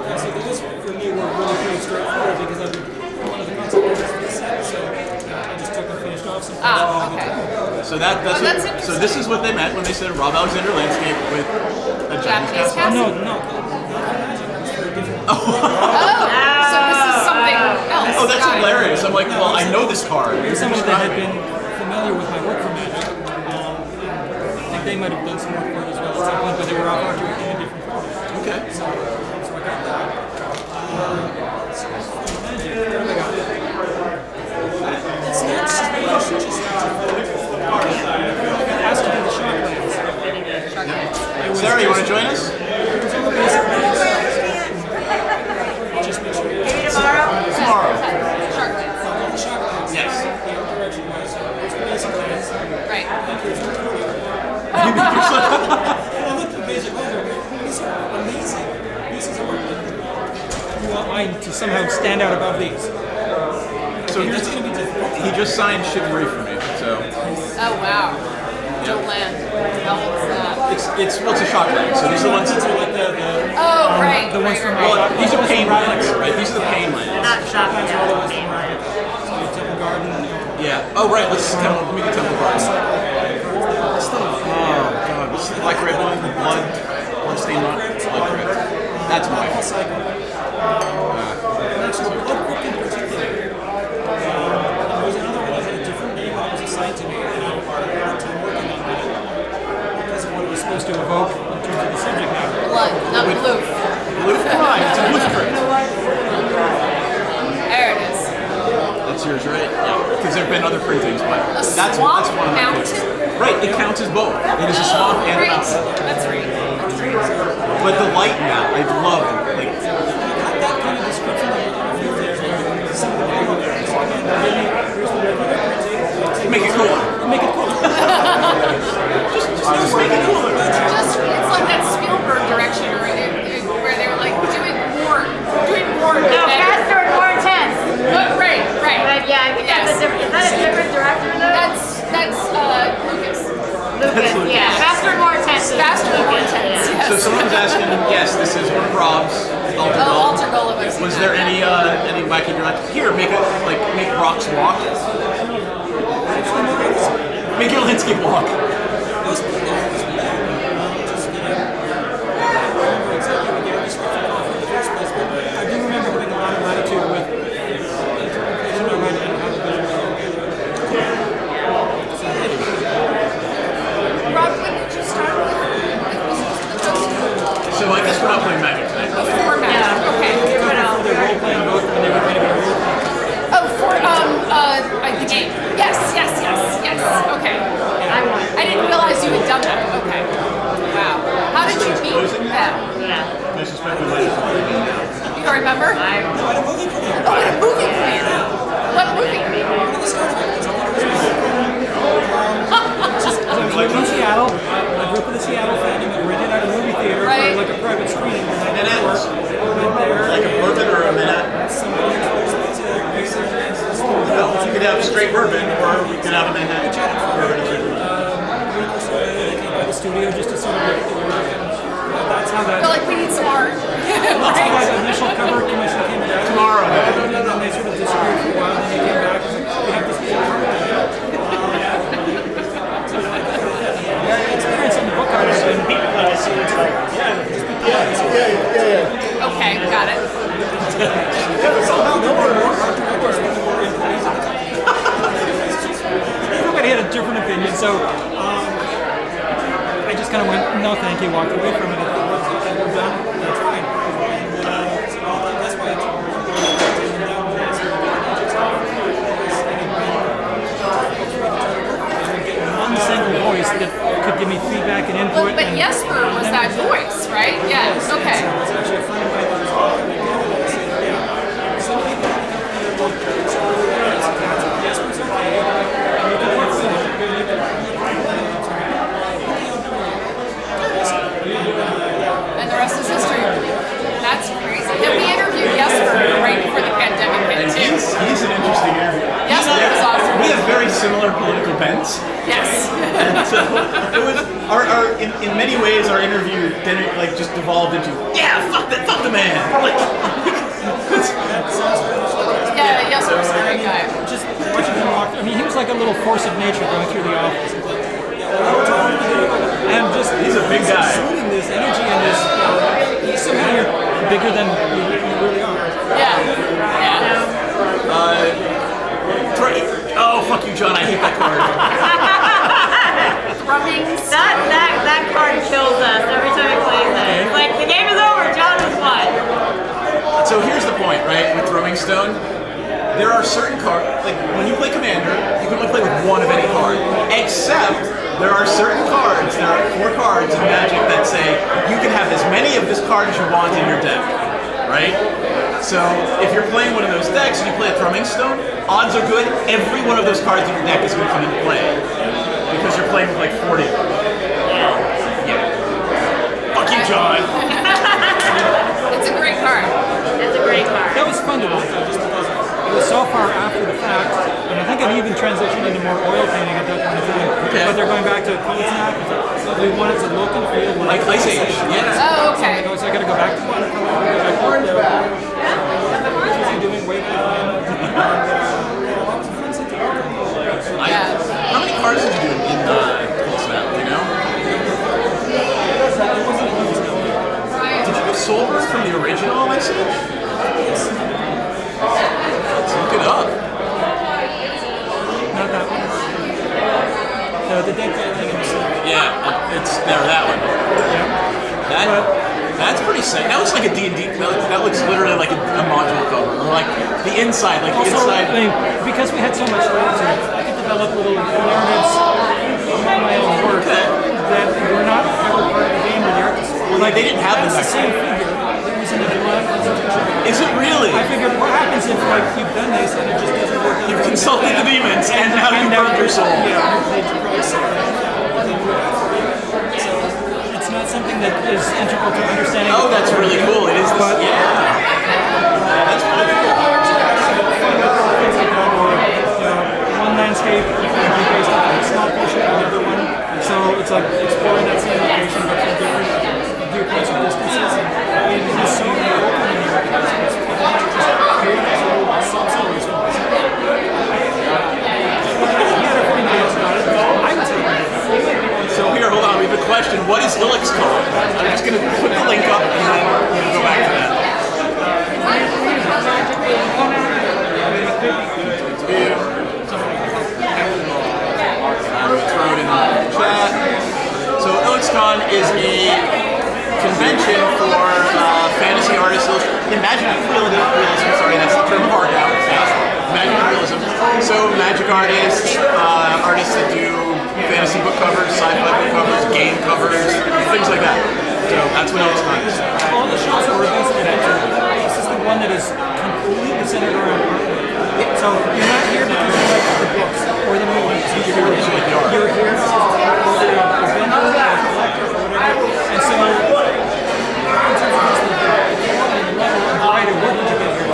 Yeah, so those for me were really pretty straightforward because I'm one of the concept artists for the set, so I just took and finished off some things. Okay. So that's so this is what they meant when they said Rob Alexander landscape with a Japanese Japanese castle. No, not it's very different. Oh, so this is something else. Oh, that's Got it. hilarious. I'm like, well, I know this card. It was somebody that had been familiar with my work for Magic. I think they might have done some work for it as well at some point, but they were off arguing in a different project. Okay. So I got that. So Magic, what have I got? It's not strange, it's just it has to be the Shocklands. Sarah, you want to join us? It was all the basic lands. Just make sure you Tomorrow. Sharklands. the Shocklands. Yes. The art direction wise, it's the basic lands. Right. When I look at the basic lands, these are amazing pieces of art. You want mine to somehow stand out above these. So That's going to be difficult. he just signed Chivalry for me. So Oh, wow. Joe Land. How old's that? it's a Shockland. So these are the ones. These are like the Oh, right. the ones from Well, these are pain lands, right? These are the pain lands. Not shopping. all the ones from so Temple Garden. Yeah. Oh, right. Let me get Temple Garden. What's the? Oh God. What's the black red one? The bloodstained one. Blood crypt. That's mine. Cycle. Actually, Blood Crypt in particular. There was another one that had a different name that was assigned to me, and I had a hard time working on that because of what it was supposed to evoke in terms of the subject matter. Blood, not blue. Blue fine. It's a blue crypt. There it is. That's yours, right? Yeah. Because there've been other printings, but A that's swamp one of my mountain? favorites. Right. It counts as both. It is a swamp and a Right. mountain. That's right. That's right. But the light now, I love like. That kind of description of a few things where some of the people there. So again, maybe here's the regular printing. Make it cooler. Make it cool. Just make it cooler. Just, it's like that Spielberg direction where they were like doing more. No, faster and more intense. Right. But yeah, I think that's a different. Is that a different director though? That's Lucas. Lucas. Yeah, faster and more intense. Faster and more intense. Yeah. So someone's asking, yes, this is one of Rob's altar Oh, goal. altar goal of us. Was there any wacky direct? Here, make rocks walk. Make your landscape walk. I do remember having a lot of latitude with interpretation of it and how the vision was together. Rob, when did you start with So I guess we're not playing Magic tonight. before Magic? Okay. The role-playing book when they were going to be role-playing. Oh, for the game. Yes. Okay. I didn't realize you had done that. Okay. Wow. How did you meet them? Yeah. I suspect we might have. You don't remember? No, at a movie premiere. Oh, at a movie premiere. What movie? One of the Star Trek movies. I lived in Seattle. I grew up in the Seattle fandom and rented out a movie theater Right. for like a private screening. Manhattans. Went there. Like a bourbon or a Manhattan. Somebody introduced me to Well, you could have straight bourbon or we could have a Manhattan. Bourbon and straight bourbon. They came by the studio just to sort of look at the work, and that's how that. They're like, we need some art. That's how that initial cover commission came about. Tomorrow. And then they sort of disappeared for a while, and they came back and said, we have this piece of art. Experience in the book artist and Okay, got it. somehow there were more art directors than there were employees at the time. Everybody had a different opinion, so I just kind of went, no thank you, walked away from it. we're done, that's fine. And so that's why it's one single voice that could give me feedback and input. But Jesper was that voice, right? Yeah. Okay. It's actually a friend of mine who's some people Jesper's okay. And you can work with it. And the rest is history. That's crazy. Yeah, we interviewed Jesper right before the pandemic hit And too. he's an interesting interview. Jesper was awesome. We have very similar political bents. Yes. And so it was in many ways our interview then it like just devolved into fuck the man. Like yeah, Jesper's a great guy. Just watching him walk, I mean, he was like a little force of nature going through the office. And just he's a big guy. Exuding this energy and this, somehow you're bigger than you really are. Yeah. Oh fuck you, John! I hate that card. Thrummings. That card kills us every time he plays it. It's like the game is over. John has won. So here's the point, right? With Throwing Stone, there are certain cards, like when you play Commander, you can only play with one of any card. Except there are certain cards, there are 4 cards in Magic that say you can have as many of this card as you want in your deck, right? So if you're playing one of those decks and you play a Thrumming Stone, odds are good every one of those cards in your deck is going to come into play. Because you're playing with like 40 of them. Yeah. Fuck you, John! It's a great card. It's a great card. That was fun to watch, just because it was so far after the fact, and I think it even transitioned into more oil painting at that point in time. Okay. But they're going back to color snap. We wanted to look and feel Like Ice Age, yeah. Oh, okay. So I got to go back to watercolor. Doing way back then. How many cards did you do in Cold Snap, do you know? Did you do Soulbird from the original Ice Age? Let's look it up. Not that one. No, the deck thing in the center. Yeah, it's there, that one. That's pretty sick. That looks like a D&D, that looks literally like a module cover, or like the inside, Also, I mean, because we had so much layers, I could develop little narratives of my own work that were not ever part of the game or the artist. Like they didn't have the same figure. It was in the July presentation. Is it really? I figured, what happens if like you've done this and it just doesn't work? You've consulted the demons, and now you've burned your soul. Yeah, they probably said that. It's not something that is integral to understanding. Oh, that's really cool. It is this, but, that's really cool. One landscape based on a small portion of the other one. So it's like exploring that same location but from different viewpoints or distances. And it is so open in here because it's just creating these little sub-stories for us. So here, hold on, we have a question. What is Illuxcon? I'm just going to put the link up and then we'll go back to that. Throw it in the chat. So Illuxcon is a convention for fantasy artists. Imaginative realism, sorry, that's the term of art now. Imaginative realism. So magic artists, artists that do fantasy book covers, sci-fi book covers, game covers, things like that. So that's what Illuxcon is. All the shows are events that this is the one that is completely centered around art. So you're not here because you like the books or the movies. You're here because you like the art. You're here because you're a vendor or a collector or whatever. And so in terms of just the quality and level and variety of work that you get here,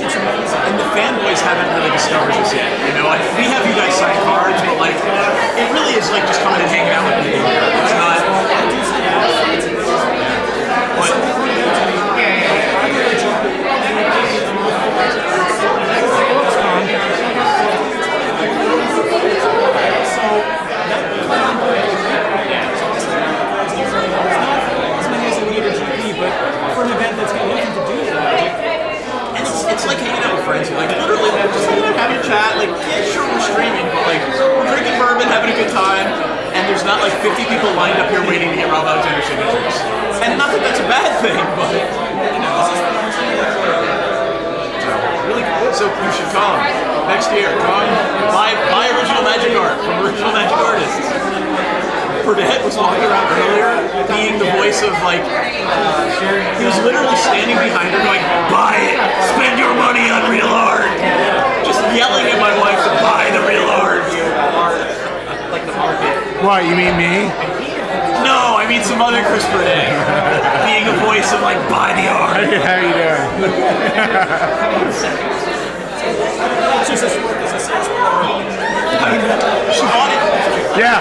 it's amazing. And the fanboys haven't really discovered this yet. You know, like, we have you guys sign cards, but like, got like 50 people lined up here waiting to get Rob Alexander signatures. And not that that's a bad thing, but really cool. So you should come next year. Come buy original Magic art from original Magic artists. Burdett was walking around earlier, being the voice of like, he was literally standing behind her going, buy it, spend your money on real art. Just yelling at my wife to buy the real art. Like the market. What, you mean me? No, I mean some other Chris Burdett. Being the voice of like, buy the art. How you doing? She's just work as a salesperson. She bought it. Yeah,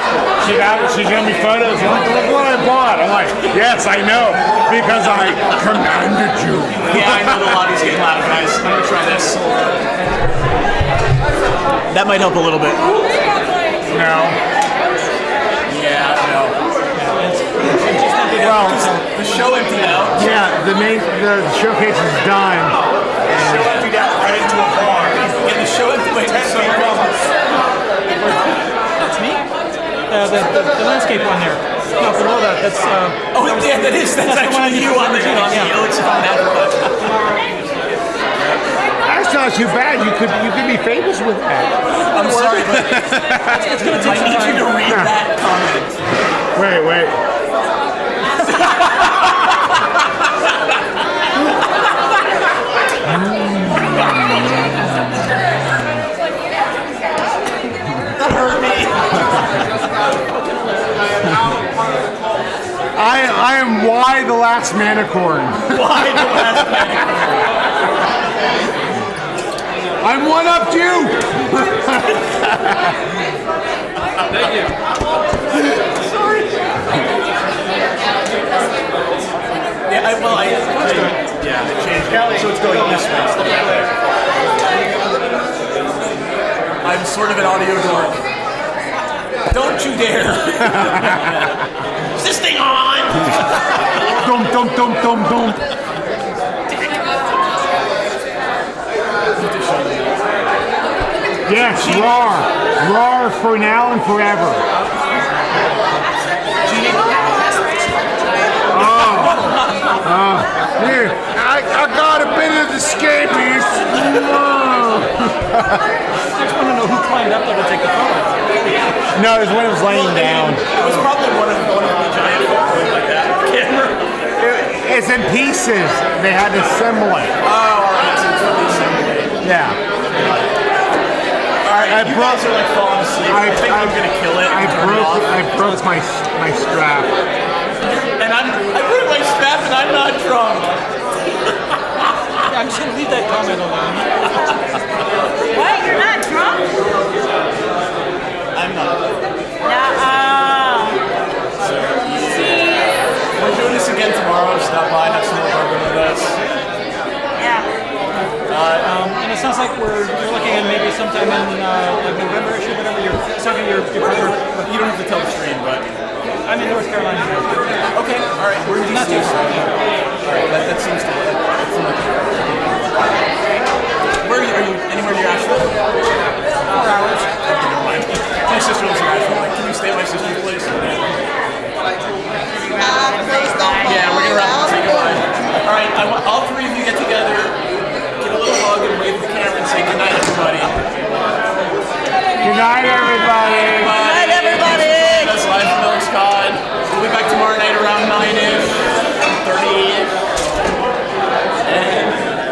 she gave me photos. Look what I bought. I'm like, yes, I know, because I commanded you. Yeah, I know the lobby's getting loud, guys. I'm gonna try this. That might help a little bit. No. Yeah, no. Well, the show emptied out. Yeah, the showcase is done. The show emptied out right into a bar. Yeah, the show emptied out. That's me? The landscape one there. No, below that, that's... Oh, yeah, that's actually you on the Illuxcon advertisement. That's not too bad. You could be famous with that. I'm sorry, but it's going to take some I need time. you to read that comment. Wait. That hurt me. I am why the last manicorn. Why the last manicorn? I'm one up to you. Thank you. Sorry. Yeah, I changed it. So it's going this way instead of that way. I'm sort of an audio dork. Don't you dare. Is this thing on? Dum. Yes, roar for now and forever. Here, I got a bit of the scabies. I just want to know who climbed up there to take the photo. No, it was when it was laying down. It was probably one of the giant photos like that. It's in pieces. They had to assemble it. Oh, alright, so it's really assembly. Yeah. Alright, you guys are like falling asleep. I think I'm gonna kill it. I broke my strap. And I broke my strap and I'm not drunk. Yeah, I'm just going to leave that comment alone. What? You're not drunk? I'm not. Nuh-uh. We're doing this again tomorrow. Stop by, have some more bourbon with us. Yeah. And it sounds like you're looking at maybe sometime in like November-ish or whatever. You're talking to your partner. You don't have to tell the stream, but I'm in North Carolina. okay, all right, we're in DC. Not too far. All right, that seems to work. Where are you? Are you anywhere near Asheville?